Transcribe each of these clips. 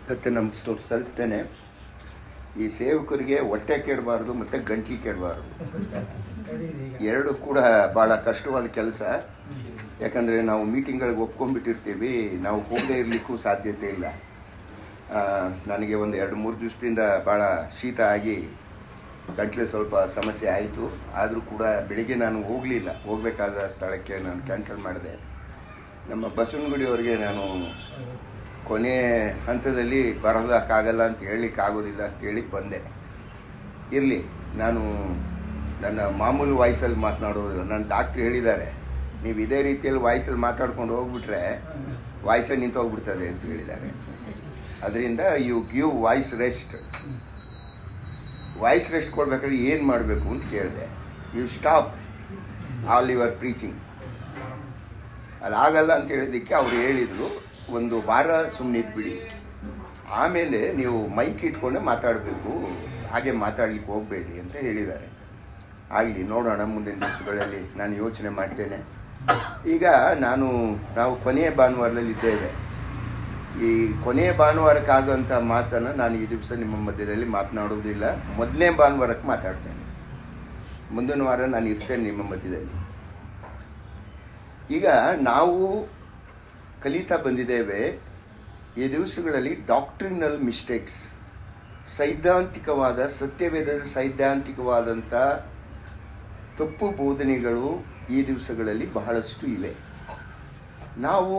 ಕೃತಜ್ಞತೆ ನಮಗೆ ಸಲ್ಲಿಸ್ತೇನೆ. ಈ ಸೇವಕರಿಗೆ ಹೊಟ್ಟೆ ಕೆಡಬಾರ್ದು ಮತ್ತು ಗಂಟ್ಲು ಕೆಡಬಾರ್ದು, ಎರಡು ಕೂಡ ಭಾಳ ಕಷ್ಟವಾದ ಕೆಲಸ. ಯಾಕಂದರೆ ನಾವು ಮೀಟಿಂಗ್ಗಳಿಗೆ ಒಪ್ಕೊಂಡ್ಬಿಟ್ಟಿರ್ತೀವಿ, ನಾವು ಹೋಗದೇ ಇರಲಿಕ್ಕೂ ಸಾಧ್ಯತೆ ಇಲ್ಲ. ನನಗೆ ಒಂದು 2-3 ದಿವಸದಿಂದ ಭಾಳ ಶೀತ ಆಗಿ ಗಂಟ್ಲು ಸ್ವಲ್ಪ ಸಮಸ್ಯೆ ಆಯಿತು. ಆದರೂ ಕೂಡ ಬೆಳಿಗ್ಗೆ ನಾನು ಹೋಗಬೇಕಾದ ಸ್ಥಳಕ್ಕೆ ನಾನು ಕ್ಯಾನ್ಸಲ್ ಮಾಡಿದೆ. ನಮ್ಮ ಬಸವನಗುಡಿಯವರಿಗೆ ನಾನು ಕೊನೆ ಹಂತದಲ್ಲಿ ಬರೋದಕ್ಕಾಗಲ್ಲ ಅಂತ ಹೇಳಲಿಕ್ಕಾಗೋದಿಲ್ಲ ಅಂತೇಳಿ ಬಂದೆ. ಇರಲಿ, ನಾನು ನನ್ನ ಮಾಮೂಲು ವಾಯ್ಸಲ್ಲಿ ಮಾತನಾಡೋದಿಲ್ಲ. ನನ್ನ ಡಾಕ್ಟ್ರು ಹೇಳಿದ್ದಾರೆ, ನೀವು ಇದೇ ರೀತಿಯಲ್ಲಿ ವಾಯ್ಸಲ್ಲಿ ಮಾತಾಡ್ಕೊಂಡು ಹೋಗ್ಬಿಟ್ರೆ ವಾಯ್ಸೇ ನಿಂತು ಹೋಗ್ಬಿಡ್ತದೆ ಅಂತ ಹೇಳಿದ್ದಾರೆ. ಅದರಿಂದ ಯು ಗಿವ್ ವಾಯ್ಸ್ ರೆಸ್ಟ್ ಕೊಡ್ಬೇಕಾದ್ರೆ ಏನು ಮಾಡಬೇಕು ಅಂತ ಕೇಳಿದೆ. You stop all your preaching. ಅದಾಗಲ್ಲ ಅಂತ ಹೇಳಿದ್ದಕ್ಕೆ ಅವ್ರು ಹೇಳಿದರು, 1 ವಾರ ಸುಮ್ಮನಿದ್ಬಿಡಿ, ಆಮೇಲೆ ನೀವು ಮೈಕ್ ಇಟ್ಕೊಂಡೆ ಮಾತಾಡಬೇಕು, ಹಾಗೆ ಮಾತಾಡ್ಲಿಕ್ಕೆ ಹೋಗಬೇಡಿ ಅಂತ ಹೇಳಿದ್ದಾರೆ. ಆಗಲಿ, ನೋಡೋಣ ಮುಂದಿನ ದಿವಸಗಳಲ್ಲಿ ನಾನು ಯೋಚನೆ ಮಾಡ್ತೇನೆ. ಈಗ ನಾವು ಕೊನೆಯ ಭಾನುವಾರದಲ್ಲಿ ಇದ್ದೇವೆ. ಈ ಕೊನೆಯ ಭಾನುವಾರಕ್ಕಾಗೋಂಥ ಮಾತನ್ನು ನಾನು ಈ ದಿವಸ ನಿಮ್ಮ ಮಧ್ಯದಲ್ಲಿ ಮಾತನಾಡುವುದಿಲ್ಲ. ಮೊದಲನೇ ಭಾನುವಾರಕ್ಕೆ ಮಾತಾಡ್ತೇನೆ. ಮುಂದಿನ ವಾರ ನಾನು ಇರ್ತೇನೆ ನಿಮ್ಮ ಮಧ್ಯದಲ್ಲಿ. ಈಗ ನಾವು ಕಲಿತಾ ಬಂದಿದ್ದೇವೆ ಈ ದಿವಸಗಳಲ್ಲಿ ಡಾಕ್ಟ್ರಿನಲ್ ಮಿಸ್ಟೇಕ್ಸ್, ಸತ್ಯವೇದದ ಸೈದ್ಧಾಂತಿಕವಾದಂಥ ತಪ್ಪು ಬೋಧನೆಗಳು ಈ ದಿವಸಗಳಲ್ಲಿ ಬಹಳಷ್ಟು ಇವೆ. ನಾವು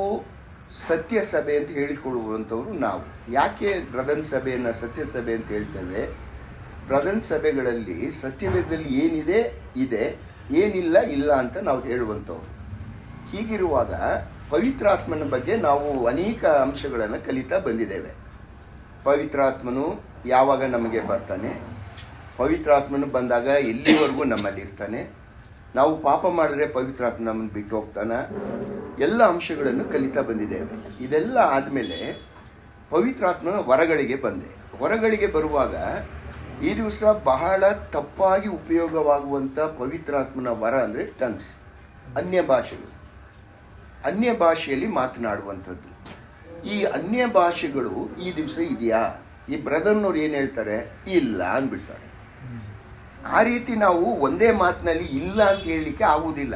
ಸತ್ಯ ಸಭೆ ಅಂತ ಹೇಳಿಕೊಳ್ಳುವಂಥವ್ರು ನಾವು. ಯಾಕೆ ಬ್ರದರ್ನ್ ಸಭೆಯನ್ನು ಸತ್ಯ ಸಭೆ ಅಂತ ಹೇಳ್ತೇವೆ? ಬ್ರದರ್ನ್ ಸಭೆಗಳಲ್ಲಿ ಸತ್ಯವೇದದಲ್ಲಿ ಏನಿದೆ ಇದೆ, ಏನಿಲ್ಲ ಇಲ್ಲ ಅಂತ ನಾವು ಹೇಳುವಂಥವ್ರು. ಹೀಗಿರುವಾಗ ಪವಿತ್ರಾತ್ಮನ ಬಗ್ಗೆ ನಾವು ಅನೇಕ ಅಂಶಗಳನ್ನು ಕಲಿತಾ ಬಂದಿದ್ದೇವೆ. ಪವಿತ್ರಾತ್ಮನು ಯಾವಾಗ ನಮಗೆ ಬರ್ತಾನೆ, ಪವಿತ್ರಾತ್ಮನು ಬಂದಾಗ ಎಲ್ಲಿವರೆಗೂ ನಮ್ಮಲ್ಲಿ ಇರ್ತಾನೆ, ನಾವು ಪಾಪ ಮಾಡಿದ್ರೆ ಪವಿತ್ರಾತ್ಮ ನಮ್ಮನ್ನು ಬಿಟ್ಟು ಹೋಗ್ತಾನೆ, ಎಲ್ಲ ಅಂಶಗಳನ್ನು ಕಲಿತಾ ಬಂದಿದ್ದೇವೆ. ಇದೆಲ್ಲ ಆದಮೇಲೆ ಪವಿತ್ರಾತ್ಮನ ಹೊರಗಳಿಗೆ ಬರುವಾಗ ಈ ದಿವಸ ಬಹಳ ತಪ್ಪಾಗಿ ಉಪಯೋಗವಾಗುವಂಥ ಪವಿತ್ರಾತ್ಮನ ವರ ಅಂದರೆ ಟಂಗ್ಸ್, ಅನ್ಯ ಭಾಷೆಯಲ್ಲಿ ಮಾತನಾಡುವಂಥದ್ದು. ಈ ಅನ್ಯ ಭಾಷೆಗಳು ಈ ದಿವಸ ಇದೆಯಾ? ಈ ಬ್ರದರ್ನವ್ರು ಏನು ಹೇಳ್ತಾರೆ? ಇಲ್ಲ ಅಂದ್ಬಿಡ್ತಾರೆ. ಆ ರೀತಿ ನಾವು ಒಂದೇ ಮಾತಿನಲ್ಲಿ ಇಲ್ಲ ಅಂತ ಹೇಳಲಿಕ್ಕೆ ಆಗುವುದಿಲ್ಲ.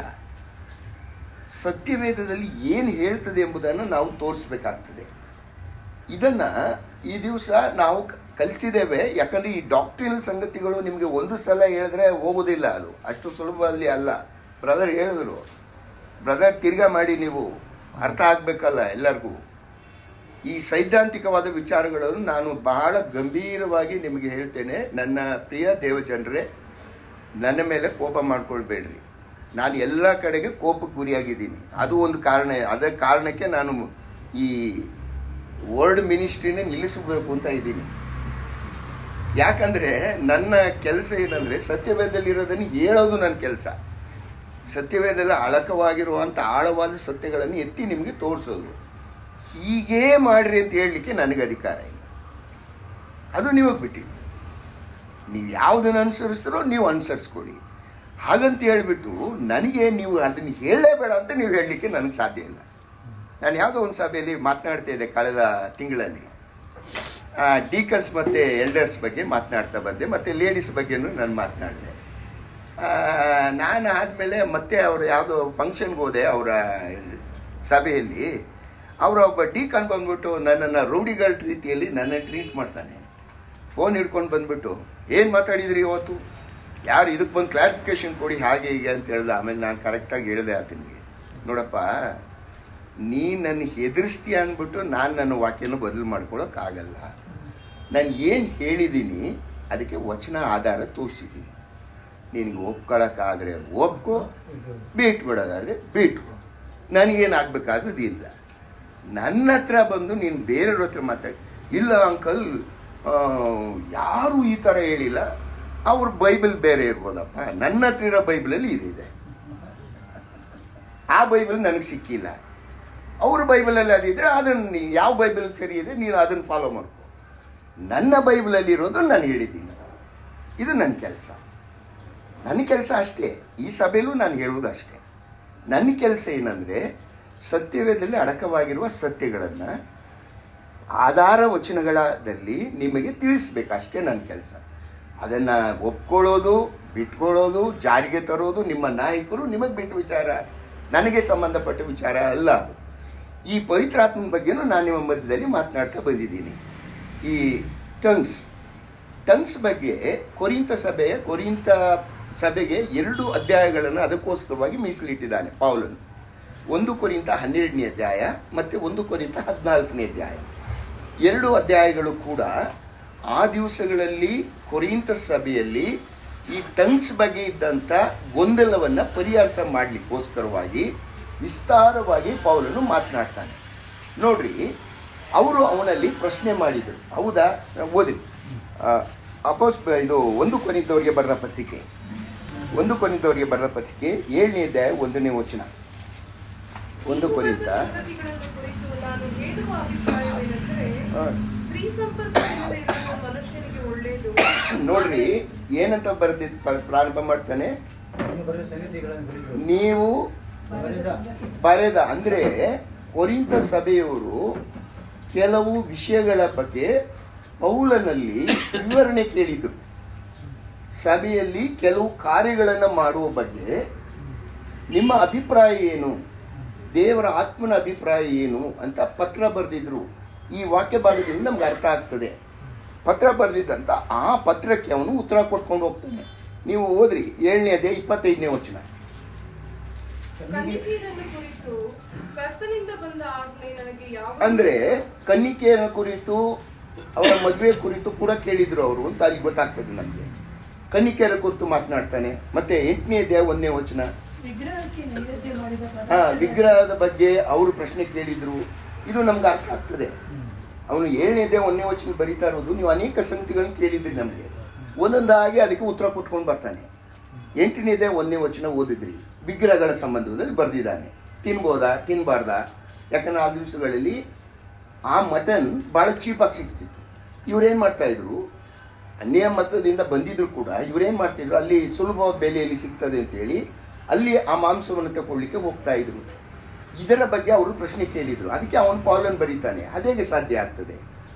ಸತ್ಯವೇದದಲ್ಲಿ ಏನು ಹೇಳ್ತದೆ ಎಂಬುದನ್ನು ನಾವು ತೋರಿಸ್ಬೇಕಾಗ್ತದೆ. ಇದನ್ನು ಈ ದಿವಸ ನಾವು ಕಲಿತಿದ್ದೇವೆ. ಯಾಕಂದರೆ ಈ ಡಾಕ್ಟ್ರಿನಲ್ ಸಂಗತಿಗಳು ನಿಮಗೆ ಒಂದು ಸಲ ಹೇಳಿದ್ರೆ ಹೋಗೋದಿಲ್ಲ, ಅದು ಅಷ್ಟು ಸುಲಭದಲ್ಲಿ ಅಲ್ಲ. ಬ್ರದರ್ ಹೇಳಿದ್ರು, ಬ್ರದರ್ ತಿರ್ಗಾ ಮಾಡಿ, ನೀವು ಅರ್ಥ ಆಗಬೇಕಲ್ಲ ಎಲ್ಲರಿಗೂ. ಈ ಸೈದ್ಧಾಂತಿಕವಾದ ವಿಚಾರಗಳನ್ನು ನಾನು ಬಹಳ ಗಂಭೀರವಾಗಿ ನಿಮಗೆ ಹೇಳ್ತೇನೆ. ನನ್ನ ಪ್ರಿಯ ದೇವಜನರೇ, ನನ್ನ ಮೇಲೆ ಕೋಪ ಮಾಡ್ಕೊಳ್ಬೇಡ್ರಿ. ನಾನು ಎಲ್ಲ ಕಡೆಗೆ ಕೋಪಕ್ಕೆ ಗುರಿಯಾಗಿದ್ದೀನಿ. ಅದು ಒಂದು ಕಾರಣ. ಅದೇ ಕಾರಣಕ್ಕೆ ನಾನು ಈ ವರ್ಡ್ ಮಿನಿಸ್ಟ್ರಿನ ನಿಲ್ಲಿಸಬೇಕು ಅಂತ ಇದ್ದೀನಿ. ಯಾಕಂದರೆ ನನ್ನ ಕೆಲಸ ಏನಂದರೆ ಸತ್ಯವೇದದಲ್ಲಿರೋದನ್ನು ಹೇಳೋದು ನನ್ನ ಕೆಲಸ. ಸತ್ಯವೇದದಲ್ಲಿ ಅಳಕವಾಗಿರುವಂಥ ಆಳವಾದ ಸತ್ಯಗಳನ್ನು ಎತ್ತಿ ನಿಮಗೆ ತೋರಿಸೋದು. ಹೀಗೇ ಮಾಡಿರಿ ಅಂತ ಹೇಳಲಿಕ್ಕೆ ನನಗೆ ಅಧಿಕಾರ ಇಲ್ಲ. ಅದು ನಿಮಗೆ ಬಿಟ್ಟಿದ್ದು. ನೀವು ಯಾವುದನ್ನು ಅನುಸರಿಸ್ತೀರೋ ನೀವು ಅನುಸರಿಸ್ಕೊಳ್ಳಿ. ಹಾಗಂತ ಹೇಳಿಬಿಟ್ಟು ನನಗೆ ನೀವು ಅದನ್ನು ಹೇಳಲೇಬೇಡ ಅಂತ ನೀವು ಹೇಳಲಿಕ್ಕೆ ನನಗೆ ಸಾಧ್ಯ ಇಲ್ಲ. ನಾನು ಯಾವುದೋ ಒಂದು ಸಭೆಯಲ್ಲಿ ಮಾತನಾಡ್ತಾ ಇದ್ದೆ ಕಳೆದ ತಿಂಗಳಲ್ಲಿ. ಡೀಕನ್ಸ್ ಮತ್ತು ಎಲ್ಡರ್ಸ್ ಬಗ್ಗೆ ಮಾತನಾಡ್ತಾ ಬಂದೆ, ಮತ್ತು ಲೇಡೀಸ್ ಬಗ್ಗೆನೂ ನಾನು ಮಾತನಾಡಿದೆ. ನಾನು ಆದಮೇಲೆ ಮತ್ತೆ ಅವರು ಯಾವುದೋ ಫಂಕ್ಷನ್ಗೆ ಹೋದೆ ಅವರ ಸಭೆಯಲ್ಲಿ. ಒಬ್ಬ ಡೀಕನ್ ಬಂದ್ಬಿಟ್ಟು ನನ್ನನ್ನು ರೌಡಿಗಳ ರೀತಿಯಲ್ಲಿ ಟ್ರೀಟ್ ಮಾಡ್ತಾನೆ. ಫೋನ್ ಹಿಡ್ಕೊಂಡು ಬಂದುಬಿಟ್ಟು, ಏನು ಮಾತಾಡಿದ್ರಿ ಇವತ್ತು, ಯಾರು ಇದಕ್ಕೆ ಬಂದು ಕ್ಲಾರಿಫಿಕೇಷನ್ ಕೊಡಿ, ಹಾಗೆ ಹೀಗೆ ಅಂತ ಹೇಳ್ದೆ. ಆಮೇಲೆ ನಾನು ಕರೆಕ್ಟಾಗಿ ಹೇಳಿದೆ ಆತನಿಗೆ, ನೋಡಪ್ಪ, ನೀ ನನ್ನ ಹೆದರಿಸ್ತೀಯ ಅಂದ್ಬಿಟ್ಟು ನಾನು ನನ್ನ ವಾಕ್ಯನ ಬದಲು ಮಾಡ್ಕೊಳ್ಳೋಕ್ಕಾಗಲ್ಲ. ನಾನು ಏನು ಹೇಳಿದ್ದೀನಿ ಅದಕ್ಕೆ ವಚನ ಆಧಾರ ತೋರಿಸಿದ್ದೀನಿ. ನಿನಗೆ ಒಪ್ಕೊಳ್ಳೋಕ್ಕಾದರೆ ಒಪ್ಕೋ, ಬಿಟ್ಬಿಡೋದಾದರೆ ಬಿಟ್ಕೋ. ನನಗೇನು ಆಗಬೇಕಾದದಿಲ್ಲ. ನನ್ನ ಹತ್ರ ಬಂದು ನೀನು ಬೇರೆಯವ್ರ ಹತ್ರ ಮಾತಾಡಿ, ಇಲ್ಲ ಅಂಕಲ್ ಯಾರೂ ಈ ಥರ ಹೇಳಿಲ್ಲ, ಅವ್ರ ಬೈಬಲ್ ಬೇರೆ ಇರ್ಬೋದಪ್ಪ, ನನ್ನ ಹತ್ರ ಇರೋ ಬೈಬಲಲ್ಲಿ ಇದಿದೆ, ಆ ಬೈಬಲ್ ನನಗೆ ಸಿಕ್ಕಿಲ್ಲ, ಅವ್ರ ಬೈಬಲಲ್ಲಿ ಅದಿದ್ರೆ ಅದನ್ನು ಯಾವ ಬೈಬಲ್ ಸರಿ ಇದೆ ನೀನು ಅದನ್ನು ಫಾಲೋ ಮಾಡ್ಕೊ. ನನ್ನ ಬೈಬಲಲ್ಲಿರೋದು ನಾನು ಹೇಳಿದ್ದೀನಿ. ಇದು ನನ್ನ ಕೆಲಸ ಅಷ್ಟೇ. ಈ ಸಭೆಯಲ್ಲೂ ನಾನು ಹೇಳುವುದು ಅಷ್ಟೇ. ನನ್ನ ಕೆಲಸ ಏನಂದರೆ ಸತ್ಯವೇದದಲ್ಲಿ ಅಡಕವಾಗಿರುವ ಸತ್ಯಗಳನ್ನು ಆಧಾರ ವಚನಗಳಲ್ಲಿ ನಿಮಗೆ ತಿಳಿಸ್ಬೇಕು, ಅಷ್ಟೇ ನನ್ನ ಕೆಲಸ. ಅದನ್ನು ಒಪ್ಕೊಳ್ಳೋದು, ಬಿಟ್ಕೊಳ್ಳೋದು, ಜಾರಿಗೆ ತರೋದು ನಿಮ್ಮ ನಾಯಕರು, ನಿಮಗೆ ಬಿಟ್ಟು ವಿಚಾರ, ನನಗೆ ಸಂಬಂಧಪಟ್ಟ ವಿಚಾರ ಅಲ್ಲ ಅದು. ಈ ಪವಿತ್ರಾತ್ಮನ ಬಗ್ಗೆನೂ ನಾನು ನಿಮ್ಮ ಮಧ್ಯದಲ್ಲಿ ಮಾತನಾಡ್ತಾ ಬಂದಿದ್ದೀನಿ. ಈ ಟಂಗ್ಸ್ ಬಗ್ಗೆ ಕೊರಿಂಥ ಸಭೆಗೆ 2 ಅಧ್ಯಾಯಗಳನ್ನು ಅದಕ್ಕೋಸ್ಕರವಾಗಿ ಮೀಸಲಿಟ್ಟಿದ್ದಾನೆ ಪೌಲನು. 1 ಕೊರಿಂಥ 12ನೇ ಅಧ್ಯಾಯ ಮತ್ತು 1 ಕೊರಿಂಥ 14ನೇ ಅಧ್ಯಾಯ. 2 ಅಧ್ಯಾಯಗಳು ಕೂಡ ಆ ದಿವಸಗಳಲ್ಲಿ ಕೊರಿಂಥ ಸಭೆಯಲ್ಲಿ ಈ ಟಂಗ್ಸ್ ಬಗ್ಗೆ ಇದ್ದಂಥ ಗೊಂದಲವನ್ನು ಪರಿಹಾರ ಮಾಡಲಿಕ್ಕೋಸ್ಕರವಾಗಿ ವಿಸ್ತಾರವಾಗಿ ಪೌಲನು ಮಾತನಾಡ್ತಾನೆ. ನೋಡ್ರಿ, ಅವರು ಅವನಲ್ಲಿ ಪ್ರಶ್ನೆ ಮಾಡಿದರು. ಹೌದಾ, ಓದಿ ಇದು 1 ಕೊರಿಂಥದವರಿಗೆ ಬರೆದ ಪತ್ರಿಕೆ 1 ಕೊರಿಂಥದವರಿಗೆ ಬರೆದ ಪತ್ರಿಕೆ 7ನೇ ಅಧ್ಯಾಯ 1ನೇ ವಚನ. 1 ಕೊರಿಂಥ ನೋಡ್ರಿ ಏನಂತ ಪ್ರಾರಂಭ ಮಾಡ್ತಾನೆ. ನೀವು ಬರೆದ ಅಂದರೆ ಕೊರಿಂಥ ಸಭೆಯವರು ಕೆಲವು ವಿಷಯಗಳ ಬಗ್ಗೆ ಪೌಲನಲ್ಲಿ ವಿವರಣೆ ಕೇಳಿದರು. ಸಭೆಯಲ್ಲಿ ಕೆಲವು ಕಾರ್ಯಗಳನ್ನು ಮಾಡುವ ಬಗ್ಗೆ ನಿಮ್ಮ ಅಭಿಪ್ರಾಯ ಏನು, ದೇವರ ಆತ್ಮನ ಅಭಿಪ್ರಾಯ ಏನು ಅಂತ ಪತ್ರ ಬರೆದಿದ್ರು. ಈ ವಾಕ್ಯ ಭಾಗದಿಂದ ನಮ್ಗೆ ಅರ್ಥ ಆಗ್ತದೆ. ಪತ್ರ ಬರೆದಿದ್ದಂಥ ಆ ಪತ್ರಕ್ಕೆ ಅವನು ಉತ್ತರ ಕೊಟ್ಕೊಂಡು ಹೋಗ್ತಾನೆ. ನೀವು ಓದ್ರಿ 7ನೇ ಅಧ್ಯಾಯ 25ನೇ ವಚನ. ಅಂದ್ರೆ ಕನ್ನಿಕೆಯರ ಕುರಿತು, ಅವರ ಮದುವೆ ಕುರಿತು ಕೂಡ ಕೇಳಿದ್ರು ಅವರು ಅಂತ ಅಲ್ಲಿ ಗೊತ್ತಾಗ್ತದೆ ನಮಗೆ. ಕನ್ನಿಕೆಯರ ಕುರಿತು ಮಾತನಾಡ್ತಾನೆ. ಮತ್ತೆ 8ನೇ ಅಧ್ಯಾಯ 1ನೇ ವಚನ. ವಿಗ್ರಹದ ಬಗ್ಗೆ ಅವರು ಪ್ರಶ್ನೆ ಕೇಳಿದ್ರು. ಇದು ನಮ್ಗೆ ಅರ್ಥ ಆಗ್ತದೆ. ಅವನು 7ನೇ ಅಧ್ಯಾಯ 1ನೇ ವಚನ ಬರೀತಾ ಇರೋದು. ನೀವು ಅನೇಕ ಸಂಗತಿಗಳನ್ನು ಕೇಳಿದ್ರಿ, ನಮಗೆ ಒಂದೊಂದಾಗಿ ಅದಕ್ಕೆ ಉತ್ತರ ಕೊಟ್ಕೊಂಡು ಬರ್ತಾನೆ. 8ನೇ ಅಧ್ಯಾಯ 1ನೇ ವಚನ ಓದಿದ್ರಿ. ವಿಗ್ರಹಗಳ ಸಂಬಂಧದಲ್ಲಿ ಬರೆದಿದ್ದಾನೆ. ತಿನ್ಬೋದಾ, ತಿನ್ನಬಾರ್ದಾ? ಯಾಕಂದ್ರೆ ಆ ದಿವಸಗಳಲ್ಲಿ ಆ ಮಟನ್ ಭಾಳ ಚೀಪಾಗಿ ಸಿಗ್ತಿತ್ತು. ಇವರೇನು ಮಾಡ್ತಾಯಿದ್ರು, ಅನ್ಯ ಮತದಿಂದ ಬಂದಿದ್ರು ಕೂಡ ಇವರೇನು ಮಾಡ್ತಿದ್ರು, ಅಲ್ಲಿ ಸುಲಭ ಬೆಲೆಯಲ್ಲಿ ಸಿಗ್ತದೆ ಅಂತೇಳಿ ಅಲ್ಲಿ ಆ ಮಾಂಸವನ್ನು ತಗೊಳ್ಳಿಕ್ಕೆ ಹೋಗ್ತಾ ಇದ್ರು. ಇದರ ಬಗ್ಗೆ ಅವರು ಪ್ರಶ್ನೆ ಕೇಳಿದರು. ಅದಕ್ಕೆ ಅವನು ಪೌಲನ್ ಬರೀತಾನೆ, ಅದೇಗೆ ಸಾಧ್ಯ ಆಗ್ತದೆ?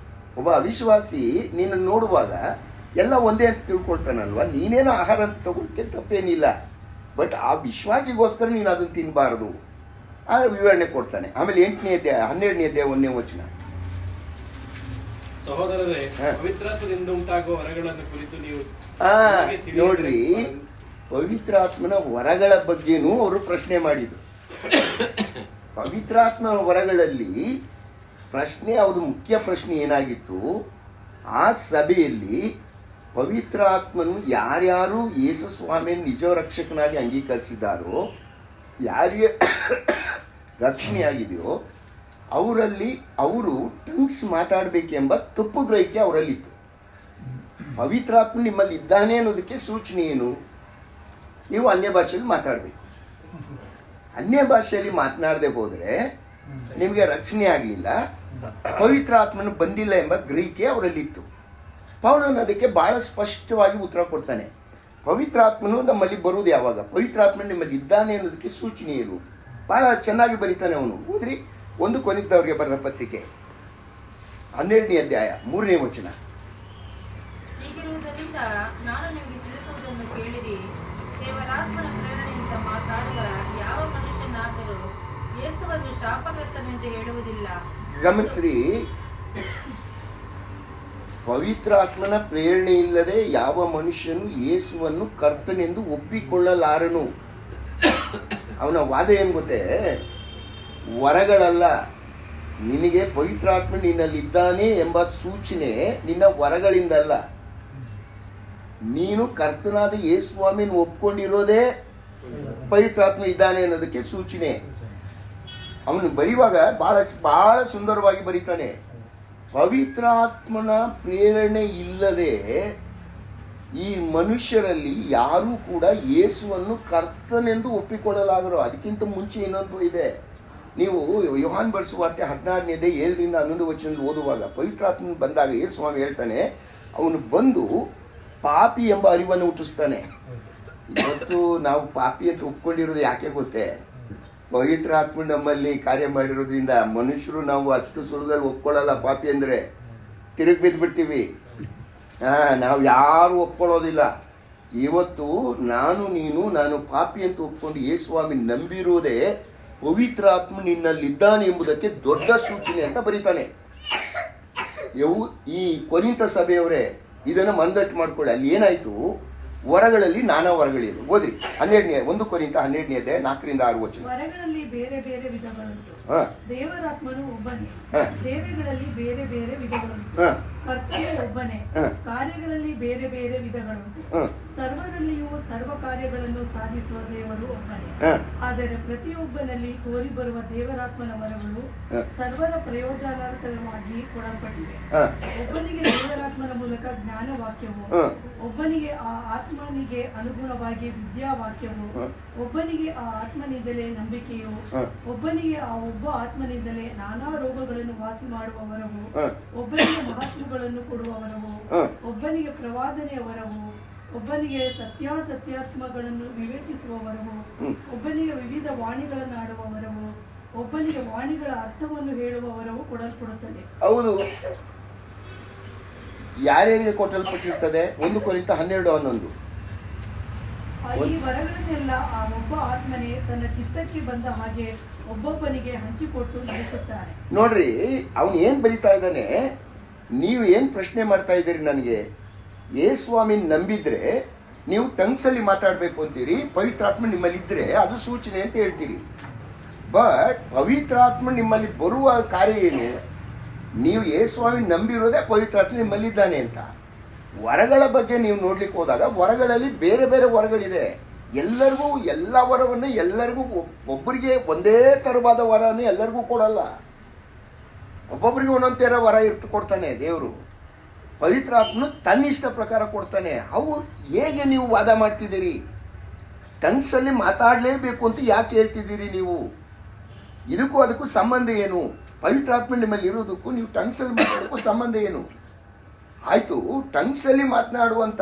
ಒಬ್ಬ ಅವಿಶ್ವಾಸಿ ನೀನು ನೋಡುವಾಗ ಎಲ್ಲ ಒಂದೇ ಅಂತ ತಿಳ್ಕೊಳ್ತಾನಲ್ವ, ನೀನೇನೋ ಆಹಾರ ಅಂತ ತಗೊಳ್ಳಿಕ್ಕೆ ತಪ್ಪೇನಿಲ್ಲ, ಬಟ್ ಆ ವಿಶ್ವಾಸಿಗೋಸ್ಕರ ನೀನು ಅದನ್ನು ತಿನ್ನಬಾರ್ದು. ಆ ವಿವರಣೆ ಕೊಡ್ತಾನೆ. ಆಮೇಲೆ 8ನೇ ಅಧ್ಯಾಯ 12ನೇ ಅಧ್ಯಾಯ 1ನೇ ವಚನ. ಸಹೋದರರೇ, ಪವಿತ್ರಾತ್ಮದಿಂದ ಉಂಟಾಗುವ ವರಗಳನ್ನು ಕುರಿತು ನೀವು ನೋಡ್ರಿ, ಪವಿತ್ರಾತ್ಮನ ವರಗಳ ಬಗ್ಗೆನೂ ಅವರು ಪ್ರಶ್ನೆ ಮಾಡಿದರು. ಪವಿತ್ರಾತ್ಮನ ವರಗಳಲ್ಲಿ ಪ್ರಶ್ನೆ, ಅವ್ರದ್ದು ಮುಖ್ಯ ಪ್ರಶ್ನೆ ಏನಾಗಿತ್ತು, ಆ ಸಭೆಯಲ್ಲಿ ಪವಿತ್ರಾತ್ಮನು ಯಾರ್ಯಾರು ಯೇಸು ಸ್ವಾಮಿಯನ್ನು ನಿಜ ರಕ್ಷಕನಾಗಿ ಅಂಗೀಕರಿಸಿದ್ದಾರೋ, ಯಾರಿಗೆ ರಕ್ಷಣೆಯಾಗಿದೆಯೋ ಅವರಲ್ಲಿ ಅವರು ಟಂಗ್ಸ್ ಮಾತಾಡಬೇಕೆಂಬ ತಪ್ಪು ಗ್ರಹಿಕೆ ಅವರಲ್ಲಿತ್ತು. ಪವಿತ್ರಾತ್ಮ ನಿಮ್ಮಲ್ಲಿ ಇದ್ದಾನೆ ಅನ್ನೋದಕ್ಕೆ ಸೂಚನೆ ಏನು? ನೀವು ಅನ್ಯ ಭಾಷೆಯಲ್ಲಿ ಮಾತಾಡಬೇಕು. ಅನ್ಯ ಭಾಷೆಯಲ್ಲಿ ಮಾತನಾಡದೆ ಹೋದರೆ ನಿಮಗೆ ರಕ್ಷಣೆ ಆಗಲಿಲ್ಲ, ಪವಿತ್ರಾತ್ಮನು ಬಂದಿಲ್ಲ ಎಂಬ ಗ್ರಹಿಕೆ ಅವರಲ್ಲಿತ್ತು. ಪೌಲನು ಅದಕ್ಕೆ ಭಾಳ ಸ್ಪಷ್ಟವಾಗಿ ಉತ್ತರ ಕೊಡ್ತಾನೆ. ಪವಿತ್ರಾತ್ಮನು ನಮ್ಮಲ್ಲಿ ಬರುವುದು ಯಾವಾಗ? ಪವಿತ್ರಾತ್ಮನು ನಿಮ್ಮಲ್ಲಿ ಇದ್ದಾನೆ ಅನ್ನೋದಕ್ಕೆ ಸೂಚನೆ ಏನು? ಭಾಳ ಚೆನ್ನಾಗಿ ಬರೀತಾನೆ ಅವನು. ಹೋದ್ರಿ 1 ಕೊರಿಂಥದವರಿಗೆ ಬರೆದ ಪತ್ರಿಕೆ 12ನೇ ಅಧ್ಯಾಯ 3ನೇ ವಚನ. ಹೀಗಿರುವುದರಿಂದ ನಾನು ನಿಮಗೆ ತಿಳಿಸುವುದನ್ನು ಕೇಳಿರಿ, ದೇವರಾತ್ಮನ ಪ್ರೇರಣೆಯಿಂದ ಮಾತಾಡುವ ಯಾವ ಮನುಷ್ಯನಾದರೂ ಯೇಸುವನ್ನು ಶಾಪಗ್ರಸ್ತನೆಂದು ಹೇಳುವುದಿಲ್ಲ. ಗಮನಿಸ್ರಿ, ಪವಿತ್ರಾತ್ಮನ ಪ್ರೇರಣೆ ಇಲ್ಲದೆ ಯಾವ ಮನುಷ್ಯನು ಯೇಸುವನ್ನು ಕರ್ತನೆಂದು ಒಪ್ಪಿಕೊಳ್ಳಲಾರನು. ಅವನ ವಾದ ಏನು ಗೊತ್ತೇ? ವರಗಳಲ್ಲ, ನಿನಗೆ ಪವಿತ್ರಾತ್ಮ ನಿನ್ನಲ್ಲಿದ್ದಾನೆ ಎಂಬ ಸೂಚನೆ ನಿನ್ನ ವರಗಳಿಂದಲ್ಲ. ನೀನು ಕರ್ತನಾದ ಯೇಸುಸ್ವಾಮಿಯನ್ನು ಒಪ್ಕೊಂಡಿರೋದೇ ಪವಿತ್ರಾತ್ಮ ಇದ್ದಾನೆ ಅನ್ನೋದಕ್ಕೆ ಸೂಚನೆ. ಅವನು ಬರೆಯುವಾಗ ಬಹಳ ಸುಂದರವಾಗಿ ಬರೀತಾನೆ. ಪವಿತ್ರಾತ್ಮನ ಪ್ರೇರಣೆ ಇಲ್ಲದೆ ಈ ಮನುಷ್ಯರಲ್ಲಿ ಯಾರೂ ಕೂಡ ಯೇಸುವನ್ನು ಕರ್ತನೆಂದು ಒಪ್ಪಿಕೊಳ್ಳಲಾಗರು. ಅದಕ್ಕಿಂತ ಮುಂಚೆ ಇನ್ನೊಂದು ಇದೆ. ನೀವು ಯೋಹಾನ್ ಬರೆಸುವಾರ್ತೆ 16ನೇ ಅಧ್ಯಾಯ 7ರಿಂದ 11 ವಚನ ಓದುವಾಗ ಪವಿತ್ರಾತ್ಮನ ಬಂದಾಗ ಯೇಸು ಸ್ವಾಮಿ ಹೇಳ್ತಾನೆ, ಅವನು ಬಂದು ಪಾಪಿ ಎಂಬ ಅರಿವನ್ನು ಹುಟ್ಟಿಸ್ತಾನೆ. ಇವತ್ತು ನಾವು ಪಾಪಿ ಅಂತ ಒಪ್ಕೊಂಡಿರೋದು ಯಾಕೆ ಗೊತ್ತೇ? ಪವಿತ್ರ ಆತ್ಮ ನಮ್ಮಲ್ಲಿ ಕಾರ್ಯ ಮಾಡಿರೋದ್ರಿಂದ ಮನುಷ್ಯರು ನಾವು ಅಷ್ಟು ಸುಲಭದಲ್ಲಿ ಒಪ್ಕೊಳ್ಳಲ್ಲ ಪಾಪಿ ಅಂದರೆ ತಿರುಗಿ ಬಿದ್ದುಬಿಡ್ತೀವಿ. ನಾವು ಯಾರು ಒಪ್ಕೊಳ್ಳೋದಿಲ್ಲ. ಇವತ್ತು ನಾನು ಪಾಪಿ ಅಂತ ಒಪ್ಕೊಂಡು ಯೇಸುಸ್ವಾಮಿ ನಂಬಿರುವುದೇ ಪವಿತ್ರ ಆತ್ಮ ನಿನ್ನಲ್ಲಿದ್ದಾನೆ ಎಂಬುದಕ್ಕೆ ದೊಡ್ಡ ಸೂಚನೆ ಅಂತ ಬರೀತಾನೆ. ಈ ಕೊರಿಂಥ ಸಭೆಯವರೇ ಇದನ್ನು ಮಂದಟ್ಟು ಮಾಡ್ಕೊಳ್ಳಿ. ಅಲ್ಲಿ ಏನಾಯಿತು, ವರಗಳಲ್ಲಿ ನಾನಾ ವರಗಳಿವೆ. ಓದ್ರಿ 1 ಕೊರಿಂಥ 12 4-6 ವಚನ. ವರಗಳಲ್ಲಿ ಬೇರೆ ಬೇರೆ ವಿಧಗಳುಂಟು, ದೇವರಾತ್ಮನು ಒಬ್ಬನೇ. ಸೇವೆಗಳಲ್ಲಿ ಬೇರೆ ಬೇರೆ ವಿಧಗಳುಂಟು, ಕರ್ತನು ಒಬ್ಬನೇ. ಕಾರ್ಯಗಳಲ್ಲಿ ಬೇರೆ ಬೇರೆ ವಿಧಗಳುಂಟು, ಸರ್ವರಲ್ಲಿಯೂ ಸರ್ವ ಕಾರ್ಯಗಳನ್ನು ಸಾಧಿಸುವ ದೇವರು ಒಬ್ಬನೇ. ಆದರೆ ಪ್ರತಿಯೊಬ್ಬನಲ್ಲಿ ತೋರಿ ಬರುವ ದೇವರಾತ್ಮನ ವರಗಳು ಸರ್ವರ ಪ್ರಯೋಜನಾರ್ಥವಾಗಿ ಕೊಡಲ್ಪಟ್ಟಿವೆ. ಒಬ್ಬನಿಗೆ ದೇವರಾತ್ಮನ ಮೂಲಕ ಜ್ಞಾನ ವಾಕ್ಯವು, ಒಬ್ಬನಿಗೆ ಆ ಆತ್ಮನಿಗೆ ಅನುಗುಣವಾಗಿ ವಿದ್ಯಾವಾಕ್ಯವು, ಒಬ್ಬನಿಗೆ ಆ ಆತ್ಮನಿಂದಲೇ ನಂಬಿಕೆಯು, ಒಬ್ಬನಿಗೆ ಆ ಒಬ್ಬ ಆತ್ಮನಿಂದಲೇ ನಾನಾ ರೋಗಗಳನ್ನು ವಾಸಿ ಮಾಡುವ ವರವು, ಒಬ್ಬನಿಗೆ ಮಹಾತ್ಮಗಳನ್ನು ಕೊಡುವ ವರವು, ಒಬ್ಬನಿಗೆ ಪ್ರವಾದನೆಯ ವರವು, ಒಬ್ಬನಿಗೆ ಸತ್ಯಾಸತ್ಯಾತ್ಮಗಳನ್ನು ವಿವೇಚಿಸುವ ವರವು, ಒಬ್ಬನಿಗೆ ವಿವಿಧ ವಾಣಿಗಳನ್ನಾಡುವ ವರವು, ಒಬ್ಬನಿಗೆ ವಾಣಿಗಳ ಅರ್ಥವನ್ನು ಹೇಳುವ ವರವು ಕೊಡಲ್ಪಡುತ್ತದೆ. ಹೌದು, ಯಾರ್ಯಾರಿಗೆ ಕೊಟ್ಟಲ್ಪಟ್ಟಿರ್ತದೆ? 1 ಕೊರಿಂಥ 12:11. ಈ ವರಗಳನ್ನೆಲ್ಲ ಆ ಒಬ್ಬ ಆತ್ಮನೇ ತನ್ನ ಚಿತ್ತಕ್ಕೆ ಬಂದ ಹಾಗೆ ಒಬ್ಬೊಬ್ಬನಿಗೆ ಹಂಚಿಕೊಟ್ಟು ನಡೆಸುತ್ತಾನೆ. ನೋಡ್ರಿ, ಅವನು ಏನು ಬರೀತಾ ಇದ್ದಾನೆ, ನೀವು ಏನು ಪ್ರಶ್ನೆ ಮಾಡ್ತಾ ಇದ್ದೀರಿ ನನಗೆ? ಯೇಸುಸ್ವಾಮಿ ನಂಬಿದ್ರೆ ನೀವು ಟಂಗ್ಸಲ್ಲಿ ಮಾತಾಡಬೇಕು ಅಂತೀರಿ, ಪವಿತ್ರಾತ್ಮ ನಿಮ್ಮಲ್ಲಿದ್ದರೆ ಅದು ಸೂಚನೆ ಅಂತ ಹೇಳ್ತೀರಿ. ಬಟ್ ಪವಿತ್ರಾತ್ಮ ನಿಮ್ಮಲ್ಲಿ ಬರುವ ಕಾರ್ಯ ಏನು? ನೀವು ಯೇಸುಸ್ವಾಮಿ ನಂಬಿರೋದೇ ಪವಿತ್ರಾತ್ಮ ನಿಮ್ಮಲ್ಲಿದ್ದಾನೆ ಅಂತ. ವರಗಳ ಬಗ್ಗೆ ನೀವು ನೋಡ್ಲಿಕ್ಕೆ ಹೋದಾಗ ವರಗಳಲ್ಲಿ ಬೇರೆ ಬೇರೆ ವರಗಳಿದೆ. ಎಲ್ಲರಿಗೂ ಎಲ್ಲ ವರವನ್ನು ಎಲ್ಲರಿಗೂ ಒಬ್ಬರಿಗೆ ಒಂದೇ ಥರವಾದ ವರನೇ ಎಲ್ಲರಿಗೂ ಕೊಡಲ್ಲ. ಒಬ್ಬೊಬ್ಬರಿಗೆ ಒಂದೊಂದು ಥರ ವರ ಕೊಡ್ತಾನೆ ದೇವರು. ಪವಿತ್ರಾತ್ಮನು ತನ್ನಿಷ್ಟ ಪ್ರಕಾರ ಕೊಡ್ತಾನೆ. ಅವು ಹೇಗೆ ನೀವು ವಾದ ಮಾಡ್ತಿದ್ದೀರಿ? ಟಂಗ್ಸಲ್ಲಿ ಮಾತಾಡಲೇಬೇಕು ಅಂತ ಯಾಕೆ ಹೇಳ್ತಿದ್ದೀರಿ ನೀವು? ಇದಕ್ಕೂ ಅದಕ್ಕೂ ಸಂಬಂಧ ಏನು? ಪವಿತ್ರಾತ್ಮ ನಿಮ್ಮಲ್ಲಿ ಇರೋದಕ್ಕೂ ನೀವು ಟಂಗ್ಸಲ್ಲಿ ಮಾತಾಡೋಕ್ಕೂ ಸಂಬಂಧ ಏನು? ಆಯಿತು, ಟಂಗ್ಸಲ್ಲಿ ಮಾತನಾಡುವಂಥ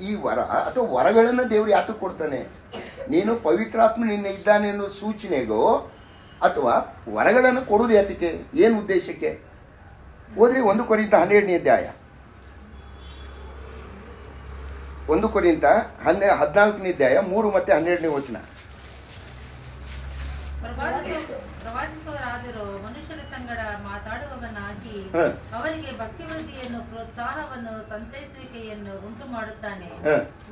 ಈ ವರ ಅಥವಾ ವರಗಳನ್ನು ದೇವರು ಯಾತಕ್ಕೆ ಕೊಡ್ತಾನೆ? ನೀನು ಪವಿತ್ರಾತ್ಮ ನಿನ್ನ ಇದ್ದಾನೆ ಅನ್ನೋ ಸೂಚನೆಗೋ ಅಥವಾ ವರಗಳನ್ನು ಕೊಡೋದು ಯಾತಕ್ಕೆ? ಏನು ಉದ್ದೇಶಕ್ಕೆ? ಹೋದ್ರಿ 1 ಕೊರಿಂಥ 12 1 ಕೊರಿಂಥ 14 3 ಮತ್ತು 12 ವಚನ. ಪ್ರವಾದಿಸುವವರಾದರೂ ಮನುಷ್ಯರ ಸಂಗಡ ಮಾತಾಡುವವನಾಗಿ ಅವರಿಗೆ ಭಕ್ತಿವೃದ್ಧಿಯನ್ನು, ಪ್ರೋತ್ಸಾಹವನ್ನು, ಸಂತೈಸುವಿಕೆಯನ್ನು ಉಂಟು ಮಾಡುತ್ತಾನೆ.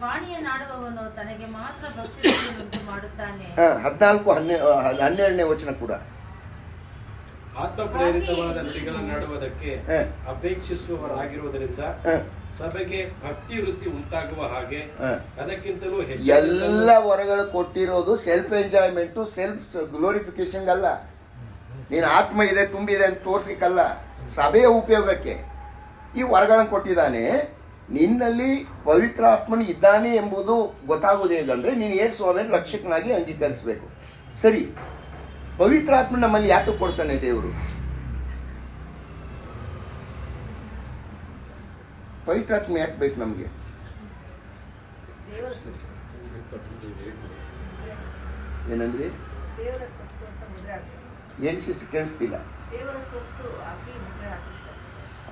ವಾಣಿಯನ್ನಾಡುವವನು ತನಗೆ ಮಾತ್ರ ಭಕ್ತಿವೃದ್ಧಿಯನ್ನು ಉಂಟು ಮಾಡುತ್ತಾನೆ. 14-12 ವಚನ ಕೂಡ. ಆತ್ಮಪ್ರೇರಿತವಾದ ನುಡಿಗಳನ್ನಾಡುವುದಕ್ಕೆ ಅಪೇಕ್ಷಿಸುವವರಾಗಿರುವುದರಿಂದ ಸಭೆಗೆ ಭಕ್ತಿ ವೃತ್ತಿ ಉಂಟಾಗುವ ಹಾಗೆ ಅದಕ್ಕಿಂತಲೂ ಹೆಚ್ಚು ಎಲ್ಲ ವರಗಳು ಕೊಟ್ಟಿರೋದು ಸೆಲ್ಫ್ ಎಂಜಾಯ್ಮೆಂಟು, ಸೆಲ್ಫ್ ಗ್ಲೋರಿಫಿಕೇಶನ್ ಅಲ್ಲ. ನೀನು ಆತ್ಮ ಇದೆ ತುಂಬಿದೆ ಅಂತ ತೋರ್ಸ್ಲಿಕ್ಕಲ್ಲ, ಸಭೆಯ ಉಪಯೋಗಕ್ಕೆ ಈ ವರಗಳನ್ನು ಕೊಟ್ಟಿದ್ದಾನೆ. ನಿನ್ನಲ್ಲಿ ಪವಿತ್ರಾತ್ಮನು ಇದ್ದಾನೆ ಎಂಬುದು ಗೊತ್ತಾಗೋದು ಹೇಗಂದ್ರೆ ನೀನು ಯೇಸುಸ್ವಾಮಿಯನ್ನು ರಕ್ಷಕನಾಗಿ ಅಂಗೀಕರಿಸಬೇಕು. ಸರಿ, ಪವಿತ್ರಾತ್ಮ ನಮ್ಮಲ್ಲಿ ಯಾತಕ್ಕೆ ಕೊಡ್ತಾನೆ ದೇವರು? ಪವಿತ್ರಾತ್ಮ ಯಾಕೆ ಬೇಕು ನಮಗೆ? ಏನಂದ್ರಿ? ಏನು ಸಿಸ್ಟರ್ ಕೇಳಿಸ್ತಿಲ್ಲ?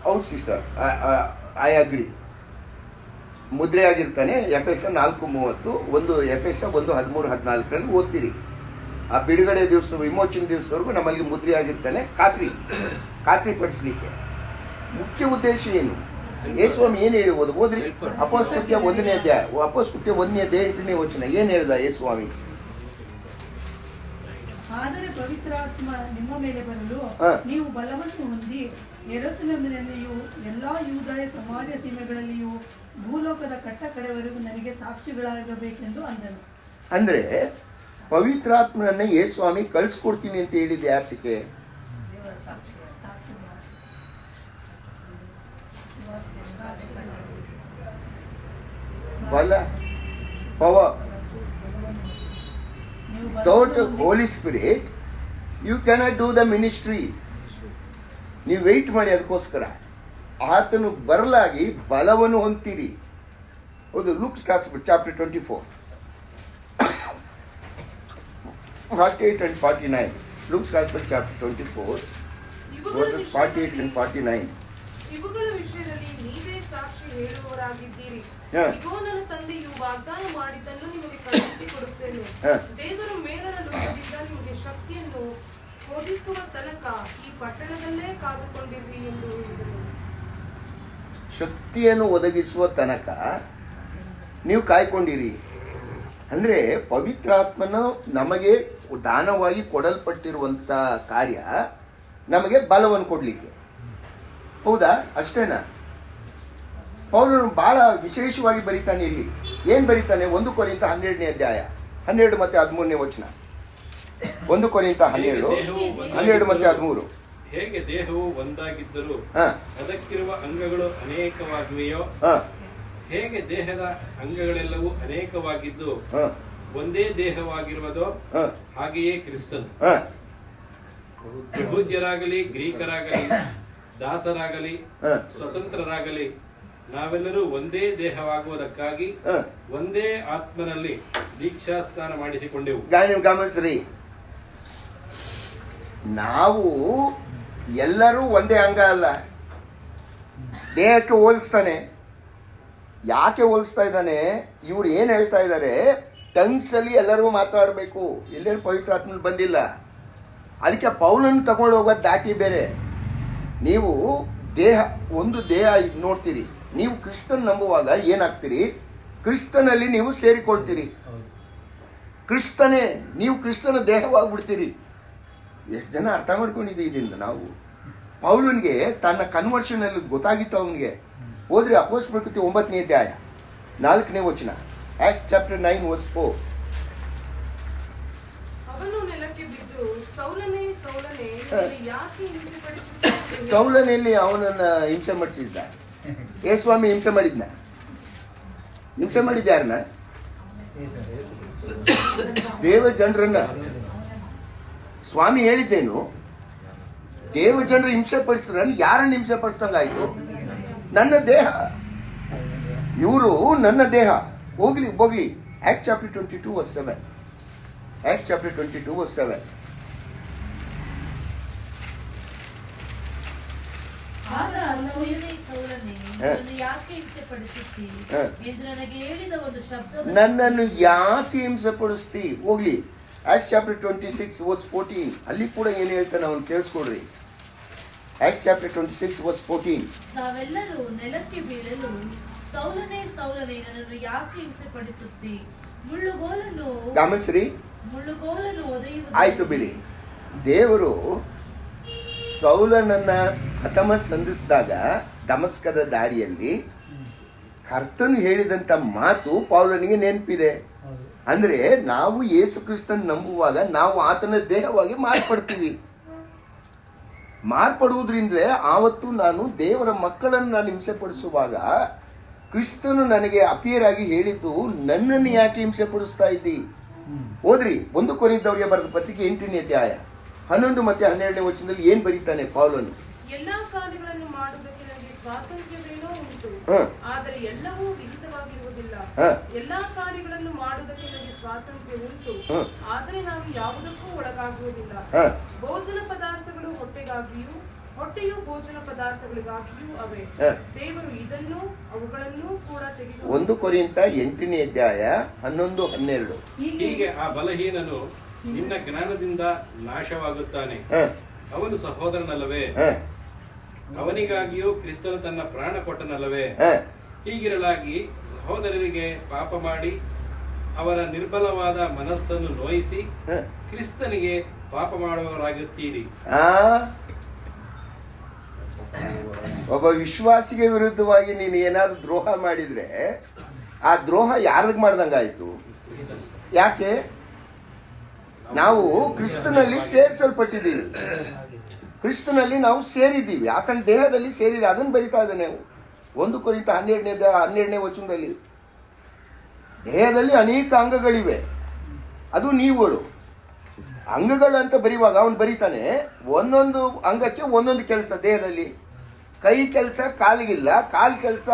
ಹೌದು ಸಿಸ್ಟರ್, ಐ ಅಗ್ರಿ. ಮುದ್ರೆ ಆಗಿರ್ತಾನೆ. ಎಫೆಸ 4:30, ಎಫೆಸ 1:13-14 ಓದ್ತೀರಿ. ಆ ಬಿಡುಗಡೆ ದಿವಸ, ವಿಮೋಚನೆ ದಿವಸವರೆಗೂ ನಮ್ಮಲ್ಲಿ ಮುದ್ರೆ ಆಗಿರ್ತಾನೆ. ಖಾತ್ರಿ ಪಡಿಸ್ಲಿಕ್ಕೆ ಮುಖ್ಯ ಉದ್ದೇಶ ಏನು? ಯೇಸುಸ್ವಾಮಿ ಏನು ಹೇಳಿ ಓದ್ರಿ. ಅಪೊಸ್ತಲಕೃತ್ಯ 1:8 ವಚನ ಏನು ಹೇಳ್ದ ಯೇಸುಸ್ವಾಮಿ? ಆದರೆ ಪವಿತ್ರಾತ್ಮ ನಿಮ್ಮ ಮೇಲೆ ಬರಲು ನೀವು ಬಲವನ್ನು ಹೊಂದಿ ಯೆರೂಸಲೇಮಿನಲ್ಲಿಯೂ ಎಲ್ಲಾ ಯೂದಾಯ ಸಮಾರ್ಯ ಸೀಮೆಗಳಲ್ಲಿಯೂ ಭೂಲೋಕದ ಕಟ್ಟ ಕಡೆವರೆಗೂ ನನಗೆ ಸಾಕ್ಷಿಗಳಾಗಬೇಕೆಂದು ಅಂದನು. ಅಂದ್ರೆ ಪವಿತ್ರಾತ್ಮನನ್ನ ಯೇಸುಸ್ವಾಮಿ ಕಳಿಸ್ಕೊಡ್ತೀನಿ ಅಂತ ಹೇಳಿದೆ ಯಾತಕ್ಕೆ? ಬಲ, power. Without Holy Spirit, you cannot do the ministry. ನೀವು ವೆಯ್ಟ್ ಮಾಡಿ ಅದಕ್ಕೋಸ್ಕರ. ಆತನು ಬರಲಾಗಿ ಬಲವನ್ನು ಹೊಂತೀರಿ. ಹೌದು, luke chapter 24. 48 and 49. Luke's Gospel chapter 24, verses 48 and 49. ಇವುಗಳ ವಿಷಯದಲ್ಲಿ ನೀವೇ ಸಾಕ್ಷಿ ಹೇಳುವವರಾಗಿದ್ದೀರಿ. Yeah. ಇಗೋ ನನ್ನ ತಂದೆಯು ವಾಗ್ದಾನ ಮಾಡಿದ್ದನ್ನು ನಿಮಗೆ ಕಳುಹಿಸಿಕೊಡುತ್ತೇನೆ. Yeah. ದೇವರು ಮೇಲಣ ಲೋಕದಿಂದ ನಿಮಗೆ ಶಕ್ತಿಯನ್ನು ಒದಗಿಸುವ ತನಕ ಈ ಪಟ್ಟಣದಲ್ಲೇ ಕಾದುಕೊಂಡಿರ್ರಿ ಎಂದು ಹೇಳಿದರು. ಶಕ್ತಿಯನ್ನು ಒದಗಿಸುವ ತನಕ ನೀವು ಕಾಯ್ಕೊಂಡಿರಿ. ಅಂದರೆ ಪವಿತ್ರಾತ್ಮನು ನಮಗೆ ದಾನವಾಗಿ ಕೊಡಲ್ಪಟ್ಟಿರುವಂಥ ಕಾರ್ಯ ನಮಗೆ ಬಲವನ್ನು ಕೊಡಲಿಕ್ಕೆ. ಹೌದಾ? ಅಷ್ಟೇನಾ? ಪೌಲನು ಬಹಳ ವಿಶೇಷವಾಗಿ ಬರೀತಾನೆ. ಇಲ್ಲಿ ಏನು ಬರೀತಾನೆ? 1 ಕೊರಿಂಥ 12ನೇ ಅಧ್ಯಾಯ 12 ಮತ್ತು 13ನೇ ವಚನ. 1 ಕೊರಿಂಥ 12, 12 ಮತ್ತು 13. ಹೇಗೆ ದೇಹವು ಒಂದಾಗಿದ್ದರೂ ಅದಕ್ಕಿರುವ ಅಂಗಗಳು ಅನೇಕವಾಗಿವೆಯೋ ಹೇಗೆ ದೇಹದ ಅಂಗಗಳೆಲ್ಲವೂ ಅನೇಕವಾಗಿದ್ದು ಒಂದೇ ದೇಹವಾಗಿರುವುದೋ ಹಾಗೆಯೇ ಕ್ರಿಸ್ತನು. ಯಹೂದ್ಯರಾಗಲಿ ಗ್ರೀಕರಾಗಲಿ ದಾಸರಾಗಲಿ ಸ್ವತಂತ್ರರಾಗಲಿ ನಾವೆಲ್ಲರೂ ಒಂದೇ ದೇಹವಾಗುವುದಕ್ಕಾಗಿ ಒಂದೇ ಆತ್ಮನಲ್ಲಿ ದೀಕ್ಷಾಸ್ನಾನ ಮಾಡಿಸಿಕೊಂಡೆವು. ಗಮನಿಸ್ರಿ, ನಾವು ಎಲ್ಲರೂ ಒಂದೇ ಅಂಗ ಅಲ್ಲ. ದೇಹಕ್ಕೆ ಹೋಲಿಸ್ತಾನೆ. ಯಾಕೆ ಹೋಲಿಸ್ತಾ ಇದ್ದಾನೆ? ಇವ್ರು ಏನು ಹೇಳ್ತಾ ಇದ್ದಾರೆ? ಟಂಗ್ಸಲ್ಲಿ ಎಲ್ಲರೂ ಮಾತಾಡಬೇಕು. ಎಲ್ಲರೂ ಪವಿತ್ರಾತ್ಮ ಬಂದಿಲ್ಲ. ಅದಕ್ಕೆ ಪೌಲನ್ನು ತಗೊಂಡು ಹೋಗೋದು ದಾಟಿ ಬೇರೆ. ನೀವು ದೇಹ, ಒಂದು ದೇಹ ನೋಡ್ತೀರಿ. ನೀವು ಕ್ರಿಸ್ತನ್ ನಂಬುವಾಗ ಏನಾಗ್ತೀರಿ? ಕ್ರಿಸ್ತನಲ್ಲಿ ನೀವು ಸೇರಿಕೊಳ್ತೀರಿ. ಕ್ರಿಸ್ತನೇ, ನೀವು ಕ್ರಿಸ್ತನ ದೇಹವಾಗ್ಬಿಡ್ತೀರಿ. ಎಷ್ಟು ಜನ ಅರ್ಥ ಮಾಡ್ಕೊಂಡಿದ್ದೀವಿ ಇದನ್ನು ನಾವು? ಪೌಲನಿಗೆ ತನ್ನ ಕನ್ವರ್ಷನಲ್ಲಿ ಗೊತ್ತಾಗಿತ್ತು. ಅವನಿಗೆ ಹೋದ್ರೆ ಅಪೊಸ್ತಲರ ಕೃತ್ಯ 9ನೇ ಅಧ್ಯಾಯ 4ನೇ ವಚನ. Act chapter 9 verse 4. ಅವನು ನೆಲಕ್ಕೆ ಬಿದ್ದು ಸೌಲನೇ ಸೌಲನೇ ಯಾಕೆ ಹಿಂಸೆಪಡಿಸುತ್ತೀಯ? ಸೌಲನಲ್ಲಿ ಅವನನ್ನ ಹಿಂಸೆ ಮಾಡಿಸಿದ್ದ. ಸ್ವಾಮಿ ಹಿಂಸೆ ಮಾಡಿದ್ನ? ಹಿಂಸೆ ಮಾಡಿದ್ದ ಯಾರನ್ನ? ದೇವ ಜನರನ್ನ. ಸ್ವಾಮಿ ಹೇಳಿದ್ದೇನು? ದೇವ ಜನರು ಹಿಂಸೆ ಪಡಿಸಿದ್ರೆ ಯಾರನ್ನ ಹಿಂಸೆ ಪಡಿಸ್ದಂಗಾಯ್ತು? ನನ್ನ ದೇಹ. ಇವರು ನನ್ನ ದೇಹ. ಹೋಗ್ಲಿ. Act chapter 22 verse 7. Act chapter 22 verse 7. ನನ್ನನ್ನು ಯಾಕೆ ಹಿಂಸೆ ಪಡಿಸ್ತಿ? ಹೋಗ್ಲಿ. Act chapter 26 verse 14. ಅಲ್ಲಿ ಕೂಡ ಏನು ಹೇಳ್ತಾನೆ ಅವನು ಕೇಳಿಸ್ಕೊಡ್ರಿ. Act chapter 26 verse 14. ನಾವೆಲ್ಲರೂ ನೆಲಕ್ಕೆ ಬೀಳಲು ಸೌಲನೇ ಸೌಲನೇ ನನ್ನನ್ನು ಯಾಕೆ ಹಿಂಸೆ ಪಡಿಸುತ್ತಿ? ಮುಳ್ಳುಗೋಲನ್ನು ಒದೆಯುವುದು. ಆಯ್ತು ಬಿಡಿ. ದೇವರು ಸೌಲನನ್ನ ಹತಮ ಸಂಧಿಸಿದಾಗ ದಮಸ್ಕದ ದಾರಿಯಲ್ಲಿ ಕರ್ತನು ಹೇಳಿದಂಥ ಮಾತು ಪೌಲನಿಗೆ ನೆನಪಿದೆ. ಅಂದ್ರೆ ನಾವು ಯೇಸು ಕ್ರಿಸ್ತನ್ ನಂಬುವಾಗ ನಾವು ಆತನ ದೇಹವಾಗಿ ಮಾರ್ಪಡ್ತೀವಿ. ಮಾರ್ಪಡುವುದರಿಂದಲೇ ಆವತ್ತು ನಾನು ದೇವರ ಮಕ್ಕಳನ್ನು ನಾನು ಹಿಂಸೆ ಪಡಿಸುವಾಗ ಕ್ರಿಸ್ತನು ನನಗೆ ಅಪಿಯರ್ ಆಗಿ ಹೇಳಿದ್ದು, ನನ್ನನ್ನು ಯಾಕೆ ಹಿಂಸೆ ಪಡಿಸ್ತಾ ಇದ್ದಿ? ಹೋದ್ರಿ 1 ಕೊರಿಂಥದವರಿಗೆ ಬರೆದ ಪತ್ರಿಕೆ 8ನೇ ಅಧ್ಯಾಯ 11 ಮತ್ತು 12ನೇ ವಚನದಲ್ಲಿ ಏನ್ ಬರೀತಾನೆ ಪೌಲನು? ಎಲ್ಲಾ ಕಾರ್ಯಗಳನ್ನು ಮಾಡುವುದಕ್ಕೆ ನನಗೆ ಸ್ವಾತಂತ್ರ್ಯವೇನೋ ಉಂಟು, ಆದರೆ ಎಲ್ಲವೂ ವಿಹಿತವಾಗಿರುವುದಿಲ್ಲ. ಎಲ್ಲಾ ಕಾರ್ಯಗಳನ್ನು ಮಾಡುವುದಕ್ಕೆ ನನಗೆ ಸ್ವಾತಂತ್ರ್ಯ ಉಂಟು, ಆದರೆ ನಾನು ಯಾವುದಕ್ಕೂ ಒಳಗಾಗುವುದಿಲ್ಲ. ಭೋಜನ ಪದಾರ್ಥಗಳು ಹೊಟ್ಟೆಗಾಗಿಯೂ ಹೊಟ್ಟೆಯು ಭೋಜನ ಪದಾರ್ಥಗಳಿಗಾಗಿಯೂ ಅವೆ. ದೇವರು ಇದನ್ನು ಅವುಗಳನ್ನು ಕೂಡ ತೆಗೆದು 1 ಕೊರಿಂಥ 8ನೇ ಅಧ್ಯಾಯ 11, 12. ಹೀಗೆ ಆ ಬಲಹೀನನು ನಿನ್ನ ಜ್ಞಾನದಿಂದ ನಾಶವಾಗುತ್ತಾನೆ. ಅವನು ಸಹೋದರನಲ್ಲವೇ? ಅವನಿಗಾಗಿಯೂ ಕ್ರಿಸ್ತನು ತನ್ನ ಪ್ರಾಣ ಕೊಟ್ಟನಲ್ಲವೇ? ಹೀಗಿರಲಾಗಿ ಸಹೋದರರಿಗೆ ಪಾಪ ಮಾಡಿ ಅವರ ನಿರ್ಬಲವಾದ ಮನಸ್ಸನ್ನು ನೋಯಿಸಿ ಕ್ರಿಸ್ತನಿಗೆ ಪಾಪ ಮಾಡುವವರಾಗುತ್ತೀರಿ. ಒಬ್ಬ ವಿಶ್ವಾಸಿಗೆ ವಿರುದ್ಧವಾಗಿ ನೀನು ಏನಾದ್ರು ದ್ರೋಹ ಮಾಡಿದ್ರೆ ಆ ದ್ರೋಹ ಯಾರಿಗೆ ಮಾಡ್ದಂಗಾಯ್ತು? ಯಾಕೆ? ನಾವು ಕ್ರಿಸ್ತನಲ್ಲಿ ಸೇರಿಸಲ್ಪಟ್ಟಿದ್ದೀವಿ. ಕ್ರಿಸ್ತನಲ್ಲಿ ನಾವು ಸೇರಿದ್ದೀವಿ. ಆತನ ದೇಹದಲ್ಲಿ ಸೇರಿದೆ. ಅದನ್ನು ಬರಿತಾ ಇದ್ದಾನೆ 1 ಕೊರಿಂಥ 12ನೇ ವಚನದಲ್ಲಿ. ದೇಹದಲ್ಲಿ ಅನೇಕ ಅಂಗಗಳಿವೆ, ಅದು ನೀವುಗಳು. ಅಂಗಗಳಂತ ಬರೆಯುವಾಗ ಅವನು ಬರೀತಾನೆ, ಒಂದೊಂದು ಅಂಗಕ್ಕೆ ಒಂದೊಂದು ಕೆಲಸ. ದೇಹದಲ್ಲಿ ಕೈ ಕೆಲಸ ಕಾಲಿಗಿಲ್ಲ, ಕಾಲು ಕೆಲಸ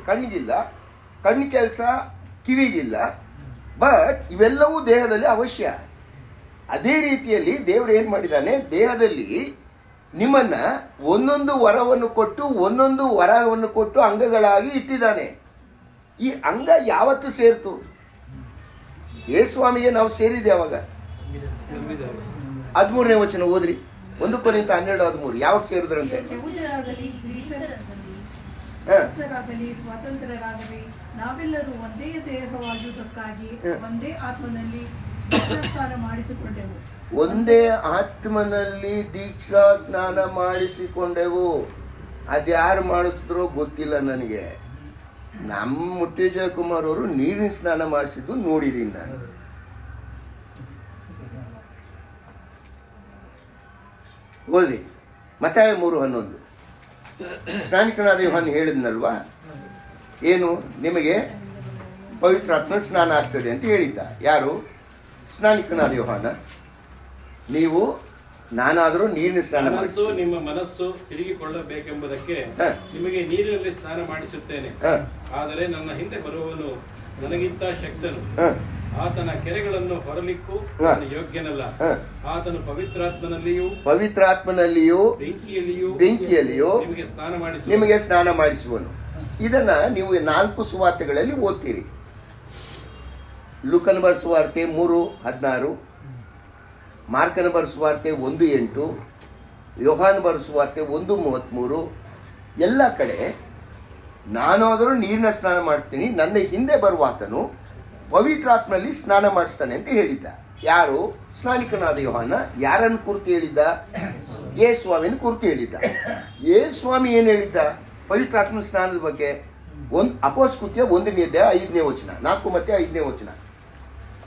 ಕಣ್ಣಿಗಿಲ್ಲ, ಕಣ್ಣು ಕೆಲಸ ಕಿವಿಗಿಲ್ಲ. ಬಟ್ ಇವೆಲ್ಲವೂ ದೇಹದಲ್ಲಿ ಅವಶ್ಯ. ಅದೇ ರೀತಿಯಲ್ಲಿ ದೇವರು ಏನು ಮಾಡಿದ್ದಾನೆ, ದೇಹದಲ್ಲಿ ನಿಮ್ಮನ್ನ ಒಂದೊಂದು ವರವನ್ನು ಕೊಟ್ಟು ಅಂಗಗಳಾಗಿ ಇಟ್ಟಿದ್ದಾನೆ. ಈ ಅಂಗ ಯಾವತ್ತು ಸೇರ್ತು? ಯೇಸುಸ್ವಾಮಿಗೆ ನಾವು ಸೇರಿದೆ ಯಾವಾಗ? 13ನೇ ವಚನ ಓದ್ರಿ. 1 ಕೊರಿಂಥ 12:13. ಯಾವಾಗ ಸೇರಿದ್ರಂತೆ? ಯಹೂದರಾಗಲಿ ಸ್ವತಂತ್ರರಾಗಲಿ ನಾವೆಲ್ಲರೂ ಒಂದೇ ದೇಹವಾಗುವುದಕ್ಕಾಗಿ ಒಂದೇ ಆತ್ಮನಲ್ಲಿ ದೀಕ್ಷಾಸ್ನಾನ ಮಾಡಿಸಿಕೊಂಡೆವು. ಒಂದೇ ಆತ್ಮನಲ್ಲಿ ದೀಕ್ಷಾ ಸ್ನಾನ ಮಾಡಿಸಿಕೊಂಡೆವು. ಅದ್ಯಾರು ಮಾಡಿಸಿದ್ರೋ ಗೊತ್ತಿಲ್ಲ ನನಗೆ. ನಮ್ಮ ಮುತ್ತೇಜ ಕುಮಾರ್ ಅವರು ನೀರಿನ ಸ್ನಾನ ಮಾಡಿಸಿದ್ದು ನೋಡಿದ್ದೀನಿ ನಾನು. ಓದ್ರಿ ಮತ್ತಾಯ 3:11. ಸ್ನಾನಿಕನಾದ ಯೋಹಾನ ಹೇಳಿದ್ನಲ್ವಾ, ಏನು ನಿಮಗೆ ಪವಿತ್ರಾತ್ಮ ಸ್ನಾನ ಆಗ್ತದೆ ಅಂತ ಹೇಳಿದ್ದ. ಯಾರು? ಸ್ನಾನಿಕನಾದ ಯೋಹಾನ. ನೀವು ನಾನಾದರೂ ನೀರಿನ ಸ್ನಾನ ಮಾಡಿಸು, ನಿಮ್ಮ ಮನಸ್ಸು ತಿರುಗಿಕೊಳ್ಳಬೇಕೆಂಬುದಕ್ಕೆ ನಿಮಗೆ ನೀರಿನಲ್ಲಿ ಸ್ನಾನ ಮಾಡಿಸುತ್ತೇನೆ. ಆದರೆ ನನ್ನ ಹಿಂದೆ ಬರುವವನು ನನಗಿಂತ ಶಕ್ತನು, ಆತನ ಕೆರೆಗಳನ್ನು ಹೊರಲಿಕ್ಕೂ ನಾನು ಯೋಗ್ಯನಲ್ಲ. ಆತನು ಪವಿತ್ರಾತ್ಮನಲ್ಲಿಯೂ ಬೆಂಕಿಯಲ್ಲಿಯೂ ನಿಮಗೆ ಸ್ನಾನ ಮಾಡಿಸುವನು. ಇದನ್ನ ನೀವು 4 ಸುವಾರ್ತೆಗಳಲ್ಲಿ ಓದ್ತೀರಿ. ಲೂಕನ ಸುವಾರ್ತೆ 3:16, ಮಾರ್ಕನ ಸುವಾರ್ತೆ 1:8, ಯೋಹಾನ ಸುವಾರ್ತೆ 1:33. ಎಲ್ಲ ಕಡೆ ನಾನಾದರೂ ನೀರಿನ ಸ್ನಾನ ಮಾಡಿಸ್ತೀನಿ, ನನ್ನ ಹಿಂದೆ ಬರುವಾತನು ಪವಿತ್ರಾತ್ಮನಲ್ಲಿ ಸ್ನಾನ ಮಾಡಿಸ್ತಾನೆ ಅಂತ ಹೇಳಿದ್ದ. ಯಾರು? ಸ್ನಾನಿಕನಾದ ಯೋಹಾನ. ಯಾರನ್ನು ಕುರಿತು ಹೇಳಿದ್ದ? ಯೇಸುಸ್ವಾಮಿನ ಕುರಿತು ಹೇಳಿದ್ದ. ಯೇಸುಸ್ವಾಮಿ ಏನು ಹೇಳಿದ್ದ ಪವಿತ್ರಾತ್ಮ ಸ್ನಾನದ ಬಗ್ಗೆ? ಅಪೊಸ್ತಲಕೃತ್ಯ 1ನೇ ಅಧ್ಯಾಯ 5ನೇ ವಚನ, 4 ಮತ್ತು 5ನೇ ವಚನ.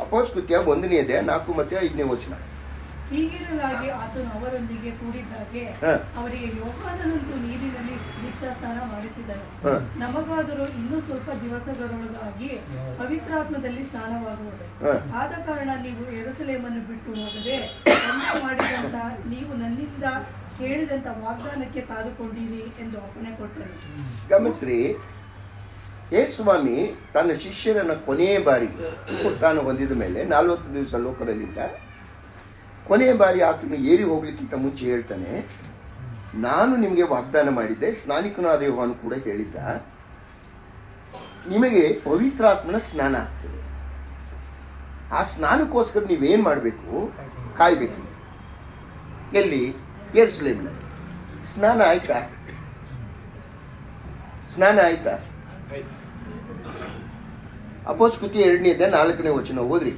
ಅಪೊಸ್ತಲಕೃತ್ಯ 1ನೇ ಅಧ್ಯಾಯ 4 ಮತ್ತು 5ನೇ ವಚನ. ಹೀಗಿರಲಾಗಿ ಆತನು ಅವರೊಂದಿಗೆ ಕೂಡಿದ್ದಾಗೆ ಅವರಿಗೆ ಯೋಹಾನನಂತೂ ನೀರಿನಲ್ಲಿ ದೀಕ್ಷಾಸ್ನಾನ ಮಾಡಿಸಿದನು. ನಮಗಾದರೂ ಇನ್ನೂ ಸ್ವಲ್ಪ ದಿವಸಗಳೊಳಗಾಗಿ ಪವಿತ್ರಾತ್ಮದಲ್ಲಿ ಸ್ನಾನವಾಗುವುದು. ಆದ ಕಾರಣ ನೀವು ಯೆರೂಸಲೇಮನ್ನು ಬಿಟ್ಟು ಹೋಗದೆ ಮಾಡಿದಂತ ನೀವು ನನ್ನಿಂದ ಕೇಳಿದಂತ ವಾಗ್ದಾನಕ್ಕೆ ಕಾದುಕೊಂಡಿರಿ ಎಂದು ಅಪ್ಪಣೆ ಕೊಟ್ಟರು. ಗಮನಿಸ್ರಿ, ಯೇಸುಸ್ವಾಮಿ ತನ್ನ ಶಿಷ್ಯರನ್ನ ಕೊನೆಯ ಬಾರಿ ತಾನು ಹೊಂದಿದ ಮೇಲೆ 40 ದಿವಸ ಲೋಕದಲ್ಲಿದ್ದ. ಕೊನೆಯ ಬಾರಿ ಆತನು ಏರಿ ಹೋಗ್ಲಿಕ್ಕಿಂತ ಮುಂಚೆ ಹೇಳ್ತಾನೆ, ನಾನು ನಿಮಗೆ ವಾಗ್ದಾನ ಮಾಡಿದ್ದೆ, ಸ್ನಾನಿಕನಾದ ಯೋಹಾನ ಕೂಡ ಹೇಳಿದ್ದ, ನಿಮಗೆ ಪವಿತ್ರಾತ್ಮನ ಸ್ನಾನ ಆಗ್ತದೆ. ಆ ಸ್ನಾನಕ್ಕೋಸ್ಕರ ನೀವೇನು ಮಾಡಬೇಕು? ಕಾಯ್ಬೇಕು. ಎಲ್ಲಿ? ಯೆರೂಸಲೇಮಿನಲ್ಲಿ. ಸ್ನಾನ ಆಯ್ತಾ? ಅಪೊಸ್ತಲಕೃತ್ಯ 2ನೇ ಅಧ್ಯಾಯ 4ನೇ ವಚನ ಓದ್ರಿ.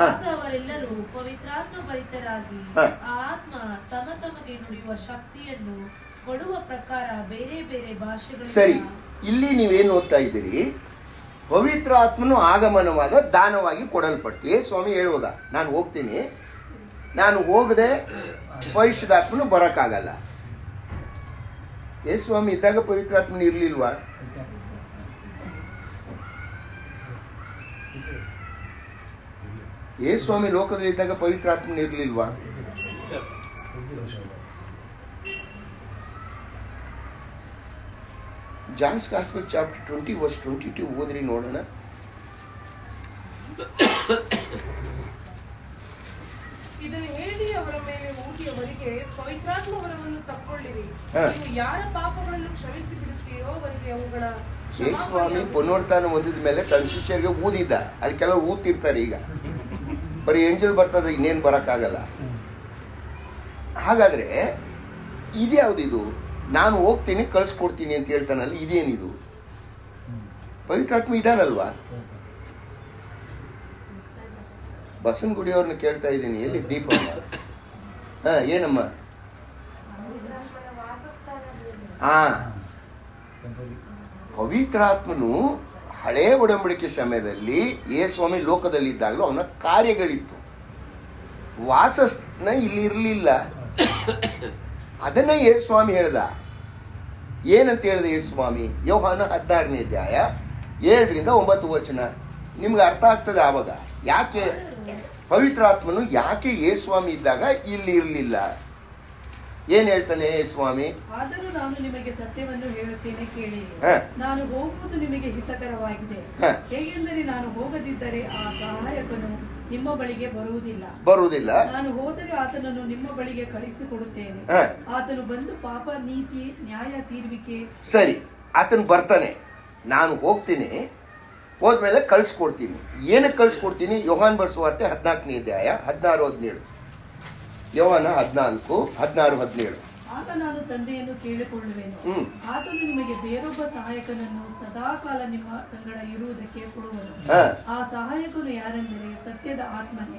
ಆಗ ಅವರೆಲ್ಲರೂ ಪವಿತ್ರಾತ್ಮ ಭರಿತರಾಗಿ ಆತ್ಮ ತಮಗೆ ನುಡಿಯುವ ಶಕ್ತಿಯನ್ನು ಕೊಡುವ ಪ್ರಕಾರ ಬೇರೆ ಬೇರೆ ಭಾಷೆಗಳು. ಸರಿ, ಇಲ್ಲಿ ನೀವೇನು ಓದ್ತಾ ಇದ್ದೀರಿ? ಪವಿತ್ರಾತ್ಮನು ಆಗಮನವಾದ ದಾನವಾಗಿ ಕೊಡಲ್ಪಡ್ತೀವಿ. ಸ್ವಾಮಿ ಹೇಳುವುದ, ನಾನು ಹೋಗ್ತೀನಿ, ನಾನು ಹೋಗದೆ ಪರಿಶುದ್ಧಾತ್ಮನು ಬರೋಕ್ಕಾಗಲ್ಲ. ಸ್ವಾಮಿ ಇದ್ದಾಗ ಪವಿತ್ರಾತ್ಮನ ಇರ್ಲಿಲ್ವಾ? ಸ್ವಾಮಿ ಲೋಕದಲ್ಲಿದ್ದಾಗ ಪವಿತ್ರಾತ್ಮನ ಇರ್ಲಿಲ್ವಾ? ಜಾನ್ಸ್ ಗಾಸ್ಪೆಲ್ ಚಾಪ್ಟರ್ 20 ವರ್ಸ್ 22 ಓದ್ರಿ ನೋಡೋಣ. ಇದನ್ನು ಹೇಳಿ ಅವರ ಮೇಲೆ ಊಟಿಯವರಿಗೆ ಪವಿತ್ರಾತ್ಮ ವರವನ್ನು ತಕ್ಕೊಳ್ಳಿರಿ. ನೀವು ಯಾರ ಪಾಪಗಳನ್ನು ಕ್ಷಮಿಸಿ ಬಿಡುತ್ತೀರೋ ಅವರಿಗೆ ಅವುಗಳ. ಸ್ವಾಮಿ ಪುನರುತ್ಥಾನ ಹೊಂದಿದ ಮೇಲೆ ತನ್ನ ಶಿಷ್ಯರಿಗೆ ಊದಿದ್ದ. ಅದಕ್ಕೆಲ್ಲ ಊದ್ತಿರ್ತಾರೆ. ಈಗ ಬರೀ ಏಂಜಲ್ ಬರ್ತದೆ, ಇನ್ನೇನು ಬರೋಕ್ಕಾಗಲ್ಲ. ಹಾಗಾದರೆ ಇದ್ಯಾವುದಿದು? ನಾನು ಹೋಗ್ತೀನಿ ಕಳಿಸ್ಕೊಡ್ತೀನಿ ಅಂತ ಹೇಳ್ತಾನಲ್ಲ, ಇದೇನಿದು? ಪವಿತ್ರಾತ್ಮ ಇದಾನಲ್ವಾ? ಬಸವನಗುಡಿಯವ್ರನ್ನ ಕೇಳ್ತಾ ಇದ್ದೀನಿ, ಎಲ್ಲಿ ದೀಪಮ್ಮ? ಏನಮ್ಮ? ಪವಿತ್ರಾತ್ಮನು ಹಳೇ ಒಡಂಬಡಿಕೆ ಸಮಯದಲ್ಲಿ ಯೇಸುಸ್ವಾಮಿ ಲೋಕದಲ್ಲಿದ್ದಾಗಲೂ ಅವನ ಕಾರ್ಯಗಳಿತ್ತು. ವಾಸಸ್ಥಾನ ಇಲ್ಲಿ ಇರಲಿಲ್ಲ. ಅದನ್ನ ಯೇಸುಸ್ವಾಮಿ ಹೇಳ್ದ. ಏನಂತ ಹೇಳ್ದ ಯೇಸುಸ್ವಾಮಿ? ಯೋಹಾನ 16ನೇ ಅಧ್ಯಾಯ 7ರಿಂದ 9 ವಚನ. ನಿಮ್ಗೆ ಅರ್ಥ ಆಗ್ತದೆ ಆವಾಗ ಯಾಕೆ ಪವಿತ್ರಾತ್ಮನು ಯಾಕೆ ಯೇಸುಸ್ವಾಮಿ ಇದ್ದಾಗ ಇಲ್ಲಿ ಇರಲಿಲ್ಲ. ಏನ್ ಹೇಳ್ತಾನೆ ಯೇಸುಸ್ವಾಮಿ? ಆದರೂ ನಾನು ನಿಮಗೆ ಸತ್ಯವನ್ನು ಹೇಳುತ್ತೇನೆ, ಕೇಳಿರಿ. ನಾನು ಹೋಗುವುದು ನಿಮಗೆ ಹಿತಕರವಾಗಿದೆ. ಹೇಗೆಂದರೆ ನಾನು ಹೋಗದಿದ್ದರೆ ಆ ಸಹಾಯಕನು ನಿಮ್ಮ ಬಳಿಗೆ ಬರುವುದಿಲ್ಲ. ನಾನು ಹೋದರೆ ಆತನನ್ನು ನಿಮ್ಮ ಬಳಿಗೆ ಕಳಿಸಿಕೊಡುತ್ತೇನೆ. ಆತನು ಬಂದು ಪಾಪ, ನೀತಿ, ನ್ಯಾಯ ತೀರ್ವಿಕೆ. ಸರಿ, ಆತನು ಬರ್ತಾನೆ, ನಾನು ಹೋಗ್ತೀನಿ, ಹೋದ್ಮೇಲೆ ಕಳಿಸ್ಕೊಡ್ತೀನಿ. ಏನಕ್ಕೆ ಕಳಿಸ್ಕೊಡ್ತೀನಿ? ಯೋಹಾನ್ ಬರೆಸುವಾರ್ತೆ 14ನೇ ಅಧ್ಯಾಯ 16-17. ಯೋಹಾನ 14:16-17. ಆಗ ನಾನು ತಂದೆಯನ್ನು ಕೇಳಿಕೊಳ್ಳುವೆನು, ಆತನು ನಿಮಗೆ ಬೇರೊಬ್ಬ ಸಹಾಯಕನನ್ನು ಸದಾಕಾಲ ನಿಮ್ಮ ಸಂಗಡ ಇರುವುದಕ್ಕೆ ಕೊಡುವನು. ಆ ಸಹಾಯಕನು ಯಾರೆಂದರೆ ಸತ್ಯದ ಆತ್ಮನೇ.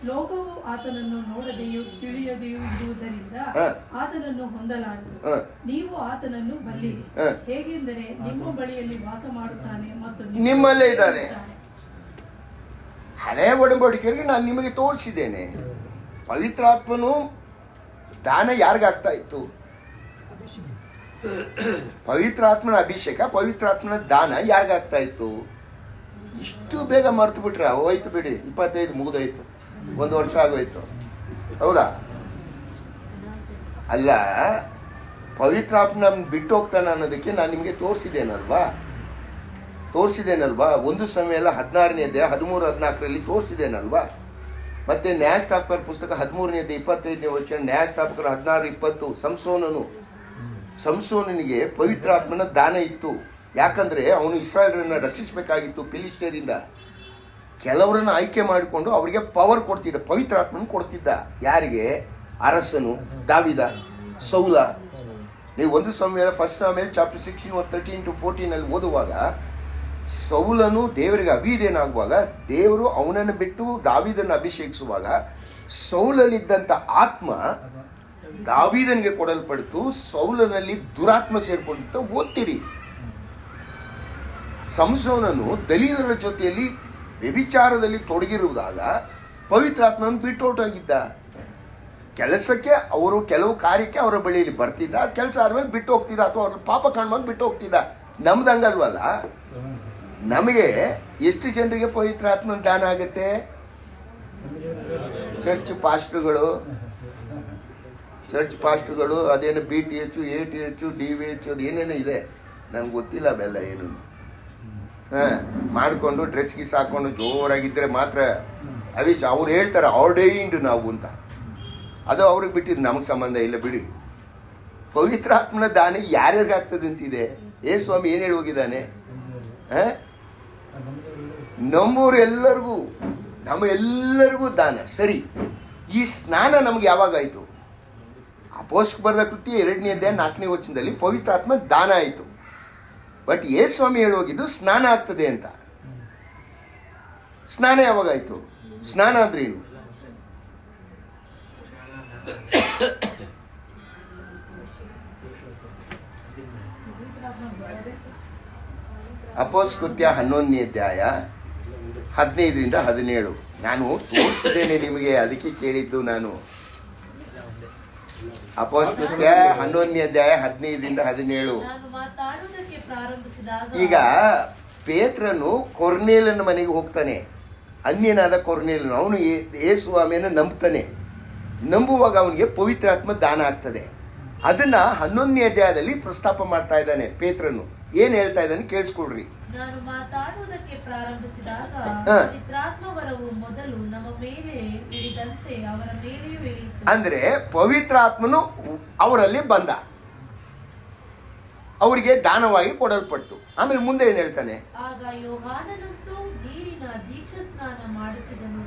ಲೋಕವು ಆತನನ್ನು ನೋಡದೆಯೂ ತಿಳಿಯದೆಯೂ ಇರುವುದರಿಂದ ಆತನನ್ನು ಹೊಂದಲಾರದು. ನೀವು ಆತನನ್ನು ಬಲ್ಲಿರಿ, ಹೇಗೆಂದರೆ ನಿಮ್ಮ ಬಳಿಯಲ್ಲಿ ವಾಸ ಮಾಡುತ್ತಾನೆ ಮತ್ತು ನಿಮ್ಮಲ್ಲೇ ಇದ್ದಾನೆ. ಹಳೆಯ ಒಡಂಬಡಿಕೆಗೆ ನಾನು ನಿಮಗೆ ತೋರಿಸಿದ್ದೇನೆ. ಪವಿತ್ರಾತ್ಮನು ದಾನ ಯಾರಿಗಾಗ್ತಾ ಇತ್ತು? ಪವಿತ್ರಾತ್ಮನ ಅಭಿಷೇಕ, ಪವಿತ್ರಾತ್ಮನ ದಾನ ಯಾರಿಗಾಗ್ತಾ ಇತ್ತು? ಇಷ್ಟು ಬೇಗ ಮರ್ತು ಬಿಟ್ರೆ ಹೋಯ್ತು ಬಿಡಿ, 25 ಮುಗಿದೋಯ್ತು, 1 ವರ್ಷ ಆಗೋಯ್ತು. ಹೌದಾ? ಅಲ್ಲ, ಪವಿತ್ರಾತ್ಮ ಬಿಟ್ಟು ಹೋಗ್ತಾನೆ ಅನ್ನೋದಕ್ಕೆ ನಾನು ನಿಮಗೆ ತೋರಿಸಿದ್ದೇನಲ್ವಾ? 1 ಸಮುವೇಲ 16ನೇ ಅಧ್ಯಾಯ 13-14 ತೋರಿಸಿದ್ದೇನಲ್ವಾ? ಮತ್ತೆ ನ್ಯಾಯಸ್ಥಾಪಕರ ಪುಸ್ತಕ 13ನೇ ಅಧ್ಯಾಯ 25ನೇ ವಚನ, ನ್ಯಾಯಸ್ಥಾಪಕರ 16-20. ಸಂಸೋನನಿಗೆ ಪವಿತ್ರಾತ್ಮನ ದಾನ ಇತ್ತು. ಯಾಕಂದ್ರೆ ಅವನು ಇಸ್ರಾಯೇಲರನ್ನ ರಕ್ಷಿಸಬೇಕಾಗಿತ್ತು ಫಿಲಿಸ್ಟಿಯರಿಂದ. ಕೆಲವರನ್ನು ಆಯ್ಕೆ ಮಾಡಿಕೊಂಡು ಅವರಿಗೆ ಪವರ್ ಕೊಡ್ತಿದ್ದ, ಪವಿತ್ರಾತ್ಮನ ಕೊಡ್ತಿದ್ದ. ಯಾರಿಗೆ? ಅರಸನು ದಾವಿದ, ಸೌಲ. ನೀವು 1 ಸಮುವೇಲ 1 ಸಮುವೇಲ ಚಾಪ್ಟರ್ 16:13-14 ಓದುವಾಗ ಸೌಲನು ದೇವರಿಗೆ ಅವಿಧೇಯನಾಗುವಾಗ ದೇವರು ಅವನನ್ನು ಬಿಟ್ಟು ದಾವೀದನ್ನು ಅಭಿಷೇಕಿಸುವಾಗ ಸೌಲನಿದ್ದಂಥ ಆತ್ಮ ದಾವೀದನಿಗೆ ಕೊಡಲ್ಪಡ್ತು, ಸೌಲನಲ್ಲಿ ದುರಾತ್ಮ ಸೇರ್ಕೊಂಡಿತ್ತು. ಓದ್ತೀರಿ. ಸಂಸೋನನು ದಲೀಲರ ಜೊತೆಯಲ್ಲಿ ವ್ಯಭಿಚಾರದಲ್ಲಿ ತೊಡಗಿರುವುದಾಗ ಪವಿತ್ರಾತ್ಮನ ಬಿಟ್ಟು ಹೊರಟೋಗಿದ್ದ. ಕೆಲಸಕ್ಕೆ ಅವರು ಕೆಲವು ಕಾರ್ಯಕ್ಕೆ ಅವರ ಬಳಿಯಲ್ಲಿ ಬರ್ತಿದ್ದ, ಕೆಲಸ ಆದ್ಮೇಲೆ ಬಿಟ್ಟು ಹೋಗ್ತಿದ್ದ, ಅಥವಾ ಅವ್ರ ಪಾಪ ಕಾಣುವಾಗ ಬಿಟ್ಟು ಹೋಗ್ತಿದ್ದ. ನಮ್ದಂಗಲ್ವಲ್ಲ. ನಮಗೆ ಎಷ್ಟು ಜನರಿಗೆ ಪವಿತ್ರಾತ್ಮನ ದಾನ ಆಗುತ್ತೆ? ಚರ್ಚ್ ಪಾಸ್ಟರ್ಗಳು ಅದೇನು BTH, ATH, DVH ಅದು ಏನೇನೋ ಇದೆ, ನನಗೆ ಗೊತ್ತಿಲ್ಲ ಬೆಲ್ಲ ಏನು. ಮಾಡಿಕೊಂಡು ಡ್ರೆಸ್ ಗೀಸ್ ಹಾಕೊಂಡು ಜೋರಾಗಿದ್ದರೆ ಮಾತ್ರ ಅವಿಶ್ ಅವ್ರು ಹೇಳ್ತಾರೆ ಆರ್ಡೈನ್ಡ್ ನಾವು ಅಂತ. ಅದು ಅವ್ರಿಗೆ ಬಿಟ್ಟಿದ್ದು, ನಮಗೆ ಸಂಬಂಧ ಇಲ್ಲ ಬಿಡಿ. ಪವಿತ್ರಾತ್ಮನ ದಾನ ಯಾರ್ಯಾರಿಗಾಗ್ತದೆ ಅಂತಿದೆ? ಸ್ವಾಮಿ ಏನು ಹೇಳಿ ಹೋಗಿದ್ದಾನೆ? ನಮ್ಮೂರೆಲ್ಲರಿಗೂ, ನಮ್ಮೆಲ್ಲರಿಗೂ ದಾನ. ಸರಿ, ಈ ಸ್ನಾನ ನಮ್ಗೆ ಯಾವಾಗಾಯಿತು? ಅಪೊಸ್ತಲರ ಬರೆದ ಕೃತ್ಯ 2ನೇ ಅಧ್ಯಾಯ 4ನೇ ವಚನದಲ್ಲಿ ಪವಿತ್ರಾತ್ಮ ದಾನ ಆಯಿತು. ಬಟ್ ಸ್ವಾಮಿ ಹೇಳೋಗಿದ್ದು ಸ್ನಾನ ಆಗ್ತದೆ ಅಂತ. ಸ್ನಾನ ಯಾವಾಗಾಯಿತು? ಸ್ನಾನ ಅಂದ್ರೆ ಏನು? ಅಪೊಸ್ತಲರ ಕೃತ್ಯ 11ನೇ ಅಧ್ಯಾಯ 15-17. ನಾನು ತೋರಿಸಿದ್ದೇನೆ ನಿಮಗೆ, ಅದಕ್ಕೆ ಕೇಳಿದ್ದು ನಾನು. ಅಪೊಸ್ತಲರ ಕೃತ್ಯ 11ನೇ ಅಧ್ಯಾಯ 15-17. ಈಗ ಪೇತ್ರನು ಕೊರ್ನೇಲನ ಮನೆಗೆ ಹೋಗ್ತಾನೆ. ಅನ್ಯನಾದ ಕೊರ್ನೇಲನು, ಅವನು ಯೇಸುಸ್ವಾಮಿಯನ್ನು ನಂಬ್ತಾನೆ. ನಂಬುವಾಗ ಅವನಿಗೆ ಪವಿತ್ರಾತ್ಮ ದಾನ ಆಗ್ತದೆ. ಅದನ್ನ 11ನೇ ಅಧ್ಯಾಯದಲ್ಲಿ ಪ್ರಸ್ತಾಪ ಮಾಡ್ತಾ ಇದ್ದಾನೆ ಪೇತ್ರನು. ಏನ್ ಹೇಳ್ತಾ ಇದ್ದಾನೆ ಕೇಳಿಸ್ಕೊಳ್ರಿ. ನಾನು ಮಾತಾಡುವುದಕ್ಕೆ ಪ್ರಾರಂಭಿಸಿದಾಗ ಪವಿತ್ರಾತ್ಮವರವು ಮೊದಲು ನಮ್ಮ ಮೇಲೆ ಇಳಿದಂತೆ ಅವರ ಮೇಲೆಯೂ ಇಳಿಯಿತು. ಅಂದ್ರೆ ಪವಿತ್ರಾತ್ಮನು ಅವರಲ್ಲಿ ಬಂದ, ಅವರಿಗೆ ದಾನವಾಗಿ ಕೊಡಲ್ಪಡ್ತು. ಆಮೇಲೆ ಮುಂದೆ ಏನ್ ಹೇಳ್ತಾನೆ? ಆಗ ಯೋಹಾನನಂತೂ ನೀರಿನ ದೀಕ್ಷಾ ಸ್ನಾನ ಮಾಡಿಸಿದನು,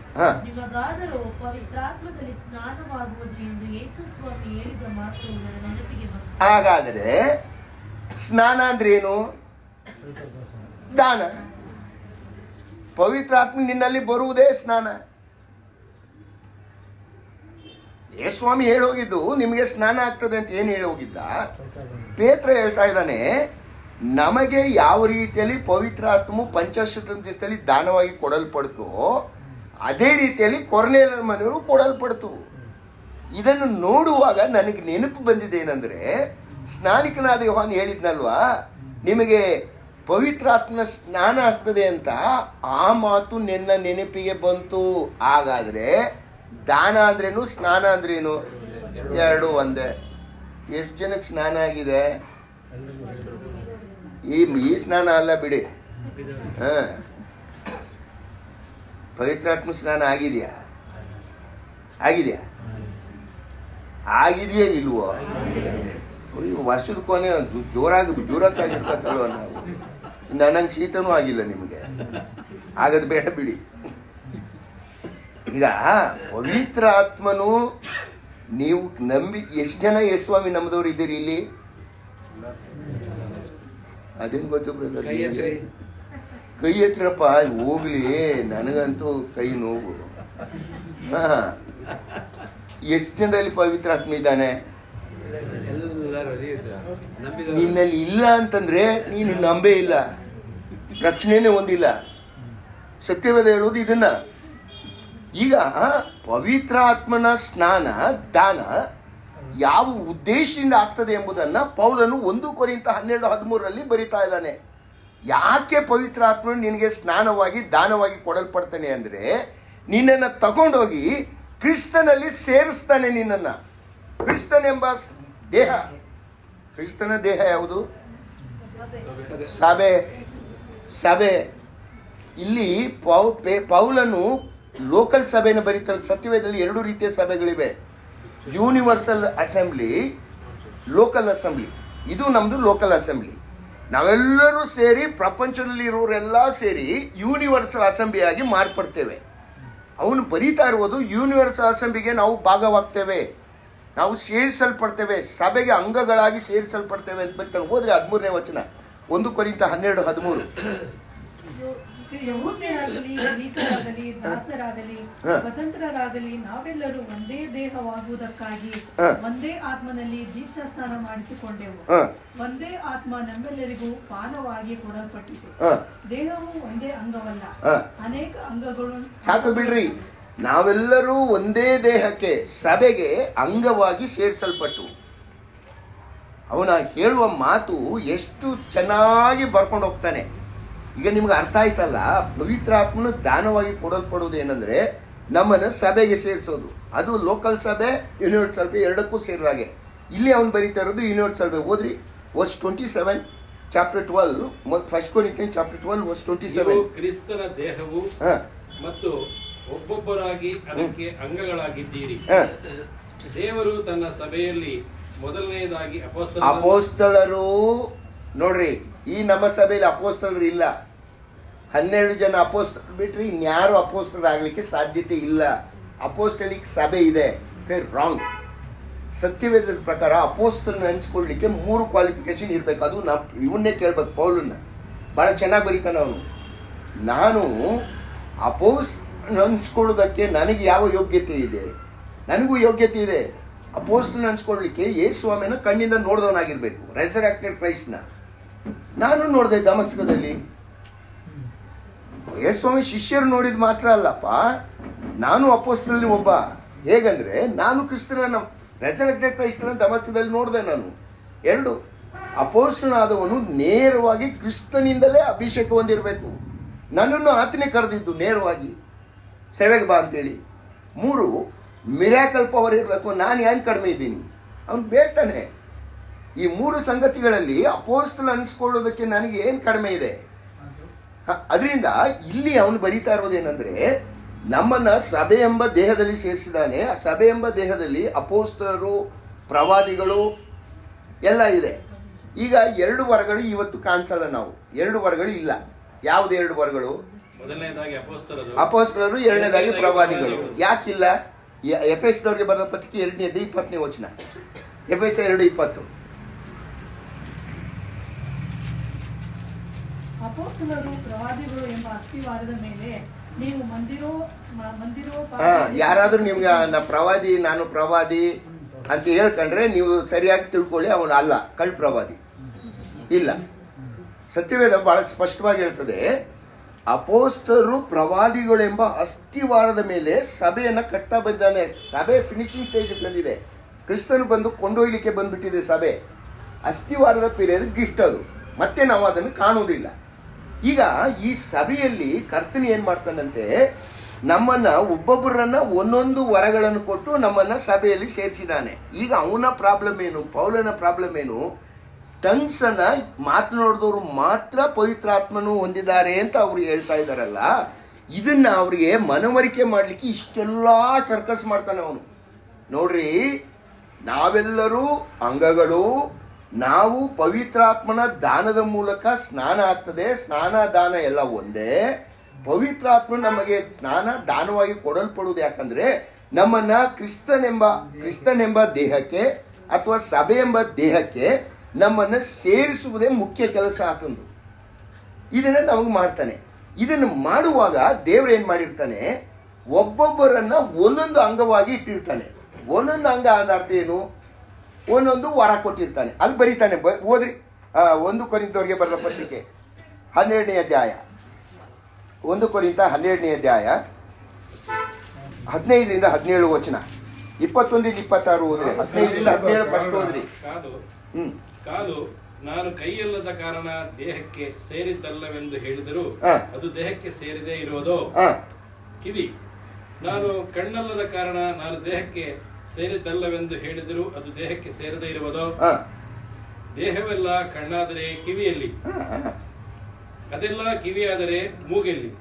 ನಿಮಗಾದರೂ ಪವಿತ್ರಾತ್ಮದಲ್ಲಿ ಸ್ನಾನವಾಗುವುದು ಎಂದು ಯೇಸುಸ್ವಾಮಿ ಹೇಳಿದ ಮಾತು ನನ್ನ ನೆನಪಿಗೆ ಬಂತು. ಹಾಗಾದರೆ ಸ್ನಾನ ಅಂದ್ರೆ ಏನು? ದಾನ. ಪವಿತ್ರಾತ್ಮ ನಿನ್ನಲ್ಲಿ ಬರುವುದೇ ಸ್ನಾನ. ಯೇಸುಸ್ವಾಮಿ ಹೇಳೋಗಿದ್ದು ನಿಮಗೆ ಸ್ನಾನ ಆಗ್ತದೆ ಅಂತ ಏನು ಹೇಳೋಗಿದ್ದ? ಪೇತ್ರ ಹೇಳ್ತಾ ಇದ್ದಾನೆ, ನಮಗೆ ಯಾವ ರೀತಿಯಲ್ಲಿ ಪವಿತ್ರಾತ್ಮವು ಪಂಚಾಶತ ದಿವಸದಲ್ಲಿ ದಾನವಾಗಿ ಕೊಡಲ್ಪಡ್ತು, ಅದೇ ರೀತಿಯಲ್ಲಿ ಕೊರ್ನೇಲನ ಮನೆಯವರು ಕೊಡಲ್ಪಡ್ತು. ಇದನ್ನು ನೋಡುವಾಗ ನನಗೆ ನೆನಪು ಬಂದಿದೆ ಏನಂದ್ರೆ, ಸ್ನಾನಿಕನಾದ ಯೋಹಾನ ಹೇಳಿದ್ನಲ್ವಾ ನಿಮಗೆ ಪವಿತ್ರಾತ್ಮನ ಸ್ನಾನ ಆಗ್ತದೆ ಅಂತ, ಆ ಮಾತು ನಿನ್ನ ನೆನಪಿಗೆ ಬಂತು. ಹಾಗಾದ್ರೆ ದಾನ ಅಂದ್ರೇನು, ಸ್ನಾನ ಅಂದ್ರೇನು? ಎರಡು ಒಂದೇ. ಎಷ್ಟು ಜನಕ್ಕೆ ಸ್ನಾನ ಆಗಿದೆ? ಈ ಸ್ನಾನ ಅಲ್ಲ ಬಿಡಿ. ಪವಿತ್ರಾತ್ಮ ಸ್ನಾನ ಆಗಿದೆಯಾ? ಆಗಿದೆಯೇ ಇಲ್ವೋ? ವರ್ಷದ ಕೊನೆ ಜೋರಾಗಿರ್ಕತ್ತಲ್ವ ನಾವು. ನನಗೆ ಶೀತನೂ ಆಗಿಲ್ಲ, ನಿಮಗೆ ಆಗದು ಬೇಡ ಬಿಡಿ. ಈಗ ಪವಿತ್ರ ಆತ್ಮನು ನೀವು ನಂಬಿ ಎಷ್ಟು ಜನ ಯೇಸ್ವಾಮಿ ನಂಬಿದವ್ರು ಇದ್ದೀರಿ ಇಲ್ಲಿ? ಅದೇನು ಗೊತ್ತು ಬ್ರದರ್? ಕೈ ಎತ್ತರಪ್ಪ, ಹೋಗ್ಲಿ, ನನಗಂತೂ ಕೈ ನೋವು. ಎಷ್ಟು ಜನರಲ್ಲಿ ಪವಿತ್ರ ಆತ್ಮ ಇದ್ದಾನೆ? ನಿನ್ನಲ್ಲಿ ಇಲ್ಲ ಅಂತಂದ್ರೆ ನೀನು ನಂಬೇ ಇಲ್ಲ, ರಕ್ಷಣೆನೇ ಹೊಂದಿಲ್ಲ. ಸತ್ಯವೇದ ಹೇಳೋದು ಇದನ್ನ. ಈಗ ಪವಿತ್ರ ಆತ್ಮನ ಸ್ನಾನ ದಾನ ಯಾವ ಉದ್ದೇಶದಿಂದ ಆಗ್ತದೆ ಎಂಬುದನ್ನು ಪೌಲನು 1 ಕೊರಿಂಥ 12:13 ಬರಿತಾ ಇದ್ದಾನೆ. ಯಾಕೆ ಪವಿತ್ರ ಆತ್ಮನು ನಿನಗೆ ಸ್ನಾನವಾಗಿ ದಾನವಾಗಿ ಕೊಡಲ್ಪಡ್ತಾನೆ ಅಂದರೆ, ನಿನ್ನನ್ನು ತಗೊಂಡೋಗಿ ಕ್ರಿಸ್ತನಲ್ಲಿ ಸೇರಿಸ್ತಾನೆ. ನಿನ್ನನ್ನು ಕ್ರಿಸ್ತನೆಂಬ ದೇಹ, ಕ್ರಿಸ್ತನ ದೇಹ ಯಾವುದು? ಸಭೆ. ಇಲ್ಲಿ ಪೌಲನು ಲೋಕಲ್ ಸಭೆನ ಬರೀತಲ್ಲ. ಸತ್ಯವೇದದಲ್ಲಿ 2 ರೀತಿಯ ಸಭೆಗಳಿವೆ, ಯೂನಿವರ್ಸಲ್ ಅಸೆಂಬ್ಲಿ, ಲೋಕಲ್ ಅಸೆಂಬ್ಲಿ. ಇದು ನಮ್ಮದು ಲೋಕಲ್ ಅಸೆಂಬ್ಲಿ. ನಾವೆಲ್ಲರೂ ಸೇರಿ, ಪ್ರಪಂಚದಲ್ಲಿ ಇರೋರೆಲ್ಲ ಸೇರಿ ಯೂನಿವರ್ಸಲ್ ಅಸೆಂಬ್ಲಿಯಾಗಿ ಮಾರ್ಪಡ್ತೇವೆ. ಅವನು ಬರೀತಾ ಇರುವುದು ಯೂನಿವರ್ಸಲ್ ಅಸೆಂಬ್ಲಿಗೆ ನಾವು ಭಾಗವಾಗ್ತೇವೆ, ನಾವು ಸೇರಿಸಲ್ಪಡ್ತೇವೆ, ಸಭೆಗೆ ಅಂಗಗಳಾಗಿ ಸೇರಿಸಲ್ಪಡ್ತೇವೆ ಅಂತ ಬರೀತಾನೆ. ಹೋದ್ರೆ 13ನೇ ವಚನ, 1 ಕೊರಿಂಥ 12:13. ಯಹೂದ್ಯರಾಗಲಿ, ಗ್ರೀಕರಾಗಲಿ, ದಾಸರಾಗಲಿ, ಸ್ವತಂತ್ರರಾಗಲಿ, ನಾವೆಲ್ಲರೂ ಒಂದೇ ದೇಹವಾಗುವುದಕ್ಕಾಗಿ ಒಂದೇ ಆತ್ಮನಲ್ಲಿ ದೀಕ್ಷಾ ಸ್ನಾನ ಮಾಡಿಸಿಕೊಂಡೆವು. ಒಂದೇ ಆತ್ಮ ನಮ್ಮೆಲ್ಲರಿಗೂ ಪಾನವಾಗಿ ಕೊಡಲ್ಪಟ್ಟಿತು. ದೇಹವು ಒಂದೇ ಅಂಗವಲ್ಲ, ಅನೇಕ ಅಂಗಗಳು. ಸಾಕು ಬಿಡ್ರಿ, ನಾವೆಲ್ಲರೂ ಒಂದೇ ದೇಹಕ್ಕೆ, ಸಭೆಗೆ ಅಂಗವಾಗಿ ಸೇರಿಸಲ್ಪಟ್ಟು. ಅವನ ಹೇಳುವ ಮಾತು ಎಷ್ಟು ಚೆನ್ನಾಗಿ ಬರ್ಕೊಂಡು ಹೋಗ್ತಾನೆ. ಈಗ ನಿಮ್ಗೆ ಅರ್ಥ ಆಯ್ತಲ್ಲ, ಪವಿತ್ರಾತ್ಮನು ದಾನವಾಗಿ ಕೊಡಲ್ಪಡುವುದು ಏನಂದರೆ ನಮ್ಮನ್ನು ಸಭೆಗೆ ಸೇರಿಸೋದು. ಅದು ಲೋಕಲ್ ಸಭೆ, ಯೂನಿವರ್ಸಲ್ ಸಭೆ ಎರಡಕ್ಕೂ ಸೇರಿದಾಗೆ. ಇಲ್ಲಿ ಅವನು ಬರೀತಾ ಇರೋದು ಯೂನಿವರ್ಸಲ್ ಸಭೆ. ಓದ್ರಿ, verse 27, chapter 12, 1 Corinthians chapter 12 verse 27. ಕ್ರಿಸ್ತನ ದೇಹವು ಮತ್ತು ಒಬ್ಬೊಬ್ಬರಾಗಿ ಅದಕ್ಕೆ ಅಂಗಗಳಾಗಿದ್ದೀರಿ. ದೇವರು ತನ್ನ ಸಭೆಯಲ್ಲಿ ಮೊದಲನೆಯದಾಗಿ ಅಪೋಸ್ತಲರು. ನೋಡ್ರಿ, ಈ ನಮ್ಮ ಸಭೆಯಲ್ಲಿ ಅಪೋಸ್ತಲರು ಇಲ್ಲ. 12 ಜನ ಅಪೋಸ್ತಲರು ಬಿಟ್ರಿ ಇನ್ಯಾರು ಅಪೋಸ್ತಲರಾಗಲಿಕ್ಕೆ ಸಾಧ್ಯತೆ ಇಲ್ಲ. ಅಪೋಸ್ತಲಿಕ್ ಸಭೆ ಇದೆ, ರಾಂಗ್. ಸತ್ಯವೇದದ ಪ್ರಕಾರ ಅಪೋಸ್ತಲನ ಅನ್ಸ್ಕೊಳ್ಲಿಕ್ಕೆ 3 ಕ್ವಾಲಿಫಿಕೇಶನ್ ಇರಬೇಕು. ಅದು ಇವನ್ನೇ ಕೇಳ್ಬೇಕು, ಪೌಲನ್ನ. ಭಾಳ ಚೆನ್ನಾಗಿ ಬರೀತಾನೆ ಅವನು. ನಾನು ಅನ್ಸ್ಕೊಳ್ಳೋದಕ್ಕೆ ನನಗೆ ಯಾವ ಯೋಗ್ಯತೆ ಇದೆ? ನನಗೂ ಯೋಗ್ಯತೆ ಇದೆ. ಅಪೋಸ್ತಲನ ಅನ್ಸ್ಕೊಳ್ಳಿಕ್ಕೆ ಯೇಸು ಸ್ವಾಮಿನ ಕಣ್ಣಿಂದ ನೋಡಿದವನಾಗಿರ್ಬೇಕು, ರೆಸರೆಕ್ಟೆಡ್ ಕ್ರೈಸ್ಟ್ನ. ನಾನು ನೋಡಿದೆ ದಮಸ್ಕದಲ್ಲಿ. ಯೇಸು ಸ್ವಾಮಿ ಶಿಷ್ಯರು ನೋಡಿದ ಮಾತ್ರ ಅಲ್ಲಪ್ಪ, ನಾನು ಅಪೋಸ್ತಲಲ್ಲಿ ಒಬ್ಬ. ಹೇಗಂದ್ರೆ ನಾನು ಕ್ರಿಸ್ತನ ರೆಸರೆಕ್ಟೆಡ್ ಕ್ರೈಸ್ತನ ದಮಸ್ಕದಲ್ಲಿ ನೋಡಿದೆ ನಾನು. 2, ಅಪೋಸ್ತಲನಾದವನು ನೇರವಾಗಿ ಕ್ರಿಸ್ತನಿಂದಲೇ ಅಭಿಷೇಕ ಹೊಂದಿರಬೇಕು. ನನ್ನನ್ನು ಆತನೇ ಕರೆದಿದ್ದು ನೇರವಾಗಿ, ಸೇವೆಗೆ ಬಾ ಅಂತೇಳಿ. 3, ಮಿರಾಕಲ್ ಪವರ್ ಇರಬೇಕು. ನಾನು ಏನು ಕಡಿಮೆ ಇದ್ದೀನಿ, ಅವನು ಬೇಡ್ತಾನೆ. ಈ 3 ಸಂಗತಿಗಳಲ್ಲಿ ಅಪೋಸ್ತಲ ಅನಿಸ್ಕೊಳ್ಳೋದಕ್ಕೆ ನನಗೆ ಏನು ಕಡಿಮೆ ಇದೆ? ಅದರಿಂದ ಇಲ್ಲಿ ಅವನು ಬರೀತಾ ಇರೋದೇನೆಂದರೆ, ನಮ್ಮನ್ನು ಸಭೆ ಎಂಬ ದೇಹದಲ್ಲಿ ಸೇರಿಸಿದ್ದಾನೆ. ಆ ಸಭೆ ಎಂಬ ದೇಹದಲ್ಲಿ ಅಪೋಸ್ತಲರು, ಪ್ರವಾದಿಗಳು ಎಲ್ಲ ಇದೆ. ಈಗ 2 ವರಗಳು ಇವತ್ತು ಕಾಣಿಸಲ್ಲ. ನಾವು 2 ವರಗಳು ಇಲ್ಲ. ಯಾವ್ದು 2 ವರಗಳು? ಮೊದಲನೇದಾಗಿ ಅಪೋಸ್ತಲರು, ಎರಡನೇದಾಗಿ ಪ್ರವಾದಿಗಳು. ಯಾಕಿಲ್ಲ? ಎಫೆಸದವರಿಗೆ ಬರೆದ ಪತ್ರಿಕೆ 2ನೇ 20ನೇ ವಚನ, ಎಫೆಸ 2:20. ಅಪೊಸ್ತಲರು, ಪ್ರವಾದಿಗಳು ಎಂಬ ಅಸ್ತಿವಾರದ ಮೇಲೆ ನೀವು ಮಂದಿರೋ ಯಾರಾದ್ರೂ ನಿಮ್ಗೆ ಪ್ರವಾದಿ, ನಾನು ಪ್ರವಾದಿ ಅಂತ ಹೇಳ್ಕೊಂಡ್ರೆ ನೀವು ಸರಿಯಾಗಿ ತಿಳ್ಕೊಳ್ಳಿ, ಅವನು ಅಲ್ಲ, ಕಳ್ ಪ್ರವಾದಿ ಇಲ್ಲ. ಸತ್ಯವೇದ ಬಹಳ ಸ್ಪಷ್ಟವಾಗಿ ಹೇಳ್ತದೆ, ಅಪೋಸ್ತಲರು, ಪ್ರವಾದಿಗಳೆಂಬ ಅಸ್ತಿವಾರದ ಮೇಲೆ ಸಭೆಯನ್ನು ಕಟ್ತಾ ಬಂದಾನೆ. ಸಭೆ ಫಿನಿಶಿಂಗ್ ಸ್ಟೇಜ್ ಬಂದಿದೆ. ಕ್ರಿಸ್ತನು ಬಂದು ಕೊಂಡೊಯ್ಲಿಕ್ಕೆ ಬಂದ್ಬಿಟ್ಟಿದೆ ಸಭೆ. ಅಸ್ತಿವಾರದ ಪೀರಿಯಡ್ ಗಿಫ್ಟ್ ಅದು, ಮತ್ತೆ ನಾವು ಅದನ್ನು ಕಾಣುವುದಿಲ್ಲ. ಈಗ ಈ ಸಭೆಯಲ್ಲಿ ಕರ್ತನು ಏನು ಮಾಡ್ತಾನಂತೆ, ನಮ್ಮನ್ನು ಒಬ್ಬೊಬ್ಬರನ್ನ ಒಂದೊಂದು ವರಗಳನ್ನು ಕೊಟ್ಟು ನಮ್ಮನ್ನು ಸಭೆಯಲ್ಲಿ ಸೇರಿಸಿದ್ದಾನೆ. ಈಗ ಅವನ ಪ್ರಾಬ್ಲಮ್ ಏನು, ಪೌಲನ ಪ್ರಾಬ್ಲಮ್ ಏನು? ಟಂಗ್ಸನ್ನು ಮಾತನಾಡಿದವರು ಮಾತ್ರ ಪವಿತ್ರಾತ್ಮನು ಹೊಂದಿದ್ದಾರೆ ಅಂತ ಅವರು ಹೇಳ್ತಾ ಇದ್ದಾರಲ್ಲ. ಇದನ್ನ ಅವ್ರಿಗೆ ಮನವರಿಕೆ ಮಾಡಲಿಕ್ಕೆ ಇಷ್ಟೆಲ್ಲ ಸರ್ಕಸ್ ಮಾಡ್ತಾನೆ ಅವನು. ನೋಡ್ರಿ, ನಾವೆಲ್ಲರೂ ಅಂಗಗಳು. ನಾವು ಪವಿತ್ರಾತ್ಮನ ದಾನದ ಮೂಲಕ ಸ್ನಾನ ಆಗ್ತದೆ. ಸ್ನಾನ ದಾನ ಎಲ್ಲ ಒಂದೇ. ಪವಿತ್ರಾತ್ಮ ನಮಗೆ ಸ್ನಾನ ದಾನವಾಗಿ ಕೊಡಲ್ಪಡುವುದು ಯಾಕಂದ್ರೆ ನಮ್ಮನ್ನ ಕ್ರಿಸ್ತನೆಂಬ ದೇಹಕ್ಕೆ ಅಥವಾ ಸಭೆ ಎಂಬ ದೇಹಕ್ಕೆ ನಮ್ಮನ್ನು ಸೇರಿಸುವುದೇ ಮುಖ್ಯ ಕೆಲಸ ಆತಂದು. ಇದನ್ನು ನಮಗೆ ಮಾಡ್ತಾನೆ. ಇದನ್ನು ಮಾಡುವಾಗ ದೇವರು ಏನು ಮಾಡಿರ್ತಾನೆ, ಒಬ್ಬೊಬ್ಬರನ್ನ ಒಂದೊಂದು ಅಂಗವಾಗಿ ಇಟ್ಟಿರ್ತಾನೆ. ಒಂದೊಂದು ಅಂಗ ಅಂದ ಅರ್ಥ ಏನು, ಒಂದೊಂದು ವರ ಕೊಟ್ಟಿರ್ತಾನೆ. ಅಲ್ಲಿ ಬರೀತಾನೆ, ಓದ್ರಿ 1 ಕೊರಿಂಥದವರಿಗೆ ಬರೆದ ಪತ್ರಿಕೆ 12ನೇ ಅಧ್ಯಾಯ, 1 ಕೊರಿಂಥ 12ನೇ ಅಧ್ಯಾಯ 15ರಿಂದ 17 ವಚನ, 21 26 ಓದ್ರಿ. 15ರಿಂದ 17 ಫಸ್ಟ್ ಓದ್ರಿ. ಕಾಲು ನಾನು ಕೈಯಲ್ಲದ ಕಾರಣ ದೇಹಕ್ಕೆ ಸೇರಿದ್ದಲ್ಲವೆಂದು ಹೇಳಿದರೂ ಅದು ದೇಹಕ್ಕೆ ಸೇರಿದೇ ಇರುವುದೋ? ಕಿವಿ ನಾನು ಕಣ್ಣಲ್ಲದ ಕಾರಣ ನಾನು ದೇಹಕ್ಕೆ ಸೇರಿದ್ದಲ್ಲವೆಂದು ಹೇಳಿದರೂ ಅದು ದೇಹಕ್ಕೆ ಸೇರದೇ ಇರುವುದೋ? ದೇಹವೆಲ್ಲ ಕಣ್ಣಾದರೆ ಕಿವಿಯಲ್ಲಿ, ಅದೆಲ್ಲ ಕಿವಿಯಾದರೆ ಮೂಗೆಲ್ಲಿ.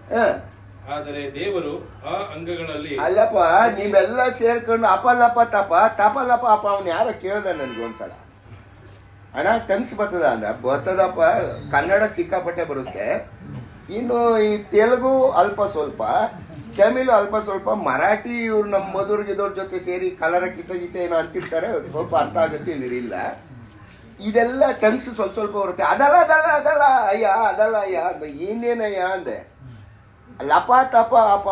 ಆದರೆ ದೇವರು ಆ ಅಂಗಗಳಲ್ಲಿ ಅಲ್ಲಪ್ಪ, ನೀವೆಲ್ಲ ಸೇರ್ಕೊಂಡು ಅಪಲಪ ತಪಲಪ ಅಪ್ಪ ಅವನು ಯಾರೋ ಕೇಳ್ದ ನನಗೆ ಒಂದ್ಸಲ, ಅಣ್ಣ ಟಂಗ್ಸ್ ಬರ್ತದ ಅಂದ. ಬರ್ತದಪ್ಪ, ಕನ್ನಡ ಸಿಕ್ಕಾಪಟ್ಟೆ ಬರುತ್ತೆ. ಇನ್ನು ಈ ತೆಲುಗು ಅಲ್ಪ ಸ್ವಲ್ಪ, ತಮಿಳು ಅಲ್ಪ ಸ್ವಲ್ಪ, ಮರಾಠಿ ಇವ್ರು ನಮ್ಮ ಮಧುರ್ಗಿದವ್ರ ಜೊತೆ ಸೇರಿ ಕಲರ ಕಿಸ ಏನೋ ಅಂತಿರ್ತಾರೆ, ಸ್ವಲ್ಪ ಅರ್ಥ ಆಗುತ್ತೆ, ಇಲ್ಲ. ಇದೆಲ್ಲ ಟಂಗ್ಸ್ ಸ್ವಲ್ಪ ಸ್ವಲ್ಪ ಬರುತ್ತೆ. ಅದಲ್ಲ ಅಯ್ಯ, ಅದಲ್ಲ ಅಯ್ಯ ಅಂದ. ಏನೇನಯ್ಯ ಅಂದೆ. ಲಪ ತಪ ಅಪ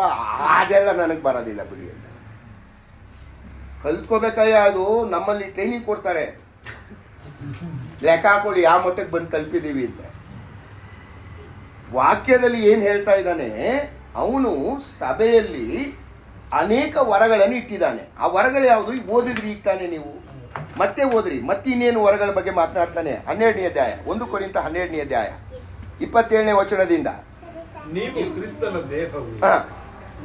ಅದೆಲ್ಲ ನನಗೆ ಬರೋದಿಲ್ಲ ಬಿಡಿ ಅಂತ. ಕಲ್ತ್ಕೋಬೇಕಯ್ಯ, ಅದು ನಮ್ಮಲ್ಲಿ ಟ್ರೈನಿಂಗ್ ಕೊಡ್ತಾರೆ. ಲೆಕ್ಕ ಹಾಕೊಳ್ಳಿ ಯಾವ ಮಟ್ಟಕ್ಕೆ ಬಂದು ತಲುಪಿದ್ದೀವಿ ಅಂತ. ವಾಕ್ಯದಲ್ಲಿ ಏನು ಹೇಳ್ತಾ ಇದ್ದಾನೆ, ಅವನು ಸಭೆಯಲ್ಲಿ ಅನೇಕ ವರಗಳನ್ನು ಇಟ್ಟಿದ್ದಾನೆ. ಆ ವರಗಳು ಯಾವುದು? ಈಗ ಓದಿದ್ರಿ, ಈಗ ತಾನೆ ನೀವು ಮತ್ತೆ ಓದ್ರಿ. ಮತ್ತೆ ಇನ್ನೇನು ವರಗಳ ಬಗ್ಗೆ ಮಾತನಾಡ್ತಾನೆ. 12ನೇ ಅಧ್ಯಾಯ, 1 ಕೊರಿಂಥ 12ನೇ ಅಧ್ಯಾಯ 27ನೇ ವಚನದಿಂದ. ನೀವು ಕ್ರಿಸ್ತನ ದೇಹವು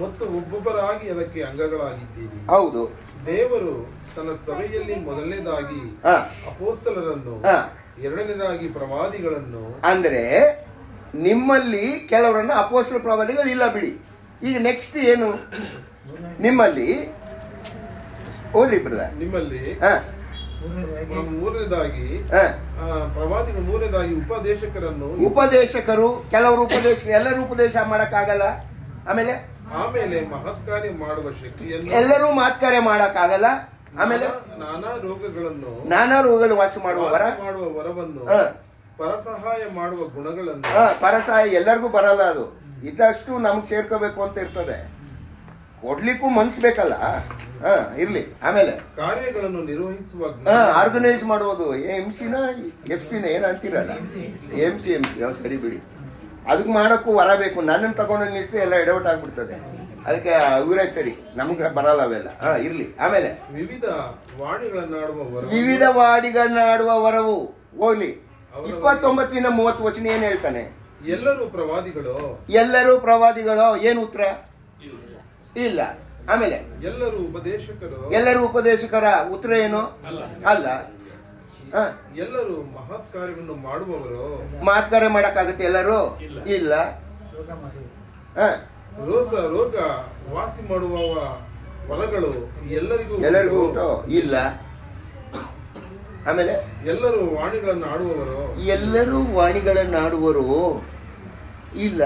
ಮತ್ತು ಒಬ್ಬೊಬ್ಬರಾಗಿ ಅದಕ್ಕೆ ಅಂಗಗಳಾಗಿದ್ದೀರಿ. ಹೌದು. ದೇವರು ತನ್ನ ಸಭೆಯಲ್ಲಿ ಮೊದಲನೇದಾಗಿ ಅಪೋಸ್ತಲರನ್ನು, ಎರಡನೇದಾಗಿ ಪ್ರವಾದಿಗಳನ್ನು. ಅಂದ್ರೆ ನಿಮ್ಮಲ್ಲಿ ಕೆಲವರನ್ನ ಅಪೋಸ್ತಲ ಪ್ರವಾದಿಗಳು ಇಲ್ಲ ಬಿಡಿ. ಈಗ ನೆಕ್ಸ್ಟ್ ಏನು? ನಿಮ್ಮಲ್ಲಿ ಓದ್ರಿ ಬ್ರದರ್. ನಿಮ್ಮಲ್ಲಿ ಮೂರನೇದಾಗಿ ಪ್ರವಾದಿಗಳು, ಮೂರನೇದಾಗಿ ಉಪದೇಶಕರು. ಕೆಲವರು ಉಪದೇಶಕರು, ಎಲ್ಲರೂ ಉಪದೇಶ ಮಾಡಕ್ಕಾಗಲ್ಲ. ಆಮೇಲೆ ಮಹತ್ಕಾರ್ಯ ಮಾಡುವ ಶಕ್ತಿಯನ್ನು, ಎಲ್ಲರೂ ಮಹತ್ಕಾರ್ಯ ಮಾಡಕ್ಕಾಗಲ್ಲ. ಆಮೇಲೆ ನಾನಾ ರೋಗಗಳು ವಾಸ ಮಾಡುವ ವರವನ್ನು, ಪರಸಹಾಯ ಮಾಡುವ ಗುಣಗಳನ್ನು. ಪರಸಹಾಯ ಎಲ್ಲರಿಗೂ ಬರಲ್ಲ, ಅದು ಇದ್ದಷ್ಟು ನಮ್ಗೆ ಸೇರ್ಕೋಬೇಕು ಅಂತ ಇರ್ತದೆ. ಕೊಡ್ಲಿಕ್ಕೂ ಮನ್ಸು ಬೇಕಲ್ಲ. ಇರ್ಲಿ. ಆಮೇಲೆ ಕಾರ್ಯಗಳನ್ನು ನಿರ್ವಹಿಸುವ, ಆರ್ಗನೈಸ್ ಮಾಡುವುದು. ಎಫ್ಸಿನ ಏನು ಅಂತೀರಲ್ಲ, ಎಂ.ಸಿ. ಸರಿ ಬಿಡಿ. ಅದಕ್ಕೆ ಮಾಡೋಕ್ಕೂ ವರ ಬೇಕು. ನನ್ನನ್ನು ತಗೊಂಡು ನಿಲ್ಲಿಸಿ ಎಲ್ಲ ಎಡವಟ್ ಆಗ್ಬಿಡ್ತದೆ. ಅದಕ್ಕೆ ಇವರೇ ಸರಿ, ನಮ್ಗೆ ಬರಲ್ಲ ಅವೆಲ್ಲ. ಇರ್ಲಿ. ಆಮೇಲೆ ವಿವಿಧ ವಾಣಿಗಳನ್ನಾಡುವ ವರವು. ಹೋಗ್ಲಿ. 29ರಿಂದ 30 ವಚನ ಏನ್ ಹೇಳ್ತಾನೆ? ಎಲ್ಲರೂ ಪ್ರವಾದಿಗಳು. ಏನು ಉತ್ತರ? ಇಲ್ಲ. ಆಮೇಲೆ ಎಲ್ಲರೂ ಉಪದೇಶಕರ. ಉತ್ತರ ಏನು? ಅಲ್ಲ. ಎಲ್ಲರೂ ಮಹತ್ಕಾರ್ಯವನ್ನು ಮಾಡುವವರು. ಮಹತ್ಕಾರ್ಯ ಮಾಡಕ್ಕಾಗತ್ತೆ ಎಲ್ಲರೂ? ಇಲ್ಲ. ರೋಗ ವಾಸಿ ಮಾಡುವ ವರಗಳು ಎಲ್ಲರಿಗೂ ಉಂಟು? ಇಲ್ಲ. ಆಮೇಲೆ ಎಲ್ಲರೂ ವಾಣಿಗಳನ್ನು ಆಡುವರು. ಇಲ್ಲ.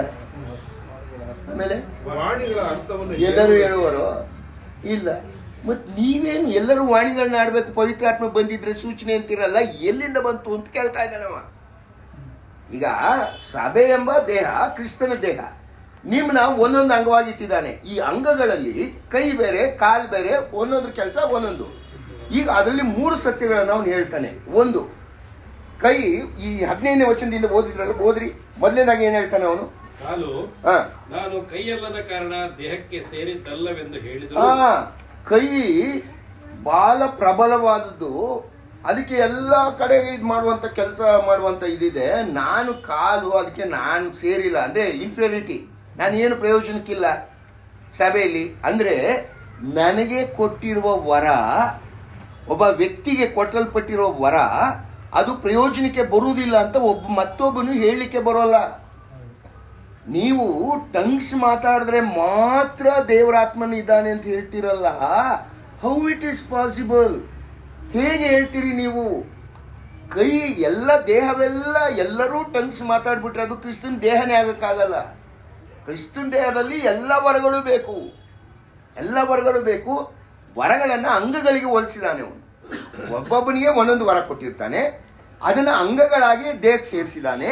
ಆಮೇಲೆ ವಾಣಿಗಳ ಅರ್ಥವನ್ನು ಎಲ್ಲರೂ ಹೇಳುವರು? ಇಲ್ಲ. ಮತ್ ನೀವೇನು ಎಲ್ಲರೂ ವಾಣಿಗಳನ್ನ ಆಡ್ಬೇಕು, ಪವಿತ್ರಾತ್ಮ ಬಂದಿದ್ರೆ ಸೂಚನೆ ಅಂತಿರಲ್ಲ, ಎಲ್ಲಿಂದ ಬಂತು ಅಂತ ಕೇಳ್ತಾ ಇದ್ದಾನವ. ಈಗ ಸಭೆ ಎಂಬ ದೇಹ ಕ್ರಿಸ್ತನ ದೇಹ. ನಿಮ್ಮನ್ನ ಒಂದೊಂದು ಅಂಗವಾಗಿ ಇಟ್ಟಿದ್ದಾನೆ. ಈ ಅಂಗಗಳಲ್ಲಿ ಕೈ ಬೇರೆ, ಕಾಲು ಬೇರೆ, ಒಂದೊಂದು ಕೆಲಸ ಒಂದೊಂದು. ಈಗ ಅದರಲ್ಲಿ 3 ಸತ್ಯಗಳನ್ನು ಅವನು ಹೇಳ್ತಾನೆ. ಒಂದು, ಕೈ. ಈ 15ನೇ ವಚನದಿಂದ ಓದ್ರಿ. ಮೊದಲನೇದಾಗಿ ಏನ್ ಹೇಳ್ತಾನೆ ಅವನು? ಕಾಲು ನಾನು ಕೈಯಲ್ಲದ ಕಾರಣ ದೇಹಕ್ಕೆ ಸೇರಿದ್ದಲ್ಲವೆಂದು ಹೇಳಿದ. ಕೈ ಬಹಳ ಪ್ರಬಲವಾದದ್ದು. ಅದಕ್ಕೆ ಎಲ್ಲ ಕಡೆ ಇದು ಮಾಡುವಂತ ಕೆಲಸ ಮಾಡುವಂತ ಇದಿದೆ. ನಾನು ಕಾಲು, ಅದಕ್ಕೆ ನಾನು ಸೇರಿಲ್ಲ ಅಂದ್ರೆ ಇನ್ಫೀರಿಯಾರಿಟಿ. ನಾನು ಏನು ಪ್ರಯೋಜನಕ್ಕಿಲ್ಲ ಸಭೆಯಲ್ಲಿ. ಅಂದ್ರೆ ನನಗೆ ಕೊಟ್ಟಿರುವ ವರ, ಒಬ್ಬ ವ್ಯಕ್ತಿಗೆ ಕೊಟ್ಟಲ್ಪಟ್ಟಿರುವ ವರ, ಅದು ಪ್ರಯೋಜನಕ್ಕೆ ಬರುವುದಿಲ್ಲ ಅಂತ ಮತ್ತೊಬ್ಬನು ಹೇಳಲಿಕ್ಕೆ ಬರೋಲ್ಲ. ನೀವು ಟಂಗ್ಸ್ ಮಾತಾಡಿದ್ರೆ ಮಾತ್ರ ದೇವರಾತ್ಮನ ಇದ್ದಾನೆ ಅಂತ ಹೇಳ್ತೀರಲ್ಲ, ಹೌ ಇಟ್ ಈಸ್ ಪಾಸಿಬಲ್? ಹೇಗೆ ಹೇಳ್ತೀರಿ ನೀವು? ಕೈ ಎಲ್ಲ ದೇಹವೆಲ್ಲ ಎಲ್ಲರೂ ಟಂಗ್ಸ್ ಮಾತಾಡ್ಬಿಟ್ರೆ ಅದು ಕ್ರಿಸ್ತನ ದೇಹನೇ ಆಗೋಕ್ಕಾಗಲ್ಲ. ಕ್ರಿಸ್ತನ ದೇಹದಲ್ಲಿ ಎಲ್ಲ ವರಗಳು ಬೇಕು, ಎಲ್ಲ ವರಗಳು ಬೇಕು. ವರಗಳನ್ನು ಅಂಗಗಳಿಗೆ ಹೋಲಿಸಿದಾನೆ ಅವನು. ಒಬ್ಬೊಬ್ಬನಿಗೆ ಒಂದೊಂದು ವರ ಕೊಟ್ಟಿರ್ತಾನೆ, ಅದನ್ನು ಅಂಗಗಳಾಗಿ ದೇಹಕ್ಕೆ ಸೇರಿಸಿದ್ದಾನೆ.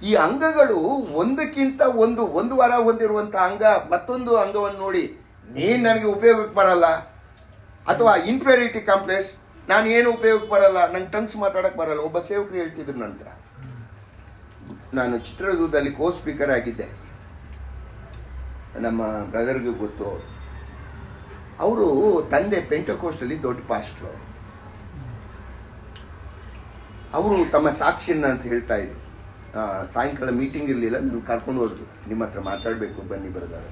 ಈ ಅಂಗಗಳು ಒಂದಕ್ಕಿಂತ ಒಂದು ವರ ಹೊಂದಿರುವಂಥ ಅಂಗ ಮತ್ತೊಂದು ಅಂಗವನ್ನು ನೋಡಿ ನೀನು ನನಗೆ ಉಪಯೋಗಕ್ಕೆ ಬರಲ್ಲ, ಅಥವಾ ಇನ್ಫೀರಿಯಾರಿಟಿ ಕಾಂಪ್ಲೆಕ್ಸ್, ನಾನು ಏನು ಉಪಯೋಗಕ್ಕೆ ಬರಲ್ಲ, ನಂಗೆ ಟಂಗ್ಸ್ ಮಾತಾಡೋಕ್ಕೆ ಬರಲ್ಲ. ಒಬ್ಬ ಸೇವಕರು ಹೇಳ್ತಿದ್ರು ನಂತರ, ನಾನು ಚಿತ್ರದುರ್ಗದಲ್ಲಿ ಕೋ ಸ್ಪೀಕರ್ ಆಗಿದ್ದೆ, ನಮ್ಮ ಬ್ರದರ್ಗೆ ಗೊತ್ತು. ಅವರು ತಂದೆ ಪೆಂಟಕೋಸ್ಟಲ್ಲಿ ದೊಡ್ಡ ಪಾಸ್ಟ್ರು. ಅವರು ತಮ್ಮ ಸಾಕ್ಷಿಯನ್ನ ಅಂತ ಹೇಳ್ತಾ ಇದ್ರು. ಸಾಯಂಕಾಲ ಮೀಟಿಂಗ್ ಇರಲಿಲ್ಲ, ನೀವು ಕರ್ಕೊಂಡು ಹೋದ್ರು, ನಿಮ್ಮ ಹತ್ರ ಮಾತಾಡಬೇಕು ಬನ್ನಿ ಬ್ರದರ್.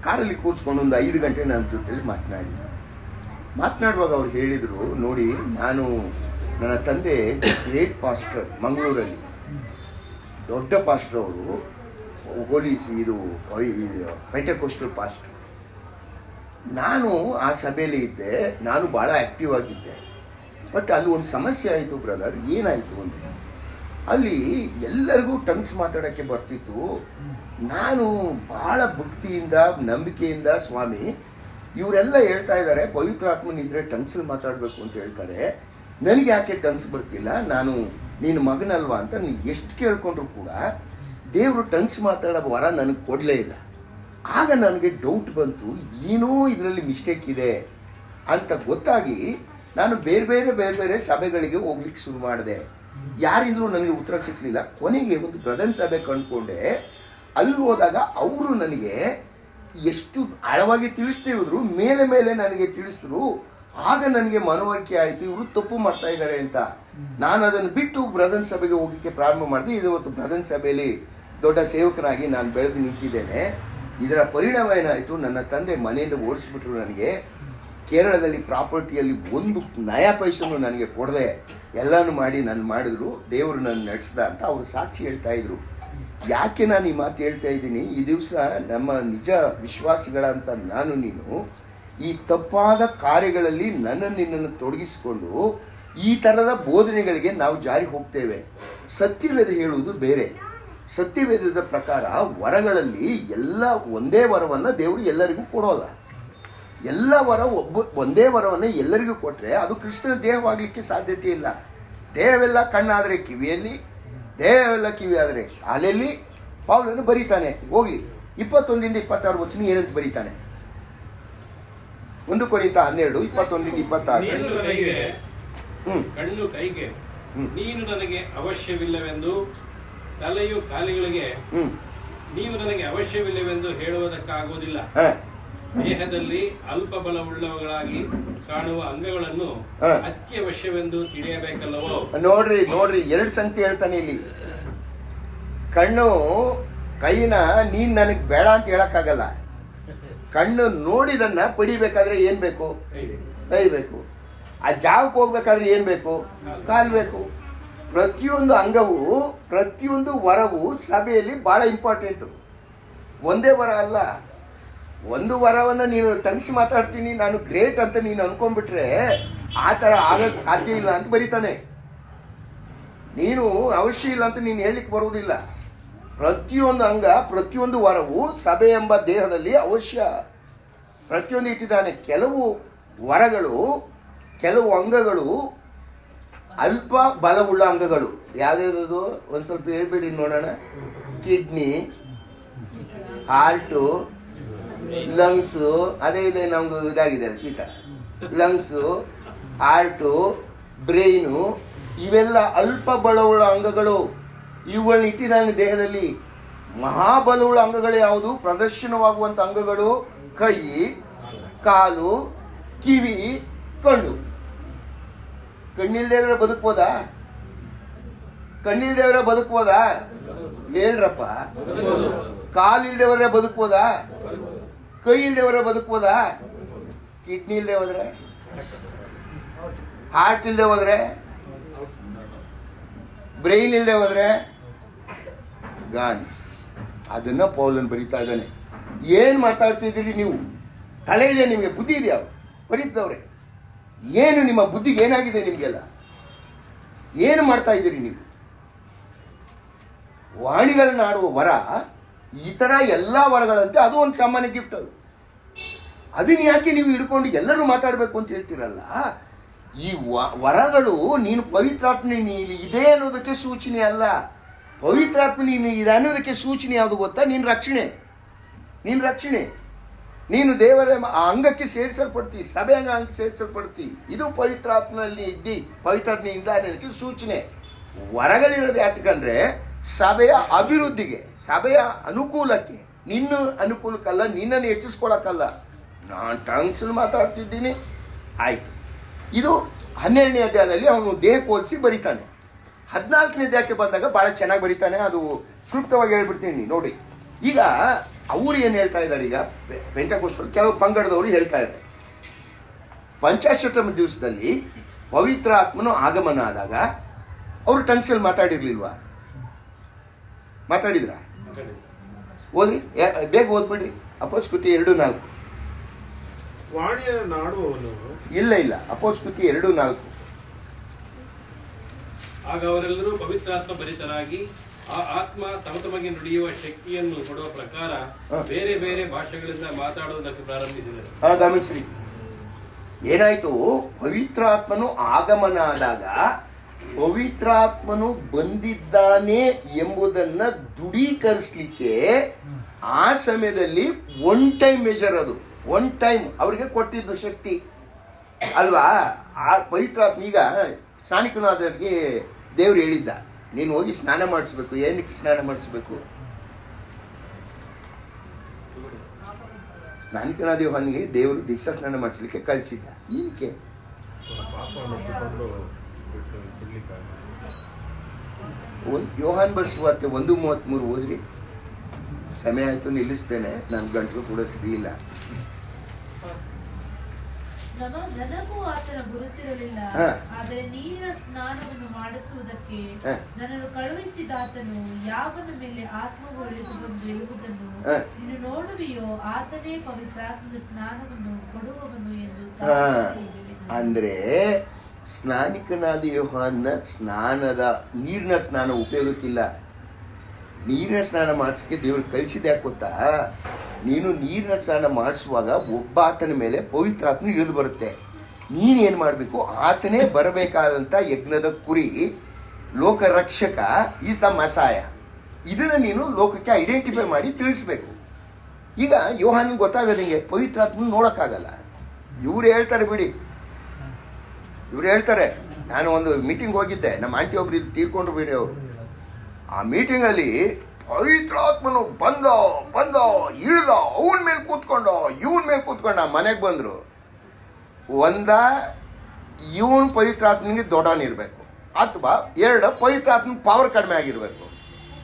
ಕಾರಲ್ಲಿ ಕೂರಿಸ್ಕೊಂಡು ಒಂದು 5 ಗಂಟೆ ನನ್ನ ಜೊತೆಲಿ ಮಾತನಾಡುವಾಗ ಅವ್ರು ಹೇಳಿದರು, ನೋಡಿ ನನ್ನ ತಂದೆ ಗ್ರೇಟ್ ಪಾಸ್ಟರ್, ಮಂಗಳೂರಲ್ಲಿ ದೊಡ್ಡ ಪಾಸ್ಟರ್. ಅವರು ಇದು ಪೆಂಟಕೋಸ್ಟಲ್ ಪಾಸ್ಟರ್. ನಾನು ಆ ಸಭೆಯಲ್ಲಿ ಇದ್ದೆ, ನಾನು ಭಾಳ ಆ್ಯಕ್ಟಿವ್ ಆಗಿದ್ದೆ. ಬಟ್ ಅಲ್ಲಿ ಒಂದು ಸಮಸ್ಯೆ ಆಯಿತು ಬ್ರದರ್. ಏನಾಯಿತು ಅಂದರೆ, ಅಲ್ಲಿ ಎಲ್ಲರಿಗೂ ಟಂಗ್ಸ್ ಮಾತಾಡೋಕ್ಕೆ ಬರ್ತಿತ್ತು. ನಾನು ಭಾಳ ಭಕ್ತಿಯಿಂದ ನಂಬಿಕೆಯಿಂದ, ಸ್ವಾಮಿ ಇವರೆಲ್ಲ ಹೇಳ್ತಾ ಇದ್ದಾರೆ ಪವಿತ್ರಾತ್ಮನಿದ್ರೆ ಟಂಗ್ಸಲ್ಲಿ ಮಾತಾಡಬೇಕು ಅಂತ ಹೇಳ್ತಾರೆ, ನನಗೆ ಯಾಕೆ ಟಂಗ್ಸ್ ಬರ್ತಿಲ್ಲ? ನೀನು ಮಗನಲ್ವಾ ಅಂತ ನೀವು ಎಷ್ಟು ಕೇಳ್ಕೊಂಡ್ರು ಕೂಡ ದೇವರು ಟಂಗ್ಸ್ ಮಾತಾಡೋ ವರ ನನಗೆ ಕೊಡಲೇ ಇಲ್ಲ. ಆಗ ನನಗೆ ಡೌಟ್ ಬಂತು, ಏನೋ ಇದರಲ್ಲಿ ಮಿಸ್ಟೇಕ್ ಇದೆ ಅಂತ ಗೊತ್ತಾಗಿ ನಾನು ಬೇರೆ ಬೇರೆ ಸಭೆಗಳಿಗೆ ಹೋಗ್ಲಿಕ್ಕೆ ಶುರು ಮಾಡಿದೆ. ಯಾರಿಂದಲೂ ನನಗೆ ಉತ್ತರ ಸಿಕ್ಕಲಿಲ್ಲ. ಕೊನೆಗೆ ಒಂದು ಬ್ರದರ್ ಸಭೆ ಕಂಡುಕೊಂಡೆ. ಅಲ್ಲಿ ಹೋದಾಗ ಅವರು ನನಗೆ ಎಷ್ಟು ಆಳವಾಗಿ ತಿಳಿಸ್ತಿದ್ರು, ಮೇಲೆ ನನಗೆ ತಿಳಿಸಿದ್ರು. ಆಗ ನನಗೆ ಮನವರಿಕೆ ಆಯಿತು, ಇವರು ತಪ್ಪು ಮಾಡ್ತಾ ಇದ್ದಾರೆ ಅಂತ. ನಾನು ಅದನ್ನು ಬಿಟ್ಟು ಬ್ರದರ್ ಸಭೆಗೆ ಹೋಗಲಿಕ್ಕೆ ಪ್ರಾರಂಭ ಮಾಡಿದೆ. ಇವತ್ತು ಬ್ರದರ್ ಸಭೆಯಲ್ಲಿ ದೊಡ್ಡ ಸೇವಕನಾಗಿ ನಾನು ಬೆಳೆದು ನಿಂತಿದ್ದೇನೆ. ಇದರ ಪರಿಣಾಮ ಏನಾಯಿತು, ನನ್ನ ತಂದೆ ಮನೆಯಿಂದ ಓಡಿಸ್ಬಿಟ್ರು. ನನಗೆ ಕೇರಳದಲ್ಲಿ ಪ್ರಾಪರ್ಟಿಯಲ್ಲಿ ಒಂದು ನಯಾ ಪೈಸನ್ನು ನನಗೆ ಕೊಡದೆ ಎಲ್ಲನೂ ಮಾಡಿದ್ರು. ದೇವರು ನನ್ನ ನಡೆಸ್ದ ಅಂತ ಅವರು ಸಾಕ್ಷಿ ಹೇಳ್ತಾ ಇದ್ರು. ಯಾಕೆ ನಾನು ಈ ಮಾತು ಹೇಳ್ತಾ ಇದ್ದೀನಿ, ಈ ದಿವಸ ನಮ್ಮ ನಿಜ ವಿಶ್ವಾಸಿಗಳಂತ ನೀನು ಈ ತಪ್ಪಾದ ಕಾರ್ಯಗಳಲ್ಲಿ ನಿನ್ನನ್ನು ತೊಡಗಿಸಿಕೊಂಡು ಈ ಥರದ ಬೋಧನೆಗಳಿಗೆ ನಾವು ಜಾರಿ ಹೋಗ್ತೇವೆ. ಸತ್ಯವೇದ ಹೇಳುವುದು ಬೇರೆ. ಸತ್ಯವೇದದ ಪ್ರಕಾರ ವರಗಳಲ್ಲಿ ಎಲ್ಲ ಒಂದೇ ವರವನ್ನು ದೇವರು ಎಲ್ಲರಿಗೂ ಕೊಡೋಲ್ಲ. ಎಲ್ಲ ವರ ಒಂದೇ ವರವನ್ನು ಎಲ್ಲರಿಗೂ ಕೊಟ್ಟರೆ ಅದು ಕ್ರಿಸ್ತನ ದೇಹವಾಗಲಿಕ್ಕೆ ಸಾಧ್ಯತೆ ಇಲ್ಲ. ದೇಹವೆಲ್ಲ ಕಣ್ಣಾದರೆ ಕಿವಿಯಲ್ಲಿ, ದೇಹವೆಲ್ಲ ಕಿವಿ ಆದರೆ ಶಾಲೆಯಲ್ಲಿ. ಪೌಲನು ಬರೀತಾನೆ, ಹೋಗಿ 21ರಿಂದ 26 ವಚನ ಏನಂತ ಬರೀತಾನೆ? 1 ಕೊರಿಂಥ 12 21ರಿಂದ 26. ಕಣ್ಣು ಕೈಗೆ ನೀನು ನನಗೆ ಅವಶ್ಯವಿಲ್ಲವೆಂದು, ತಲೆಯು ಕಾಲಿಗಳಿಗೆ ನೀವು ನನಗೆ ಅವಶ್ಯವಿಲ್ಲವೆಂದು ಹೇಳುವುದಕ್ಕಾಗುವುದಿಲ್ಲ. ದೇಹದಲ್ಲಿ ಅಲ್ಪ ಬಲವುಳ್ಳವುಗಳಾಗಿ ಕಾಣುವ ಅಂಗಗಳನ್ನು ಅತ್ಯವಶ್ಯವೆಂದು ತಿಳಿಯಬೇಕಲ್ಲವೋ? ನೋಡ್ರಿ 2 ಸಂಗತಿ ಹೇಳ್ತಾನೆ ಇಲ್ಲಿ. ಕಣ್ಣು ಕೈನ ನೀನ್ ನನಗೆ ಬೇಡ ಅಂತ ಹೇಳಕ್ಕಾಗಲ್ಲ. ಕಣ್ಣು ನೋಡಿದನ್ನ ಪಡಿಬೇಕಾದ್ರೆ ಏನ್ ಬೇಕು? ಕೈ ಬೇಕು. ಆ ಜಾಗಕ್ಕೆ ಹೋಗ್ಬೇಕಾದ್ರೆ ಏನ್ ಬೇಕು? ಕಾಲ್ ಬೇಕು. ಪ್ರತಿಯೊಂದು ಅಂಗವು, ಪ್ರತಿಯೊಂದು ವರವು ಸಭೆಯಲ್ಲಿ ಬಹಳ ಇಂಪಾರ್ಟೆಂಟು. ಒಂದೇ ವರ ಅಲ್ಲ. ಒಂದು ವರವನ್ನು ನೀನು ಟಂಗ್ಸ್ ಮಾತಾಡ್ತೀನಿ, ನಾನು ಗ್ರೇಟ್ ಅಂತ ನೀನು ಅನ್ಕೊಂಡ್ಬಿಟ್ರೆ ಆ ಥರ ಆಗಕ್ಕೆ ಸಾಧ್ಯ ಇಲ್ಲ ಅಂತ ಬರೀತಾನೆ. ನೀನು ಅವಶ್ಯ ಇಲ್ಲ ಅಂತ ನೀನು ಹೇಳಲಿಕ್ಕೆ ಬರುವುದಿಲ್ಲ. ಪ್ರತಿಯೊಂದು ಅಂಗ, ಪ್ರತಿಯೊಂದು ವರವು ಸಭೆ ಎಂಬ ದೇಹದಲ್ಲಿ ಅವಶ್ಯ. ಪ್ರತಿಯೊಂದು ಇಟ್ಟಿದ್ದಾನೆ. ಕೆಲವು ವರಗಳು, ಕೆಲವು ಅಂಗಗಳು ಅಲ್ಪ ಬಲವುಳ್ಳ ಅಂಗಗಳು. ಯಾವ್ದು ಒಂದು ಸ್ವಲ್ಪ ಹೇಳ್ಬೇಡಿ ನೋಡೋಣ. ಕಿಡ್ನಿ, ಹಾರ್ಟು, ಲಂಗ್ಸು, ಅದೇ ನಮ್ಗೆ ಇದಾಗಿದೆ ಶೀತ. ಲಂಗ್ಸು, ಹಾರ್ಟು, ಬ್ರೈನು, ಇವೆಲ್ಲ ಅಲ್ಪ ಬಲವುಳ್ಳ ಅಂಗಗಳು. ಇವುಗಳನ್ನ ಇಟ್ಟಿದ್ದಾನೆ ದೇಹದಲ್ಲಿ. ಮಹಾಬಲವುಳ್ಳ ಅಂಗಗಳು ಯಾವುದು? ಪ್ರದರ್ಶನವಾಗುವಂಥ ಅಂಗಗಳು ಕೈ, ಕಾಲು, ಕಿವಿ, ಕಣ್ಣು. ಕಣ್ಣಿಲ್ದೇವ್ರೆ ಬದುಕ್ಬೋದಾ? ಕಣ್ಣಿಲ್ದೇವ್ರೆ ಬದುಕ್ಬೋದಾ? ಹೇಳ್ರಪ್ಪ. ಕಾಲಿಲ್ದೇವ್ರೆ ಬದುಕ್ಬೋದಾ? ಕೈ ಇಲ್ದೇವ್ರೆ ಬದುಕ್ಬೋದಾ? ಕಿಡ್ನಿ ಇಲ್ದೆ ಹೋದ್ರೆ, ಹಾರ್ಟ್ ಇಲ್ದೆ ಹೋದ್ರೆ, ಬ್ರೈನ್ ಇಲ್ದೆ ಹೋದ್ರೆ ಗಾನ್. ಅದನ್ನು ಪೌಲನ್ ಬರೀತಾ ಇದ್ದಾನೆ. ಏನು ಮಾತಾಡ್ತಿದ್ದೀರಿ ನೀವು? ತಲೆ ಇದೆ ನಿಮಗೆ, ಬುದ್ಧಿ ಇದೆಯಾ? ಬರೀತವ್ರೆ, ಏನು ನಿಮ್ಮ ಬುದ್ಧಿಗೆ ಏನಾಗಿದೆ ನಿಮಗೆಲ್ಲ? ಏನು ಮಾಡ್ತಾ ಇದ್ದೀರಿ ನೀವು? ವಾಣಿಗಳನ್ನ ಆಡುವ ವರ ಈ ಥರ ಎಲ್ಲ ವರಗಳಂತೆ ಅದು ಒಂದು ಸಾಮಾನ್ಯ ಗಿಫ್ಟ್. ಅದನ್ನ ಯಾಕೆ ನೀವು ಹಿಡ್ಕೊಂಡು ಎಲ್ಲರೂ ಮಾತಾಡಬೇಕು ಅಂತ ಹೇಳ್ತೀರಲ್ಲ? ಈ ವರಗಳು ನೀನು ಪವಿತ್ರಾತ್ಮ ನೀನು ಇದೆ ಅನ್ನೋದಕ್ಕೆ ಸೂಚನೆ ಅಲ್ಲ. ಪವಿತ್ರಾತ್ಮ ನೀನು ಇದೆ ಅನ್ನೋದಕ್ಕೆ ಸೂಚನೆ ಯಾವುದು ಗೊತ್ತಾ? ನಿನ್ನ ರಕ್ಷಣೆ. ನೀನು ದೇವರ ಅಂಗಕ್ಕೆ ಸೇರಿಸಲ್ಪಡ್ತಿ, ಸಭೆ ಅಂಗಕ್ಕೆ ಸೇರಿಸಲ್ಪಡ್ತಿ. ಇದು ಪವಿತ್ರಾತ್ಮನಲ್ಲಿ ಇದ್ದಿ, ಪವಿತ್ರಾತ್ಮೆಯಿಂದ ಅನ್ನೋದಕ್ಕೆ ಸೂಚನೆ. ವರಗಳಿರೋದು ಯಾತಕ್ಕಂದ್ರೆ ಸಭೆಯ ಅಭಿವೃದ್ಧಿಗೆ, ಸಭೆಯ ಅನುಕೂಲಕ್ಕೆ, ನಿನ್ನ ಅನುಕೂಲಕ್ಕಲ್ಲ, ನಿನ್ನನ್ನು ಹೆಚ್ಚಿಸ್ಕೊಳಕ್ಕಲ್ಲ. ನಾನು ಟಂಗ್ಸಲ್ಲಿ ಮಾತಾಡ್ತಿದ್ದೀನಿ, ಆಯಿತು. ಇದು 12ನೇ ಅಧ್ಯಾಯದಲ್ಲಿ ಅವನು ದೇಹಕ್ಕೆ ಹೋಲಿಸಿ ಬರೀತಾನೆ. 14ನೇ ಅಧ್ಯಾಯಕ್ಕೆ ಬಂದಾಗ ಭಾಳ ಚೆನ್ನಾಗಿ ಬರೀತಾನೆ. ಅದು ಕ್ಲುಪ್ತವಾಗಿ ಹೇಳ್ಬಿಡ್ತೀನಿ ನೋಡಿ. ಈಗ ಅವರು ಏನು ಹೇಳ್ತಾ ಇದ್ದಾರೆ, ಈಗ ಪೆಂಟೆಕೋಸ್ಟಲ್ ಕೆಲವು ಪಂಗಡದವರು ಹೇಳ್ತಾ ಇದ್ದಾರೆ, ಪಂಚಾಶತಮ ದಿವಸದಲ್ಲಿ ಪವಿತ್ರ ಆತ್ಮನು ಆಗಮನ ಆದಾಗ ಅವರು ಟಂಗ್ಸಲ್ಲಿ ಮಾತಾಡಿರ್ಲಿಲ್ವಾ? ಮಾತಾಡಿದ್ರ? ಓದ್ರಿ, ಬೇಗ ಓದ್ಬಿಡ್ರಿ. ಅಪೋಸ್ಕೃತಿ 2:4. ವಾಣಿಯನ್ನು ನಾಡುವವನು ಇಲ್ಲ, ಅಪೋಸ್ಕೃತಿ 2:4. ಆಗ ಅವರೆಲ್ಲರೂ ಪವಿತ್ರಾತ್ಮ ಭರಿತರಾಗಿ ಆ ಆತ್ಮ ತಮಗೆ ನುಡಿಯುವ ಶಕ್ತಿಯನ್ನು ಕೊಡುವ ಪ್ರಕಾರ ಬೇರೆ ಬೇರೆ ಭಾಷೆಗಳಿಂದ ಮಾತಾಡುವುದಕ್ಕೆ ಪ್ರಾರಂಭಿಸಿದರು. ಗಮನಿಸ್ರಿ, ಏನಾಯ್ತು? ಪವಿತ್ರಾತ್ಮನು ಆಗಮನ ಆದಾಗ ಪವಿತ್ರಾತ್ಮನು ಬಂದಿದ್ದಾನೆ ಎಂಬುದನ್ನು ದೃಢೀಕರಿಸಲಿಕ್ಕೆ ಆ ಸಮಯದಲ್ಲಿ ಒನ್ ಟೈಮ್ ಮೆಜರ್, ಅದು ಒನ್ ಟೈಮ್ ಅವರಿಗೆ ಕೊಟ್ಟಿದ್ದು ಶಕ್ತಿ ಅಲ್ವಾ? ಆ ಪವಿತ್ರಾತ್ಮ ಈಗ ಸ್ನಾನಿಕನಾದವರಿಗೆ ದೇವರು ಹೇಳಿದ್ದ, ನೀನು ಹೋಗಿ ಸ್ನಾನ ಮಾಡಿಸ್ಬೇಕು. ಏನಕ್ಕೆ ಸ್ನಾನ ಮಾಡಿಸ್ಬೇಕು? ಸ್ನಾನಿಕನಾದ ಯೋಹಾನಿಗೆ ದೇವರು ದೀಕ್ಷಾ ಸ್ನಾನ ಮಾಡಿಸ್ಲಿಕ್ಕೆ ಕಳಿಸಿದ್ದ. ಏನಕ್ಕೆ? ಯೋಹಾನ್ ಬರೆಸುವಾರ್ತೆ 1:33 ಓದ್ರಿ. ಸಮಯ ಆಯಿತು, ನಿಲ್ಲಿಸ್ತೇನೆ. ನನ್ನ ಗಂಟಲು ಕೂಡ ಸರಿ ಇಲ್ಲ. ನನಗೂ ಆತನ ಗುರುತಿರಲಿಲ್ಲ, ಆದರೆ ನೀರಿನ ಸ್ನಾನವನ್ನು ಮಾಡಿಸುವುದಕ್ಕೆ ನನ್ನನ್ನು ಕಳುಹಿಸಿದ ಆತನು ಯಾವನ ಮೇಲೆ ಆತ್ಮವು ಇಳಿದು ಬಂದು ಇರುವುದನ್ನು ನೀನು ನೋಡುವಿಯೋ ಆತನೇ ಪವಿತ್ರಾತ್ಮದ ಸ್ನಾನವನ್ನು ಕೊಡುವವನು ಎಂದು. ಅಂದ್ರೆ ಸ್ನಾನಿಕನಾದ ಯೋಹಾನ್ನ ನೀರಿನ ಸ್ನಾನ ಉಪಯೋಗಕ್ಕಿಲ್ಲ. ನೀರಿನ ಸ್ನಾನ ಮಾಡಿಸೋಕ್ಕೆ ದೇವರು ಕಳಿಸಿದ ಯಾಕೆ ಗೊತ್ತಾ? ನೀನು ನೀರಿನ ಸ್ನಾನ ಮಾಡಿಸುವಾಗ ಒಬ್ಬ ಆತನ ಮೇಲೆ ಪವಿತ್ರಾತ್ಮ ಇಳಿದು ಬರುತ್ತೆ. ನೀನೇನು ಮಾಡಬೇಕು? ಆತನೇ ಬರಬೇಕಾದಂಥ ಯಜ್ಞದ ಕುರಿ, ಲೋಕ ರಕ್ಷಕ, ಈಸ್ ದ ಮಸಾಯ. ಇದನ್ನು ನೀನು ಲೋಕಕ್ಕೆ ಐಡೆಂಟಿಫೈ ಮಾಡಿ ತಿಳಿಸ್ಬೇಕು. ಈಗ ಯೋಹಾನಿಗೆ ಗೊತ್ತಾಗೋದು ಹಿಂಗೆ, ಪವಿತ್ರಾತ್ಮ ನೋಡೋಕ್ಕಾಗಲ್ಲ. ಇವ್ರು ಹೇಳ್ತಾರೆ ಬಿಡಿ, ಇವ್ರು ಹೇಳ್ತಾರೆ. ನಾನು ಒಂದು ಮೀಟಿಂಗ್ ಹೋಗಿದ್ದೆ, ನಮ್ಮ ಆಂಟಿ ಒಬ್ರು ಇದು ತೀರ್ಕೊಂಡ್ರು ಬಿಡಿ. ಅವರು ಆ ಮೀಟಿಂಗಲ್ಲಿ ಪವಿತ್ರಾತ್ಮನು ಬಂದೋ ಇಳ್ದ, ಅವನ ಮೇಲೆ ಕೂತ್ಕೊಂಡೋ ಇವನ ಮೇಲೆ ಕೂತ್ಕೊಂಡ. ಮನೆಗೆ ಬಂದರು. ಇವನು ಪವಿತ್ರಾತ್ಮನಿಗೆ ದೊಡ್ಡವನಿರಬೇಕು, ಅಥವಾ 2 ಪವಿತ್ರಾತ್ಮನ ಪವರ್ ಕಡಿಮೆ ಆಗಿರಬೇಕು.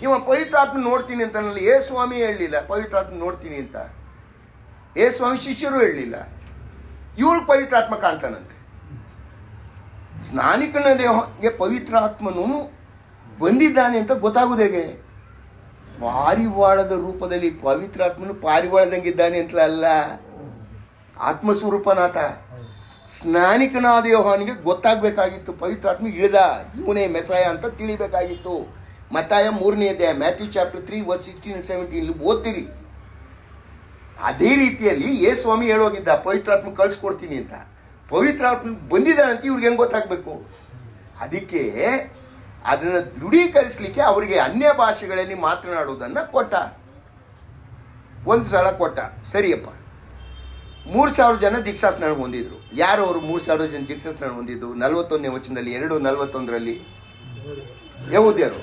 ಇವ ಪವಿತ್ರಾತ್ಮ ನೋಡ್ತೀನಿ ಅಂತ ಸ್ವಾಮಿ ಹೇಳಲಿಲ್ಲ ಪವಿತ್ರಾತ್ಮ ನೋಡ್ತೀನಿ ಅಂತ. ಸ್ವಾಮಿ ಶಿಷ್ಯರು ಹೇಳಲಿಲ್ಲ. ಇವ್ರಿಗೆ ಪವಿತ್ರಾತ್ಮ ಕಾಣ್ತಾನಂತೆ. ಸ್ನಾನಿಕನ ದೇಹಕ್ಕೆ ಪವಿತ್ರಾತ್ಮನು ಬಂದಿದ್ದಾನೆ ಅಂತ ಗೊತ್ತಾಗೋದು ಹೇಗೆ? ಪಾರಿವಾಳದ ರೂಪದಲ್ಲಿ ಪವಿತ್ರಾತ್ಮನು ಪಾರಿವಾಳದಂಗಿದ್ದಾನೆ ಅಂತ ಅಲ್ಲ, ಆತ್ಮಸ್ವರೂಪನಾಥ. ಸ್ನಾನಿಕನಾದ ಯೋಹಾನಿಗೆ ಗೊತ್ತಾಗಬೇಕಾಗಿತ್ತು, ಪವಿತ್ರಾತ್ಮ ಇಳಿದ, ಇವನೇ ಮೆಸಾಯ ಅಂತ ತಿಳಿಬೇಕಾಗಿತ್ತು. ಮತ್ತಾಯ 3ನೇ ಅಧ್ಯಾಯ, ಮ್ಯಾಥ್ಯೂ ಚಾಪ್ಟರ್ 3 ವರ್ಸ್ 16-17 ಓದ್ತೀರಿ. ಅದೇ ರೀತಿಯಲ್ಲಿ ಸ್ವಾಮಿ ಹೇಳೋಗಿದ್ದ ಪವಿತ್ರಾತ್ಮ ಕಳಿಸ್ಕೊಡ್ತೀನಿ ಅಂತ. ಪವಿತ್ರಾತ್ಮ ಬಂದಿದ್ದಾನೆ ಅಂತ ಇವ್ರಿಗೆ ಹೆಂಗೆ ಗೊತ್ತಾಗಬೇಕು? ಅದಕ್ಕೆ ಅದನ್ನು ದೃಢೀಕರಿಸಲಿಕ್ಕೆ ಅವರಿಗೆ ಅನ್ಯ ಭಾಷೆಗಳಲ್ಲಿ ಮಾತನಾಡುವುದನ್ನು ಕೊಟ್ಟ. ಒಂದು ಸಲ ಕೊಟ್ಟ, ಸರಿಯಪ್ಪ. 3,000 ಜನ ದೀಕ್ಷಾಸ್ನಾನ ಹೊಂದಿದ್ರು. ಯಾರು ಅವರು 3,000 ಜನ ದೀಕ್ಷಾಸ್ನಾನ ಹೊಂದಿದ್ದು? 41ನೇ ವಚನದಲ್ಲಿ 2:41 ಯಹೂದ್ಯರು.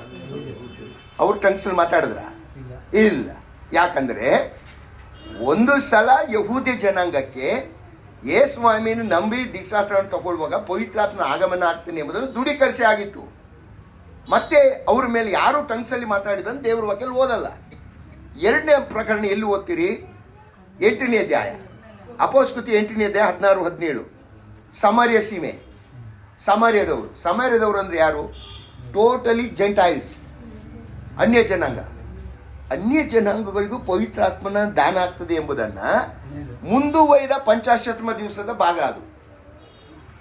ಅವ್ರು ಟಂಗ್ಸಲ್ಲಿ ಮಾತಾಡಿದ್ರ? ಇಲ್ಲ. ಯಾಕಂದರೆ ಒಂದು ಸಲ ಯಹೂದ್ಯ ಜನಾಂಗಕ್ಕೆ ಸ್ವಾಮಿಯನ್ನು ನಂಬಿ ದೀಕ್ಷಾಸ್ನಾನ ತಗೊಳ್ಳುವಾಗ ಪವಿತ್ರಾತ್ಮನ ಆಗಮನ ಆಗ್ತಾನೆ ಎಂಬುದನ್ನು ದೃಢೀಕರಿಸಿ ಆಗಿತ್ತು. ಮತ್ತೆ ಅವ್ರ ಮೇಲೆ ಯಾರು ಟಂಗ್ಸಲ್ಲಿ ಮಾತಾಡಿದನ್ನು ದೇವ್ರ ವಾಕ್ಯಲ್ಲಿ ಓದಲ್ಲ. 2ನೇ ಪ್ರಕರಣ ಎಲ್ಲಿ ಓದ್ತೀರಿ? 8ನೇ ಅಧ್ಯಾಯ, ಅಪೋಸ್ಕೃತಿ 8ನೇ ಅಧ್ಯಾಯ 16-17. ಸಮಾರ್ಯ ಸೀಮೆ, ಸಮಾರ್ಯದವರು ಅಂದರೆ ಯಾರು? ಟೋಟಲಿ ಜೆಂಟೈಲ್ಸ್, ಅನ್ಯ ಜನಾಂಗ. ಅನ್ಯ ಜನಾಂಗಗಳಿಗೂ ಪವಿತ್ರಾತ್ಮನ ದಾನ ಆಗ್ತದೆ ಎಂಬುದನ್ನು ಮುಂದುವರಿದ ಪಂಚಾಶತ್ಮ ದಿವಸದ ಭಾಗ ಅದು.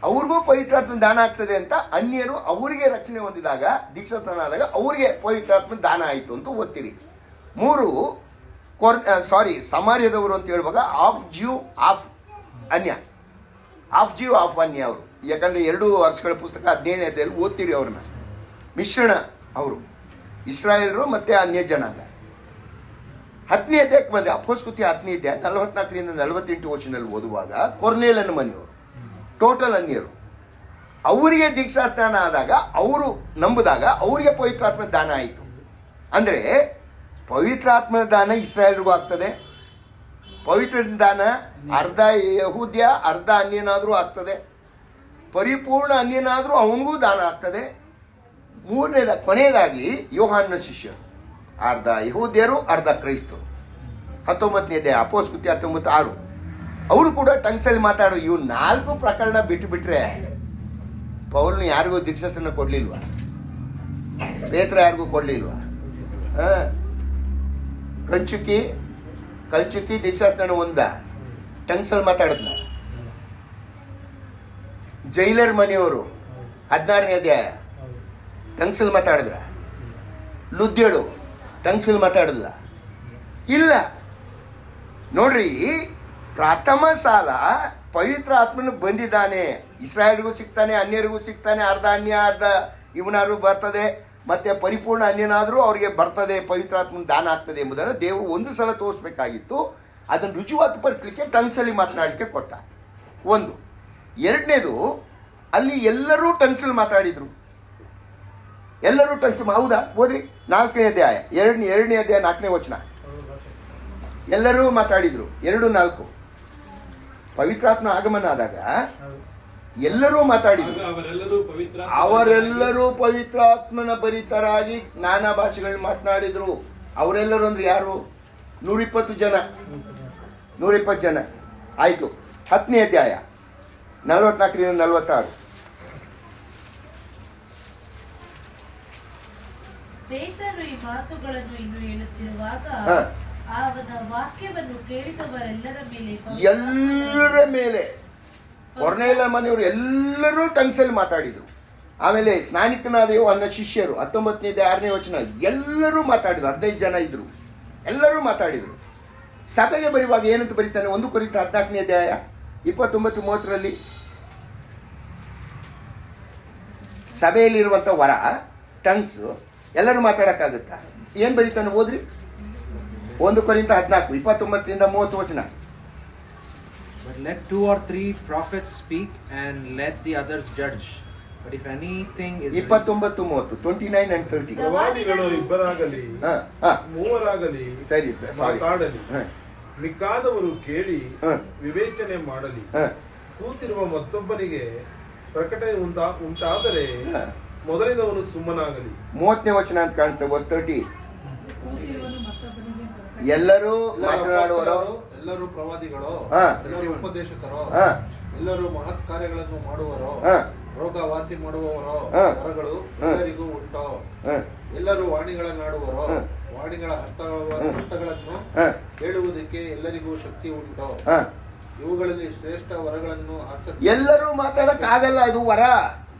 ಅವ್ರಿಗೂ ಪವಿತ್ರಾತ್ಮನ ದಾನ ಆಗ್ತದೆ ಅಂತ ಅನ್ಯರು ಅವರಿಗೆ ರಕ್ಷಣೆ ಹೊಂದಿದಾಗ ದೀಕ್ಷಾಸ್ನಾನ ಅವರಿಗೆ ಪವಿತ್ರಾತ್ಮನ ದಾನ ಆಯಿತು ಅಂತ ಓದ್ತೀರಿ. 3 ಸಮಾರ್ಯದವರು ಅಂತ ಹೇಳುವಾಗ ಆಫ್ ಜ್ಯೂ ಆಫ್ ಅನ್ಯ, ಆಫ್ ಜ್ಯೂ ಆಫ್ ಅನ್ಯ ಅವರು. ಯಾಕಂದರೆ 2 ವರ್ಷಗಳ ಪುಸ್ತಕ 17ನೇ ಅಧ್ಯಾಯದಲ್ಲಿ ಓದ್ತೀರಿ ಅವ್ರನ್ನ. ಮಿಶ್ರಣ ಅವರು ಇಸ್ರಾಯೇಲರು ಮತ್ತು ಅನ್ಯ ಜನಾಂಗ. 10ನೇ ಅಧ್ಯಾಯಕ್ಕೆ ಬಂದರೆ ಅಪೊಸ್ತಲರ 10ನೇ ಅಧ್ಯಾಯ 44ರಿಂದ 48 ವಚನದಲ್ಲಿ ಓದುವಾಗ ಕೊರ್ನೇಲನ ಮನೆಯವರು ಟೋಟಲ್ ಅನ್ಯರು, ಅವರಿಗೆ ದೀಕ್ಷಾಸ್ನಾನ ಆದಾಗ ಅವರು ನಂಬಿದಾಗ ಅವರಿಗೆ ಪವಿತ್ರಾತ್ಮ ದಾನ ಆಯಿತು. ಅಂದರೆ ಪವಿತ್ರಾತ್ಮನ ದಾನ ಇಸ್ರಾಯೇಲ್ರಿಗೂ ಆಗ್ತದೆ, ಪವಿತ್ರ ದಾನ ಅರ್ಧ ಯಹೂದ್ಯ ಅರ್ಧ ಅನ್ಯನಾದರೂ ಆಗ್ತದೆ, ಪರಿಪೂರ್ಣ ಅನ್ಯನಾದರೂ ಅವನಿಗೂ ದಾನ ಆಗ್ತದೆ. ಕೊನೆಯದಾಗಿ ಯೋಹಾನನ ಶಿಷ್ಯರು ಅರ್ಧ ಯಹೂದ್ಯರು ಅರ್ಧ ಕ್ರೈಸ್ತರು. 19ನೇ ಅಧ್ಯಾಯ ಅಪೊಸ್ತಲರ 19:6 ಅವರು ಕೂಡ ಟಂಗ್ಸಲ್ಲಿ ಮಾತಾಡೋದು. ಇವು 4 ಪ್ರಕರಣ ಬಿಟ್ಟರೆ ಪೌಲನು ಯಾರಿಗೂ ದೀಕ್ಷಾಸ್ನಾನ ಕೊಡಲಿಲ್ವಾ? ಪೇತ್ರ ಯಾರಿಗೂ ಕೊಡಲಿಲ್ವಾ? ಕಂಚುಕಿ ದೀಕ್ಷಾಸ್ನಾನ ಟಂಗ್ಸಲ್ಲಿ ಮಾತಾಡಿದ್ನ. ಜೈಲರ್ ಮನೆಯವರು 16ನೇ ಅಧ್ಯಾಯ ಟಂಗ್ಸಲ್ಲಿ ಮಾತಾಡಿದ್ರ? ಲುದ್ಯಳು ಟಂಗ್ಸಲ್ಲಿ ಮಾತಾಡಿದ್ಲ? ಇಲ್ಲ. ನೋಡ್ರಿ, ಪ್ರಥಮ ಸಾಲ ಪವಿತ್ರ ಆತ್ಮನು ಬಂದಿದ್ದಾನೆ, ಇಸ್ರಾಯೇಲ್ಗೂ ಸಿಗ್ತಾನೆ, ಅನ್ಯರಿಗೂ ಸಿಗ್ತಾನೆ, ಅರ್ಧ ಅನ್ಯ ಅರ್ಧ ಇವನಾರು ಬರ್ತದೆ, ಮತ್ತು ಪರಿಪೂರ್ಣ ಅನ್ಯನಾದರೂ ಅವರಿಗೆ ಬರ್ತದೆ, ಪವಿತ್ರಾತ್ಮನ ದಾನ ಆಗ್ತದೆ ಎಂಬುದನ್ನು ದೇವರು ಒಂದು ಸಲ ತೋರಿಸ್ಬೇಕಾಗಿತ್ತು. ಅದನ್ನು ರುಜುವಾತುಪಡಿಸಲಿಕ್ಕೆ ಟಂಗ್ಸಲ್ಲಿ ಮಾತನಾಡಲಿಕ್ಕೆ ಕೊಟ್ಟ. 1. 2ನೇದು, ಅಲ್ಲಿ ಎಲ್ಲರೂ ಟಂಗ್ಸಲ್ಲಿ ಮಾತಾಡಿದರು. ಎಲ್ಲರೂ ಟಂಗ್ಸ್ ಹೌದಾ? ಓದ್ರಿ 4ನೇ ಅಧ್ಯಾಯ 2ನೇ ಅಧ್ಯಾಯ 4ನೇ ವಚನ. ಎಲ್ಲರೂ ಮಾತಾಡಿದರು. 2:4 ಪವಿತ್ರಾತ್ಮ ಆಗಮನ ಆದಾಗ ಎಲ್ಲರೂ ಮಾತಾಡಿದರು. ಅವರೆಲ್ಲರೂ ಪವಿತ್ರಾತ್ಮನ ಭರಿತರಾಗಿ ನಾನಾ ಭಾಷೆಗಳಲ್ಲಿ ಮಾತನಾಡಿದರು. ಅವರೆಲ್ಲರೂ ಅಂದ್ರೆ ಯಾರು? 120 ಜನ. 120 ಜನ ಆಯಿತು. 10ನೇ ಅಧ್ಯಾಯ 44ರಿಂದ 46. ಪೇತ್ರನು ಈ ಮಾತುಗಳನ್ನು ಇನ್ನು ಹೇಳುತ್ತಿರುವಾಗ ಅವನ ವಾಕ್ಯವನ್ನು ಕೇಳಿದವರೆಲ್ಲರ ಮೇಲೆ ಕೊರ್ನೇಲ ಮನೆಯವರು ಎಲ್ಲರೂ ಟಂಗ್ಸಲ್ಲಿ ಮಾತಾಡಿದರು. ಆಮೇಲೆ ಸ್ನಾನಿಕನಾದ ಯೋಹಾನನ ಶಿಷ್ಯರು 19ನೇ ಅಧ್ಯಾಯ 6ನೇ ವಚನ ಎಲ್ಲರೂ ಮಾತಾಡಿದರು. 15 ಜನ ಇದ್ರು, ಎಲ್ಲರೂ ಮಾತಾಡಿದರು. ಸಭೆಗೆ ಬರುವಾಗ ಏನಂತ ಬರೀತಾನೆ? 1 ಕೊರಿಂಥ 14ನೇ ಅಧ್ಯಾಯ 29-30ರಲ್ಲಿ ಸಭೆಯಲ್ಲಿರುವಂಥ ವರ ಟಂಗ್ಸ್ ಎಲ್ಲರೂ ಮಾತಾಡೋಕ್ಕಾಗುತ್ತಾ? ಏನು ಬರೀತಾನೆ? ಓದ್ರಿ 1 ಕೊರಿಂಥ 14 29ರಿಂದ 30 ವಚನ. But let 2 or 3 prophets speak and let the others judge. But if anything is 29-30 29 and 30. ಪ್ರವಾದಿಗಳು ಇಬ್ಬರಾಗಲಿ ಮೂವರಾಗಲಿ ಸರಿ ಸರ್ ಮಾತಾಡಲಿ, ಮಿಕ್ಕಾದವರು ಕೇಳಿ ವಿವೇಚನೆ ಮಾಡಲಿ. ಕೂತಿರುವ ಮತ್ತೊಬ್ಬನಿಗೆ ಪ್ರಕಟಣೆ ಉಂಟಾದರೆ ಮೊದಲಿನವನು ಸುಮ್ಮನಾಗಲಿ. 30ನೇ ವಚನ ಅಂತ ಕಾಣ್ತದೆ. ವರ್ಸ್ 30. ಎಲ್ಲರೂ ಮಾತನಾಡುವರು, ಎಲ್ಲರೂ ಪ್ರವಾದಿಗಳು, ಎಲ್ಲರೂ ಉಪದೇಶಕರು, ಎಲ್ಲರೂ ಮಹತ್ ಕಾರ್ಯಗಳನ್ನು ಮಾಡುವರು, ರೋಗ ವಾಸಿ ಮಾಡುವವರು ವರಗಳು ಎಲ್ಲರಿಗೂ ಉಂಟು. ಎಲ್ಲರೂ ವಾಣಿಗಳನ್ನಾಡುವರು, ವಾಣಿಗಳ ಹಸ್ತಗಳನ್ನು ಹೇಳುವುದಕ್ಕೆ ಎಲ್ಲರಿಗೂ ಶಕ್ತಿ ಉಂಟು. ಇವುಗಳಲ್ಲಿ ಶ್ರೇಷ್ಠ ವರಗಳನ್ನು ಎಲ್ಲರೂ ಮಾತಾಡಕ್ಕಾಗಲ್ಲ, ಇದು ವರ.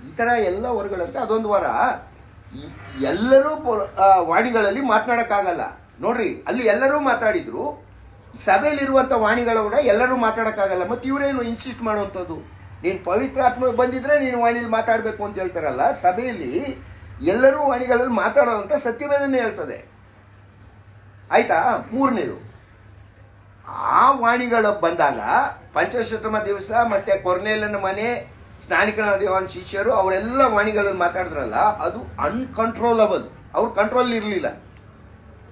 ಈ ತರ ಎಲ್ಲ ವರಗಳಂತೆ ಅದೊಂದು ವರ. ಎಲ್ಲರೂ ವಾಣಿಗಳಲ್ಲಿ ಮಾತನಾಡಕ್ಕಾಗಲ್ಲ. ನೋಡ್ರಿ, ಅಲ್ಲಿ ಎಲ್ಲರೂ ಮಾತಾಡಿದ್ರು. ಸಭೆಯಲ್ಲಿರುವಂಥ ವಾಣಿಗಳವನ್ನ ಎಲ್ಲರೂ ಮಾತಾಡೋಕ್ಕಾಗಲ್ಲ. ಮತ್ತು ಇವರೇನು ಇನ್ಸಿಸ್ಟ್ ಮಾಡುವಂಥದ್ದು? ನೀನು ಪವಿತ್ರಾತ್ಮ ಬಂದಿದ್ರೆ ನೀನು ವಾಣಿಲಿ ಮಾತಾಡಬೇಕು ಅಂತ ಹೇಳ್ತಾರಲ್ಲ. ಸಭೆಯಲ್ಲಿ ಎಲ್ಲರೂ ವಾಣಿಗಳಲ್ಲಿ ಮಾತಾಡೋದಂತ ಸತ್ಯವೇದನೆ ಹೇಳ್ತದೆ. ಆಯಿತಾ? 3ನೇದು, ಆ ವಾಣಿಗಳು ಬಂದಾಗ ಪಂಚಶತಮ ದಿವಸ ಮತ್ತು ಕೊರ್ನೇಲನ ಮನೆ, ಸ್ನಾನಿಕನಾದ ಯೋಹಾನನ ಶಿಷ್ಯರು ಅವರೆಲ್ಲ ವಾಣಿಗಳಲ್ಲಿ ಮಾತಾಡಿದ್ರಲ್ಲ, ಅದು ಅನ್ಕಂಟ್ರೋಲಬಲ್. ಅವ್ರ ಕಂಟ್ರೋಲ್ ಇರಲಿಲ್ಲ.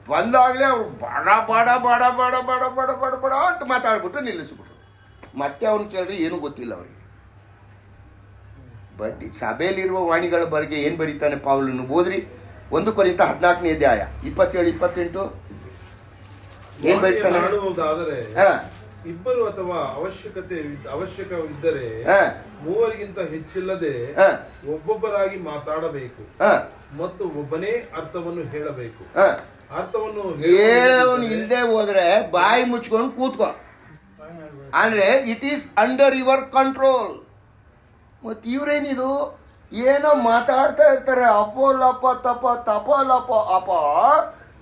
ಬಂದಾಗಲೇ ಅವರು ಬಡ ಬಡ ಬಡ ಬಡ ಬಡ ಬಡ ಬಡ ಬಡ ಅಂತ ಮಾತಾಡ್ಬಿಟ್ಟು ನಿಲ್ಲಿಸ್ಬಿಟ್ರು. ಮತ್ತೆ ಅವ್ನು ಕೇಳಿದ್ರೆ ಏನೂ ಗೊತ್ತಿಲ್ಲ ಅವರಿಗೆ. ಬಟ್ ಈ ಸಭೆಯಲ್ಲಿರುವ ವಾಣಿಗಳ ಬಗ್ಗೆ ಏನು ಬರೀತಾನೆ ಪೌಲನು? ಓದ್ರಿ 1 ಕೊರಿಂಥ 14ನೇ ಅಧ್ಯಾಯ 27-28 ಏನು ಬರೀತಾನೆ? ಇಬ್ಬರು ಅಥವಾ ಅವಶ್ಯಕವಿದ್ದರೆ ಮೂವರಿಗಿಂತ ಹೆಚ್ಚಿಲ್ಲದೆ ಒಬ್ಬೊಬ್ಬರಾಗಿ ಮಾತಾಡಬೇಕು ಮತ್ತು ಒಬ್ಬನೇ ಅರ್ಥವನ್ನು ಹೇಳಬೇಕು. ಅರ್ಥವನ್ನು ಹೇಳೋನು ಇಲ್ಲದೆ ಹೋದ್ರೆ ಬಾಯಿ ಮುಚ್ಕೊಂಡು ಕೂತ್ಕೋ. ಅಂದ್ರೆ it is under your control. ಮತ್ತು ಇವರೇನಿದು ಏನೋ ಮಾತಾಡ್ತಾ ಇರ್ತಾರೆ, ಅಪೋಲಪ ತಪ ತಪಲಪ ಅಪ.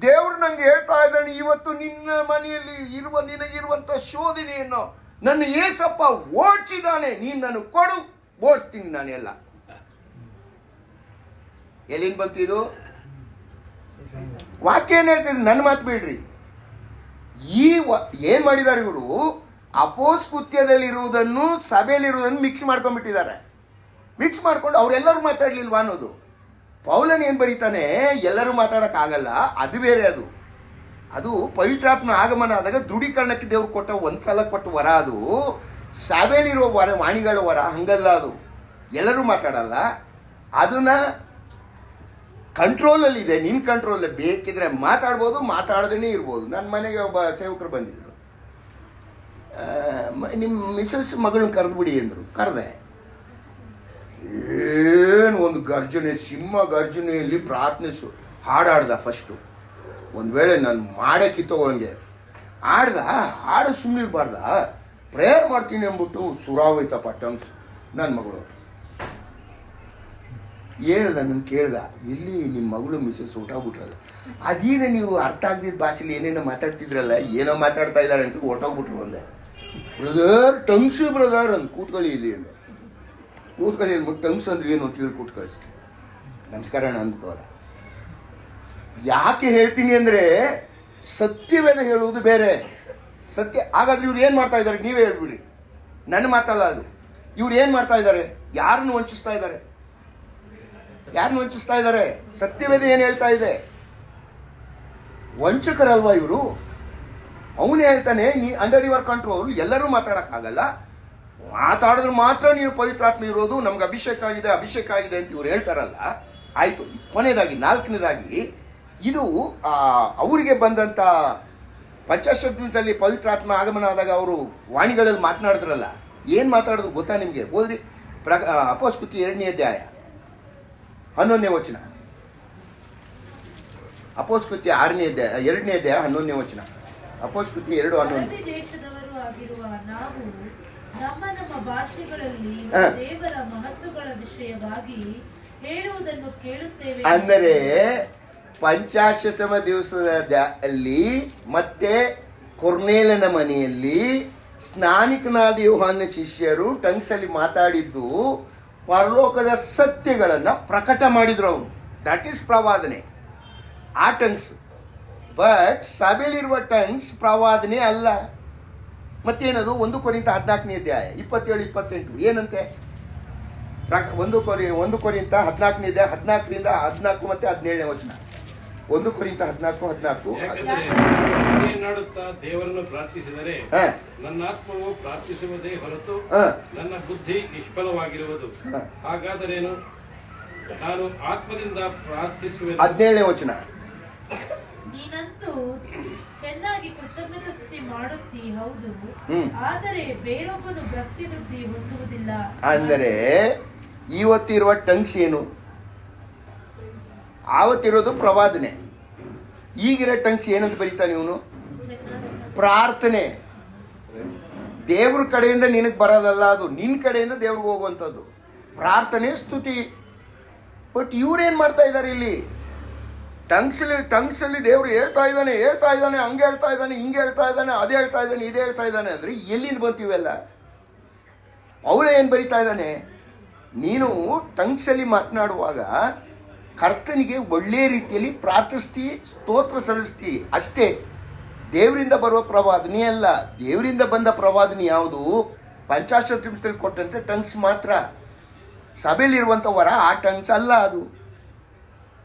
ದೇವ್ರು ನಂಗೆ ಹೇಳ್ತಾ ಇದ್ದಾನೆ, ಇವತ್ತು ನಿನ್ನ ಮನೆಯಲ್ಲಿ ನಿನಗಿರುವಂಥ ಶೋಧನೆಯನ್ನು ನನ್ನ ಏಸಪ್ಪ ಓಡಿಸಿದ್ದಾನೆ, ನೀನು ನನಗೆ ಕೊಡು, ಓಡಿಸ್ತೀನಿ ನಾನು ಎಲ್ಲ. ಎಲ್ಲಿಂದ ಬಂತು ಇದು ವಾಕ್ಯ? ಏನು ಹೇಳ್ತಿದ್ರು? ನನ್ನ ಮಾತು ಬಿಡ್ರಿ. ಏನ್ ಮಾಡಿದ್ದಾರೆ ಇವರು? ಅಪೋಸ್ ಕೃತ್ಯದಲ್ಲಿರುವುದನ್ನು ಸಭೆಯಲ್ಲಿರುವುದನ್ನು ಮಿಕ್ಸ್ ಮಾಡ್ಕೊಂಡ್ಬಿಟ್ಟಿದ್ದಾರೆ. ಮಿಕ್ಸ್ ಮಾಡ್ಕೊಂಡು ಅವರೆಲ್ಲರೂ ಮಾತಾಡ್ಲಿಲ್ವಾ ಅನ್ನೋದು. ಪೌಲನ್ ಏನು ಬರೀತಾನೆ, ಎಲ್ಲರೂ ಮಾತಾಡೋಕ್ಕಾಗಲ್ಲ, ಅದು ಬೇರೆ. ಅದು ಪವಿತ್ರಾತ್ಮ ಆಗಮನ ಆದಾಗ ದೃಢೀಕರಣಕ್ಕೆ ದೇವ್ರು ಕೊಟ್ಟ ಒಂದ್ಸಲ ಕೊಟ್ಟ ವರ. ಅದು ಸಭೆಯಲ್ಲಿರುವ ವರ, ವಾಣಿಗಳ ವರ ಹಂಗಲ್ಲ. ಅದು ಎಲ್ಲರೂ ಮಾತಾಡಲ್ಲ. ಅದನ್ನ ಕಂಟ್ರೋಲಲ್ಲಿದೆ, ನಿನ್ನ ಕಂಟ್ರೋಲಲ್ಲಿ. ಬೇಕಿದ್ರೆ ಮಾತಾಡ್ಬೋದು, ಮಾತಾಡದೇ ಇರ್ಬೋದು. ನನ್ನ ಮನೆಗೆ ಒಬ್ಬ ಸೇವಕರು ಬಂದಿದ್ರು. ನಿಮ್ಮ ಮಿಸಸ್ ಮಗಳನ್ನ ಕರೆದ್ಬಿಡಿ ಅಂದರು. ಕರೆದೆ. ಏನು ಒಂದು ಗರ್ಜನೆ, ಸಿಂಹ ಗರ್ಜನೆಯಲ್ಲಿ ಪ್ರಾರ್ಥನಿಸು ಹಾಡಾಡ್ದ. ಫಸ್ಟು ಒಂದು ವೇಳೆ ನಾನು ಮಾಡೋಕ್ಕಿತ್ತೋ ಹಂಗೆ ಹಾಡು ಸುಮ್ಮನಿರ್ಬಾರ್ದ, ಪ್ರೇಯರ್ ಮಾಡ್ತೀನಿ ಅಂದ್ಬಿಟ್ಟು ಸುರಾವೋಯ್ತಪ್ಪ ಟಂಗ್ಸ್. ನನ್ನ ಮಗಳು ಹೇಳ್ದ, ನಾನು ಕೇಳ್ದ, ಇಲ್ಲಿ ನಿಮ್ಮ ಮಗಳು ಮಿಸಸ್ ಹೊಟ್ಟೋಗ್ಬಿಟ್ರಲ್ಲ, ಅದೇನ ನೀವು ಅರ್ಥ ಆಗ್ದಿದ್ದ ಭಾಷೆಲಿ ಏನೇನೋ ಮಾತಾಡ್ತಿದ್ರಲ್ಲ, ಏನೋ ಮಾತಾಡ್ತಾ ಇದ್ದಾರೆ ಅಂತ ಹೊಟ್ಟೋಗ್ಬಿಟ್ರು ಅಂದೆ. ಬ್ರದರ್ ಟಂಗ್ಸು ಬ್ರದರ್ ಅಂದ್ ಕೂತ್ಕೊಳ್ಳಿ ಇಲ್ಲಿ ಅಂದೆ. ಕೂತ್ಕೊಳ್ಳಿ ಅಂದ್ಬಿಟ್ಟು ಟಂಗ್ಸ್ ಅಂದ್ರೆ ಏನು ಅಂತ ಹೇಳಿ ಕೂತ್ ಕಳಿಸ್ತೀನಿ. ನಮಸ್ಕಾರ ಅಣ್ಣ ಅಂದ್ಕೋದ. ಯಾಕೆ ಹೇಳ್ತೀನಿ ಅಂದರೆ ಸತ್ಯವೇದ ಹೇಳುವುದು ಬೇರೆ, ಸತ್ಯ. ಹಾಗಾದ್ರೆ ಇವ್ರು ಏನು ಮಾಡ್ತಾ ಇದ್ದಾರೆ ನೀವೇ ಹೇಳ್ಬಿಡಿ, ನನ್ನ ಮಾತಲ್ಲ ಅದು. ಇವ್ರು ಏನು ಮಾಡ್ತಾ ಇದ್ದಾರೆ? ಯಾರನ್ನು ವಂಚಿಸ್ತಾ ಇದ್ದಾರೆ? ಯಾರನ್ನು ವಂಚಿಸ್ತಾ ಇದ್ದಾರೆ? ಸತ್ಯವೇದ ಏನು ಹೇಳ್ತಾ ಇದೆ? ವಂಚಕರಲ್ವಾ ಇವರು? ಅವನೇ ಹೇಳ್ತಾನೆ, ನೀ ಅಂಡರ್ ಯುವರ್ ಕಂಟ್ರೋಲ್. ಎಲ್ಲರೂ ಮಾತಾಡೋಕ್ಕಾಗಲ್ಲ, ಮಾತಾಡಿದ್ರೆ ಮಾತ್ರ ನೀವು ಪವಿತ್ರಾತ್ಮ ಇರೋದು, ನಮ್ಗೆ ಅಭಿಷೇಕ ಆಗಿದೆ ಅಂತ ಇವ್ರು ಹೇಳ್ತಾರಲ್ಲ. ಆಯಿತು. ಕೊನೆಯದಾಗಿ 4ನೇದಾಗಿ, ಇದು ಅವರಿಗೆ ಬಂದಂಥ ಪಂಚಾಶದ್ವಿತದಲ್ಲಿ ಪವಿತ್ರಾತ್ಮ ಆಗಮನ ಆದಾಗ ಅವರು ವಾಣಿಗಳಲ್ಲಿ ಮಾತನಾಡಿದ್ರಲ್ಲ, ಏನು ಮಾತಾಡಿದ್ರು ಗೊತ್ತಾ ನಿಮಗೆ? ಓದ್ರಿ. ಅಪೊಸ್ತಲಕೃತ್ಯ 2ನೇ ಅಧ್ಯಾಯ 11ನೇ ವಚನ. ಅಪೊಸ್ತಲಕೃತ್ಯ 2ನೇ ಅಧ್ಯಾಯ 11ನೇ ವಚನ. ಅಪೊಸ್ತಲಕೃತ್ಯ 2:11. ದೇಶದವರು ಆಗಿರುವ ನಾವು ನಮ್ಮ ಭಾಷೆಗಳಲ್ಲಿ ದೇವರ ಮಹತ್ವಗಳ ವಿಷಯವಾಗಿ ಹೇಳುವುದನ್ನು ಕೇಳುತ್ತೇವೆ. ಅಂದರೆ ಪಂಚಾಶತಮ ದಿವಸದಲ್ಲಿ ಮತ್ತೆ ಕೊರ್ನೇಲನ ಮನೆಯಲ್ಲಿ ಸ್ನಾನಿಕನಾದ ಯೋಹಾನ ಶಿಷ್ಯರು ಟಂಗ್ಸಲ್ಲಿ ಮಾತಾಡಿದ್ದು ಪರಲೋಕದ ಸತ್ಯಗಳನ್ನು ಪ್ರಕಟ ಮಾಡಿದ್ರು ಅವರು. ದಟ್ ಈಸ್ ಪ್ರವಾದನೆ, ಆ ಟಂಗ್ಸ್. ಬಟ್ ಸಭೆಯಲ್ಲಿರುವ ಟಂಗ್ಸ್ ಪ್ರವಾದನೆ ಅಲ್ಲ. ಮತ್ತೇನದು? 1 ಕೊರಿಂಥ 14ನೇ ಅಧ್ಯಾಯ 27-28 ಏನಂತೆ? 1 ಕೊರಿಂಥ 14ನೇ ಅಧ್ಯಾಯ 14ರಿಂದ 14 ಮತ್ತು 17ನೇ ವಚನ. 1 ಕೊರಿಂಥ 14:14. ನಾಡುತ್ತಾ ದೇವರನ್ನು ಪ್ರಾರ್ಥಿಸಿದರೆ ನನ್ನ ಆತ್ಮವು ಪ್ರಾರ್ಥಿಸುವುದೇ ಹೊರತು ನನ್ನ ಬುದ್ಧಿ ನಿಷ್ಫಲವಾಗಿರುವುದು. ಹಾಗಾದರೇನು? ನಾನು ಆತ್ಮದಿಂದ ಪ್ರಾರ್ಥಿಸುವೆ. 17ನೇ ವಚನ. ನೀನಂತೂ ಚೆನ್ನಾಗಿ ಕೃತಜ್ಞತಾ ಸ್ತುತಿ ಮಾಡುತ್ತಿ, ಹೌದು, ಆದರೆ ಬೇರೊಬ್ಬನು ಭಕ್ತಿ ವೃದ್ಧಿ ಹೊಂದುವುದಿಲ್ಲ. ಅಂದರೆ ಇವತ್ತಿರುವ ಟಂಗ್ಸ್ ಏನು? ಆವತ್ತಿರೋದು ಪ್ರವಾದನೆ. ಈಗಿರೋ ಟಂಗ್ಸ್ ಏನಂತ ಬರೀತಾನೆ ಇವನು? ಪ್ರಾರ್ಥನೆ. ದೇವ್ರ ಕಡೆಯಿಂದ ನಿನಗೆ ಬರೋದಲ್ಲ, ಅದು ನಿನ್ನ ಕಡೆಯಿಂದ ದೇವ್ರಿಗೆ ಹೋಗುವಂಥದ್ದು ಪ್ರಾರ್ಥನೆ, ಸ್ತುತಿ. ಬಟ್ ಇವ್ರೇನು ಮಾಡ್ತಾ ಇದ್ದಾರೆ ಇಲ್ಲಿ? ಟಂಗ್ಸಲ್ಲಿ ದೇವರು ಹೇಳ್ತಾ ಇದ್ದಾನೆ, ಹಂಗೆ ಹೇಳ್ತಾ ಇದ್ದಾನೆ, ಹಿಂಗೆ ಹೇಳ್ತಾ ಇದ್ದಾನೆ, ಅದೇ ಹೇಳ್ತಾ ಇದ್ದಾನೆ, ಇದೇ ಹೇಳ್ತಾ ಇದ್ದಾನೆ. ಅಂದರೆ ಎಲ್ಲಿಂದ ಬಂತೀವೆಲ್ಲ? ಅವಳೇ ಏನು ಬರೀತಾ ಇದ್ದಾನೆ? ನೀನು ಟಂಗ್ಸಲ್ಲಿ ಮಾತನಾಡುವಾಗ ಕರ್ತನಿಗೆ ಒಳ್ಳೆಯ ರೀತಿಯಲ್ಲಿ ಪ್ರಾರ್ಥಿಸ್ತಿ, ಸ್ತೋತ್ರ ಸಲ್ಲಿಸ್ತಿ ಅಷ್ಟೇ. ದೇವರಿಂದ ಬರುವ ಪ್ರವಾದನೆ ಅಲ್ಲ. ದೇವರಿಂದ ಬಂದ ಪ್ರವಾದನೆ ಯಾವುದು? ಪಂಚಾಶದ್ವಿತದಲ್ಲಿ ಕೊಟ್ಟಂತೆ ಟಂಗ್ಸ್ ಮಾತ್ರ. ಸಭೆಯಲ್ಲಿರುವಂಥ ವರ ಆ ಟಂಗ್ಸ್ ಅಲ್ಲ ಅದು.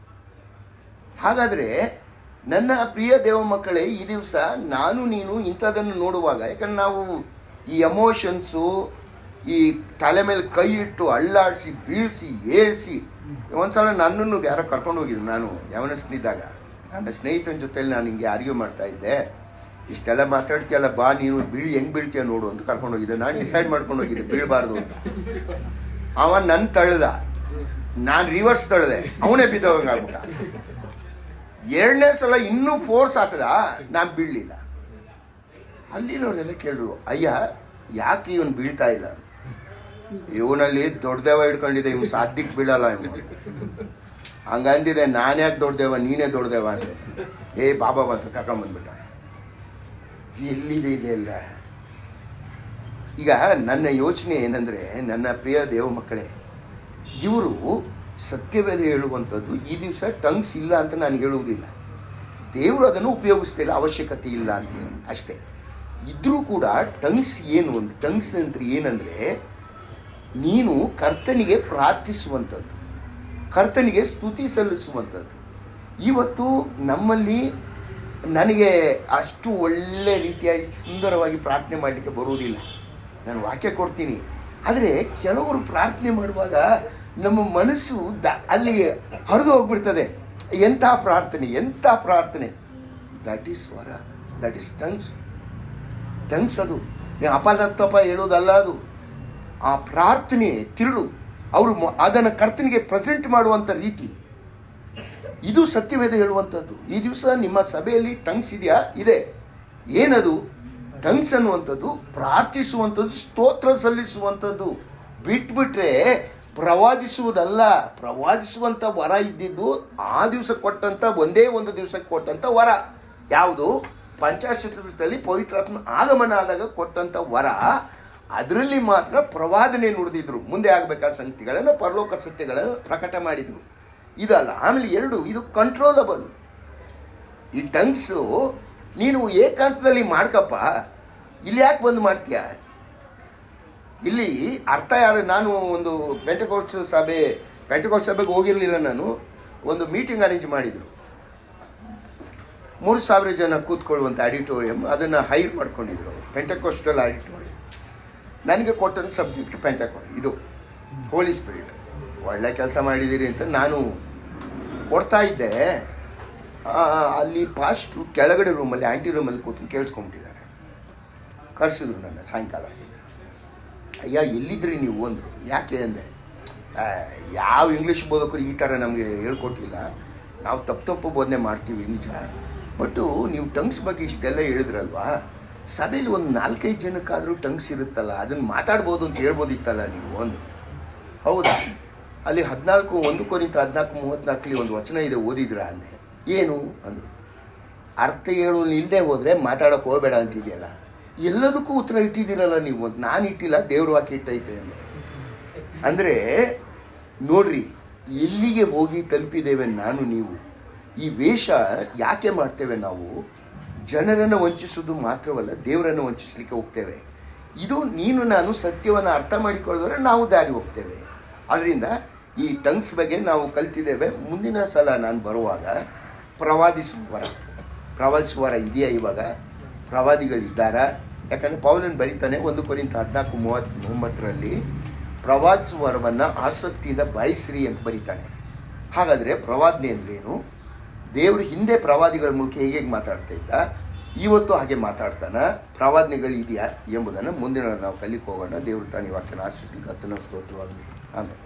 ಹಾಗಾದರೆ ನನ್ನ ಪ್ರಿಯ ದೇವ ಮಕ್ಕಳೇ, ಈ ದಿವಸ ನಾನು ನೀನು ಇಂಥದನ್ನು ನೋಡುವಾಗ, ಯಾಕಂದ್ರೆ ನಾವು ಈ ಎಮೋಷನ್ಸು, ಈ ತಲೆ ಮೇಲೆ ಕೈ ಇಟ್ಟು ಅಳ್ಳಾಡಿಸಿ ಬೀಳಿಸಿ ಏಳಿಸಿ, ಒಂದ್ಸಲ ನನ್ನನ್ನು ಯಾರೋ ಕರ್ಕೊಂಡು ಹೋಗಿದ್ರು. ನಾನು ಯವನಸ್ನಿದ್ದಾಗ ನನ್ನ ಸ್ನೇಹಿತನ ಜೊತೆಲಿ ನಾನು ಹಿಂಗೆ ಆರ್ಗ್ಯೂ ಮಾಡ್ತಾ ಇದ್ದೆ. ಇಷ್ಟೆಲ್ಲ ಮಾತಾಡ್ತೀಯಲ್ಲ, ಬಾ ನೀನು ಹೆಂಗೆ ಬೀಳ್ತೀಯ ನೋಡು ಅಂತ ಕರ್ಕೊಂಡು ಹೋಗಿದ್ದೆ. ನಾನು ಡಿಸೈಡ್ ಮಾಡ್ಕೊಂಡು ಹೋಗಿದ್ದೆ ಬೀಳಬಾರ್ದು ಅಂತ. ಅವ ನನ್ನ ತಳ್ದ, ನಾನು ರಿವರ್ಸ್ ತಳ್ದೆ, ಅವನೇ ಬಿದ್ದವಂಗೆ ಆಗ್ಬಿಟ್ಟ. ಎರಡನೇ ಸಲ ಇನ್ನೂ ಫೋರ್ಸ್ ಹಾಕದ, ನಾನು ಬೀಳಲಿಲ್ಲ. ಅಲ್ಲಿರೋರೆಲ್ಲ ಕೇಳಿದ್ರು, ಅಯ್ಯ ಯಾಕೆ ಇವನು ಬೀಳ್ತಾ ಇಲ್ಲ? ಇವನಲ್ಲಿ ದೊಡ್ಡದೇವ ಹಿಡ್ಕೊಂಡಿದೆ, ಇವ್ನು ಸಾಧ್ಯಕ್ಕೆ ಬೀಳಲ್ಲ ಇವನು. ಹಂಗಂದಿದೆ, ನಾನು ಯಾಕೆ ದೊಡ್ಡದೇವ, ನೀನೇ ದೊಡ್ಡದೇವ ಅಂದೆ. ಏ ಬಾಬಾ ಬಂತ ಕರ್ಕೊಂಬಂದ್ಬಿಟ್ಟ. ಎಲ್ಲಿದೆ ಇದೆಲ್ಲ? ಈಗ ನನ್ನ ಯೋಚನೆ ಏನಂದರೆ, ನನ್ನ ಪ್ರಿಯ ದೇವ ಮಕ್ಕಳೇ, ಇವರು ಸತ್ಯವೇದ ಹೇಳುವಂಥದ್ದು ಈ ದಿವಸ ಟಂಗ್ಸ್ ಇಲ್ಲ ಅಂತ ನಾನು ಹೇಳುವುದಿಲ್ಲ. ದೇವರು ಅದನ್ನು ಉಪಯೋಗಿಸ್ತಿಲ್ಲ, ಅವಶ್ಯಕತೆ ಇಲ್ಲ ಅಂತೀನಿ ಅಷ್ಟೇ. ಇದ್ರೂ ಕೂಡ ಟಂಗ್ಸ್ ಏನು, ಒಂದು ಟಂಗ್ಸ್ ಅಂತ ಏನಂದರೆ, ನೀನು ಕರ್ತನಿಗೆ ಪ್ರಾರ್ಥಿಸುವಂಥದ್ದು, ಕರ್ತನಿಗೆ ಸ್ತುತಿ ಸಲ್ಲಿಸುವಂಥದ್ದು. ಇವತ್ತು ನಮ್ಮಲ್ಲಿ ನನಗೆ ಅಷ್ಟು ಒಳ್ಳೆ ರೀತಿಯಾಗಿ ಸುಂದರವಾಗಿ ಪ್ರಾರ್ಥನೆ ಮಾಡಲಿಕ್ಕೆ ಬರುವುದಿಲ್ಲ. ನಾನು ವಾಕ್ಯ ಕೊಡ್ತೀನಿ, ಆದರೆ ಕೆಲವರು ಪ್ರಾರ್ಥನೆ ಮಾಡುವಾಗ ನಮ್ಮ ಮನಸ್ಸು ಅಲ್ಲಿಗೆ ಹರಿದು ಹೋಗ್ಬಿಡ್ತದೆ. ಎಂಥ ಪ್ರಾರ್ಥನೆ, ಎಂಥ ಪ್ರಾರ್ಥನೆ! ದಟ್ ಈಸ್ ವರ, ದಟ್ ಈಸ್ ಟಂಗ್ಸ್. ಟಂಗ್ಸ್ ಅದು ನೀವು ಅಪದತ್ತಪ್ಪ ಹೇಳೋದಲ್ಲ, ಅದು ಆ ಪ್ರಾರ್ಥನೆ ತಿರುಳು. ಅವರು ಅದನ್ನು ಕರ್ತನಿಗೆ ಪ್ರೆಸೆಂಟ್ ಮಾಡುವಂಥ ರೀತಿ, ಇದು ಸತ್ಯವೇದ ಹೇಳುವಂಥದ್ದು. ಈ ದಿವಸ ನಿಮ್ಮ ಸಭೆಯಲ್ಲಿ ಟಂಗ್ಸ್ ಇದೆಯಾ? ಇದೆ. ಏನದು ಟಂಗ್ಸ್ ಅನ್ನುವಂಥದ್ದು? ಪ್ರಾರ್ಥಿಸುವಂಥದ್ದು, ಸ್ತೋತ್ರ ಸಲ್ಲಿಸುವಂಥದ್ದು. ಬಿಟ್ಬಿಟ್ರೆ ಪ್ರವಾದಿಸುವುದಲ್ಲ. ಪ್ರವಾದಿಸುವಂಥ ವರ ಇದ್ದಿದ್ದು ಆ ದಿವಸ ಕೊಟ್ಟಂಥ, ಒಂದೇ ಒಂದು ದಿವಸಕ್ಕೆ ಕೊಟ್ಟಂಥ ವರ ಯಾವುದು? ಪಂಚಾಶತದಲ್ಲಿ ಪವಿತ್ರಾತ್ಮ ಆಗಮನ ಆದಾಗ ಕೊಟ್ಟಂಥ ವರ. ಅದರಲ್ಲಿ ಮಾತ್ರ ಪ್ರವಾದನೆ ನುಡಿದಿದ್ರು. ಮುಂದೆ ಆಗಬೇಕಾದ ಸಂಗತಿಗಳನ್ನು, ಪರಲೋಕ ಸತ್ಯಗಳನ್ನು ಪ್ರಕಟ ಮಾಡಿದರು. ಇದಲ್ಲ. ಆಮೇಲೆ ಎರಡು, ಇದು ಕಂಟ್ರೋಲಬಲ್. ಈ ಟಂಗ್ಸು ನೀನು ಏಕಾಂತದಲ್ಲಿ ಮಾಡ್ಕಪ್ಪ, ಇಲ್ಲಿ ಯಾಕೆ ಬಂದು ಮಾಡ್ತೀಯ? ಇಲ್ಲಿ ಅರ್ಥ ಯಾರು? ನಾನು ಒಂದು ಪೆಂಟೆಕೋಸ್ಟ್ ಸಭೆಗೆ ಹೋಗಿರಲಿಲ್ಲ. ನಾನು ಒಂದು ಮೀಟಿಂಗ್ ಅರೇಂಜ್ ಮಾಡಿದರು. 3,000 ಜನ ಕೂತ್ಕೊಳ್ಳುವಂಥ ಆಡಿಟೋರಿಯಂ, ಅದನ್ನು ಹೈರ್ ಮಾಡ್ಕೊಂಡಿದ್ರು. ಪೆಂಟೆಕೋಸ್ಟಲ್ ಆಡಿಟೋರಿಯಂ. ನನಗೆ ಕೊಟ್ಟಂಥ ಸಬ್ಜೆಕ್ಟ್ ಇದು ಹೋಲಿ ಸ್ಪಿರಿಟ್. ಒಳ್ಳೆ ಕೆಲಸ ಮಾಡಿದ್ದೀರಿ ಅಂತ ನಾನು ಕೊಡ್ತಾ ಇದ್ದೆ. ಅಲ್ಲಿ ಪಾಸ್ಟ್ರು ಕೆಳಗಡೆ ರೂಮಲ್ಲಿ, ಆಂಟಿ ರೂಮಲ್ಲಿ ಕೂತ್ಕೊಂಡು ಕೇಳಿಸ್ಕೊಂಬಿಟ್ಟಿದ್ದಾರೆ. ಕರೆಸಿದ್ರು ನನ್ನ ಸಾಯಂಕಾಲ. ಅಯ್ಯ ಎಲ್ಲಿದ್ರಿ ನೀವು ಅಂದರು. ಯಾಕೆ ಅಂದೆ, ಯಾವ ಇಂಗ್ಲೀಷ್ ಬೋಧಕರು ಈ ಥರ ನಮಗೆ ಹೇಳ್ಕೊಟ್ಟಿಲ್ಲ, ನಾವು ತಪ್ಪು ಬೋಧನೆ ಮಾಡ್ತೀವಿ ನಿಜ, ಬಟ್ಟು ನೀವು ಟಂಗ್ಸ್ ಬಗ್ಗೆ ಇಷ್ಟೆಲ್ಲ ಹೇಳಿದ್ರಲ್ವಾ, ಸಭೆಯಲ್ಲಿ ಒಂದು 4-5 ಜನಕ್ಕಾದರೂ ಟಂಗ್ಸ್ ಇರುತ್ತಲ್ಲ, ಅದನ್ನು ಮಾತಾಡ್ಬೋದು ಅಂತ ಹೇಳ್ಬೋದಿತ್ತಲ್ಲ ನೀವು ಅಂದರು. ಹೌದಾ? ಅಲ್ಲಿ 1 ಕೊರಿಂಥ 14:34 ಒಂದು ವಚನ ಇದೆ, ಓದಿದ್ರಾ ಅಂದೆ. ಏನು ಅಂದರು. ಅರ್ಥ ಹೇಳು ಇಲ್ಲದೆ ಹೋದರೆ ಮಾತಾಡೋಕ್ಕೆ ಹೋಗಬೇಡ ಅಂತಿದೆಯಲ್ಲ. ಎಲ್ಲದಕ್ಕೂ ಉತ್ತರ ಇಟ್ಟಿದ್ದೀರಲ್ಲ ನೀವು. ನಾನು ಇಟ್ಟಿಲ್ಲ, ದೇವ್ರ ವಾಕ್ಯ ಇಟ್ಟೈತೆ ಅಂದೆ. ಅಂದರೆ ನೋಡ್ರಿ, ಎಲ್ಲಿಗೆ ಹೋಗಿ ತಲುಪಿದ್ದೇವೆ ನಾನು ನೀವು. ಈ ವೇಷ ಯಾಕೆ ಮಾಡ್ತೇವೆ ನಾವು? ಜನರನ್ನು ವಂಚಿಸೋದು ಮಾತ್ರವಲ್ಲ, ದೇವರನ್ನು ವಂಚಿಸಲಿಕ್ಕೆ ಹೋಗ್ತೇವೆ. ಇದು ನೀನು ನಾನು ಸತ್ಯವನ್ನು ಅರ್ಥ ಮಾಡಿಕೊಳ್ಳೋದ್ರೆ ನಾವು ದಾರಿ ಹೋಗ್ತೇವೆ. ಅದರಿಂದ ಈ ಟಂಗ್ಸ್ ಬಗ್ಗೆ ನಾವು ಕಲ್ತಿದ್ದೇವೆ. ಮುಂದಿನ ಸಲ ನಾನು ಬರುವಾಗ ಪ್ರವಾದಿಸುವರ ಇದೆಯಾ? ಇವಾಗ ಪ್ರವಾದಿಗಳಿದ್ದಾರಾ? ಯಾಕಂದರೆ ಪೌಲನ್ ಬರೀತಾನೆ 1 ಕೊರಿಂಥ 14:39 ಪ್ರವಾದಿಸುವರವನ್ನು ಆಸಕ್ತಿಯಿಂದ ಬಯಸ್ರಿ ಅಂತ ಬರೀತಾನೆ. ಹಾಗಾದರೆ ಪ್ರವಾದನೆ ಅಂದ್ರೇನು? ದೇವರು ಹಿಂದೆ ಪ್ರವಾದಿಗಳ ಮೂಲಕ ಹೇಗೆ ಮಾತಾಡ್ತಾ ಇದ್ದ, ಇವತ್ತು ಹಾಗೆ ಮಾತಾಡ್ತಾನ? ಪ್ರವಾದನೆಗಳು ಇದೆಯಾ ಎಂಬುದನ್ನು ಮುಂದಿನ ನಾವು ಕಲಿಕೆ ಹೋಗೋಣ. ದೇವರು ತಾನೇ ವಾಕ್ಯನ ಆಶೀರ್ವದಿಸಲಿ. ಕರ್ತನ ಸ್ತೋತ್ರವಾಗಲಿ. ಆಮೇಲೆ